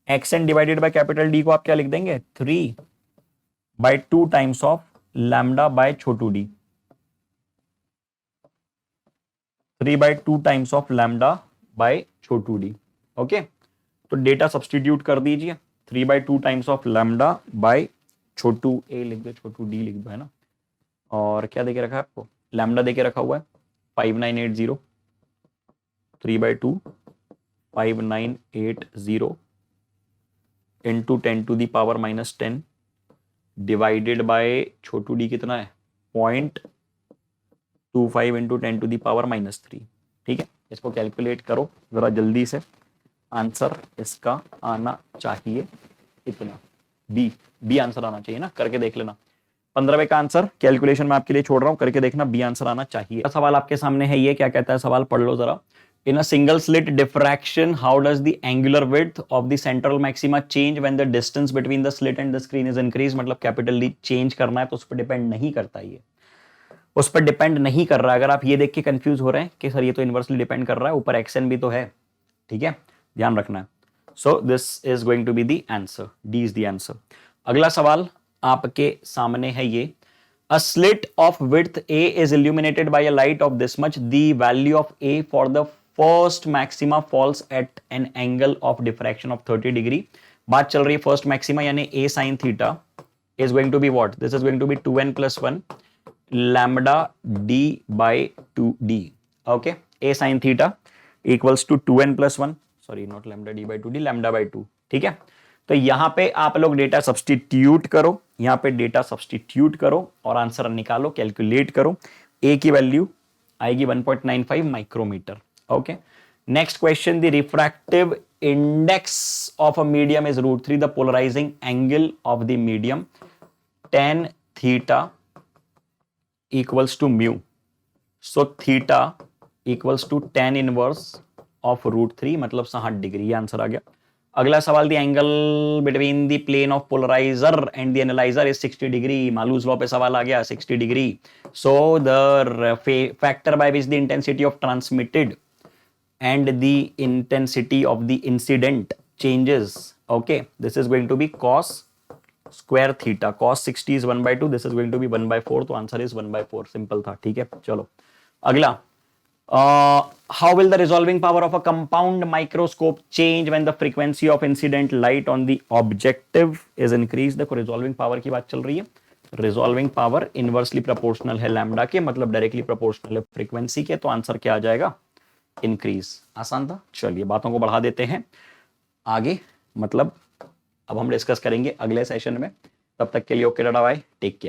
x n divided by capital d को आप क्या लिख देंगे, 3/2 टाइम्स ऑफ लैम्डा बाय छोटू d, 3/2 times of lambda by छोटू डी। ओके, तो डेटा सब्सटीट्यूट कर दीजिए, 3/2 टाइम्स ऑफ लैम्डा बाय छोटू ए लिख दो, छोटू डी लिख दो, है ना, और क्या देके रखा है आपको, लैम्डा देके रखा हुआ है 5980, 3/2 5980 इंटू 10⁻⁻10 डिवाइडेड बाय छोटू डी कितना है 0.25 इंटू 10⁻⁻3। ठीक है, इसको कैलकुलेट करो जरा जल्दी से, आंसर इसका आना चाहिए इतना, बी आंसर आना चाहिए ना, करके देख लेना। 15वें का आंसर कैलकुलेशन में आपके लिए छोड़ रहा हूं, करके देखना, बी आंसर आना चाहिए। सवाल आपके सामने है, ये क्या कहता है सवाल, पढ़ लो जरा। In a single slit diffraction, how does the angular width of the central maxima change when the distance between the slit and the screen is increased? मतलब कैपिटल डी चेंज करना है तो उस पर डिपेंड नहीं करता, ये उस पर डिपेंड नहीं कर रहा है। अगर आप ये देख के कंफ्यूज हो रहे हैं कि सर ये तो इनवर्सली डिपेंड कर रहा है, ऊपर एक्सन भी तो है, ठीक है, ध्यान रखना है। So this is going to be the answer, d is the answer. अगला सवाल आपके सामने है ये, A slit of width A is illuminated by a light of this much. The value of A for the first maxima falls at an angle of diffraction of 30 degree. बात चल रही है फर्स्ट मैक्सिमा यानी A sin theta is going to be what? This is going to be 2n+1 lambda d by 2d. Okay, A sin theta equals to 2n+1. Sorry, not lambda d by 2d, lambda by 2. ठीक है, तो यहां पे आप लोग data substitute करो, यहां पे डेटा सब्सटीट्यूट करो और आंसर निकालो, कैलकुलेट करो। ए की वैल्यू आएगी 1.95 micrometer. Okay, next question, the refractive index of a medium is √3, the polarizing angle of the medium tan theta equals to mu, so theta equals to tan inverse of √3 मतलब 60 degree, ये answer आ गया। अगला सवाल, the angle between the plane of polarizer and the analyzer is 60 degree. Malus law पे सवाल आ गया, 60 degree. So the factor by which the intensity of transmitted and the intensity of the incident changes. Okay, this is going to be cos square theta. Cos 60 is 1/2, this is going to be 1/4, तो answer is 1/4। Simple था, ठीक है। चलो अगला, how will the resolving power of a compound microscope change when the frequency of incident light on the objective is increased? देखो resolving power की बात चल रही है। resolving power इनवर्सली प्रोपोर्शनल है लैम्डा के, मतलब डायरेक्टली प्रोपोर्शनल है फ्रीक्वेंसी के, तो आंसर क्या आ जाएगा? इंक्रीज। आसान था। चलिए बातों को बढ़ा देते हैं आगे, मतलब अब हम डिस्कस करेंगे अगले सेशन में। तब तक के लिए okay, ta-ta bye, take care.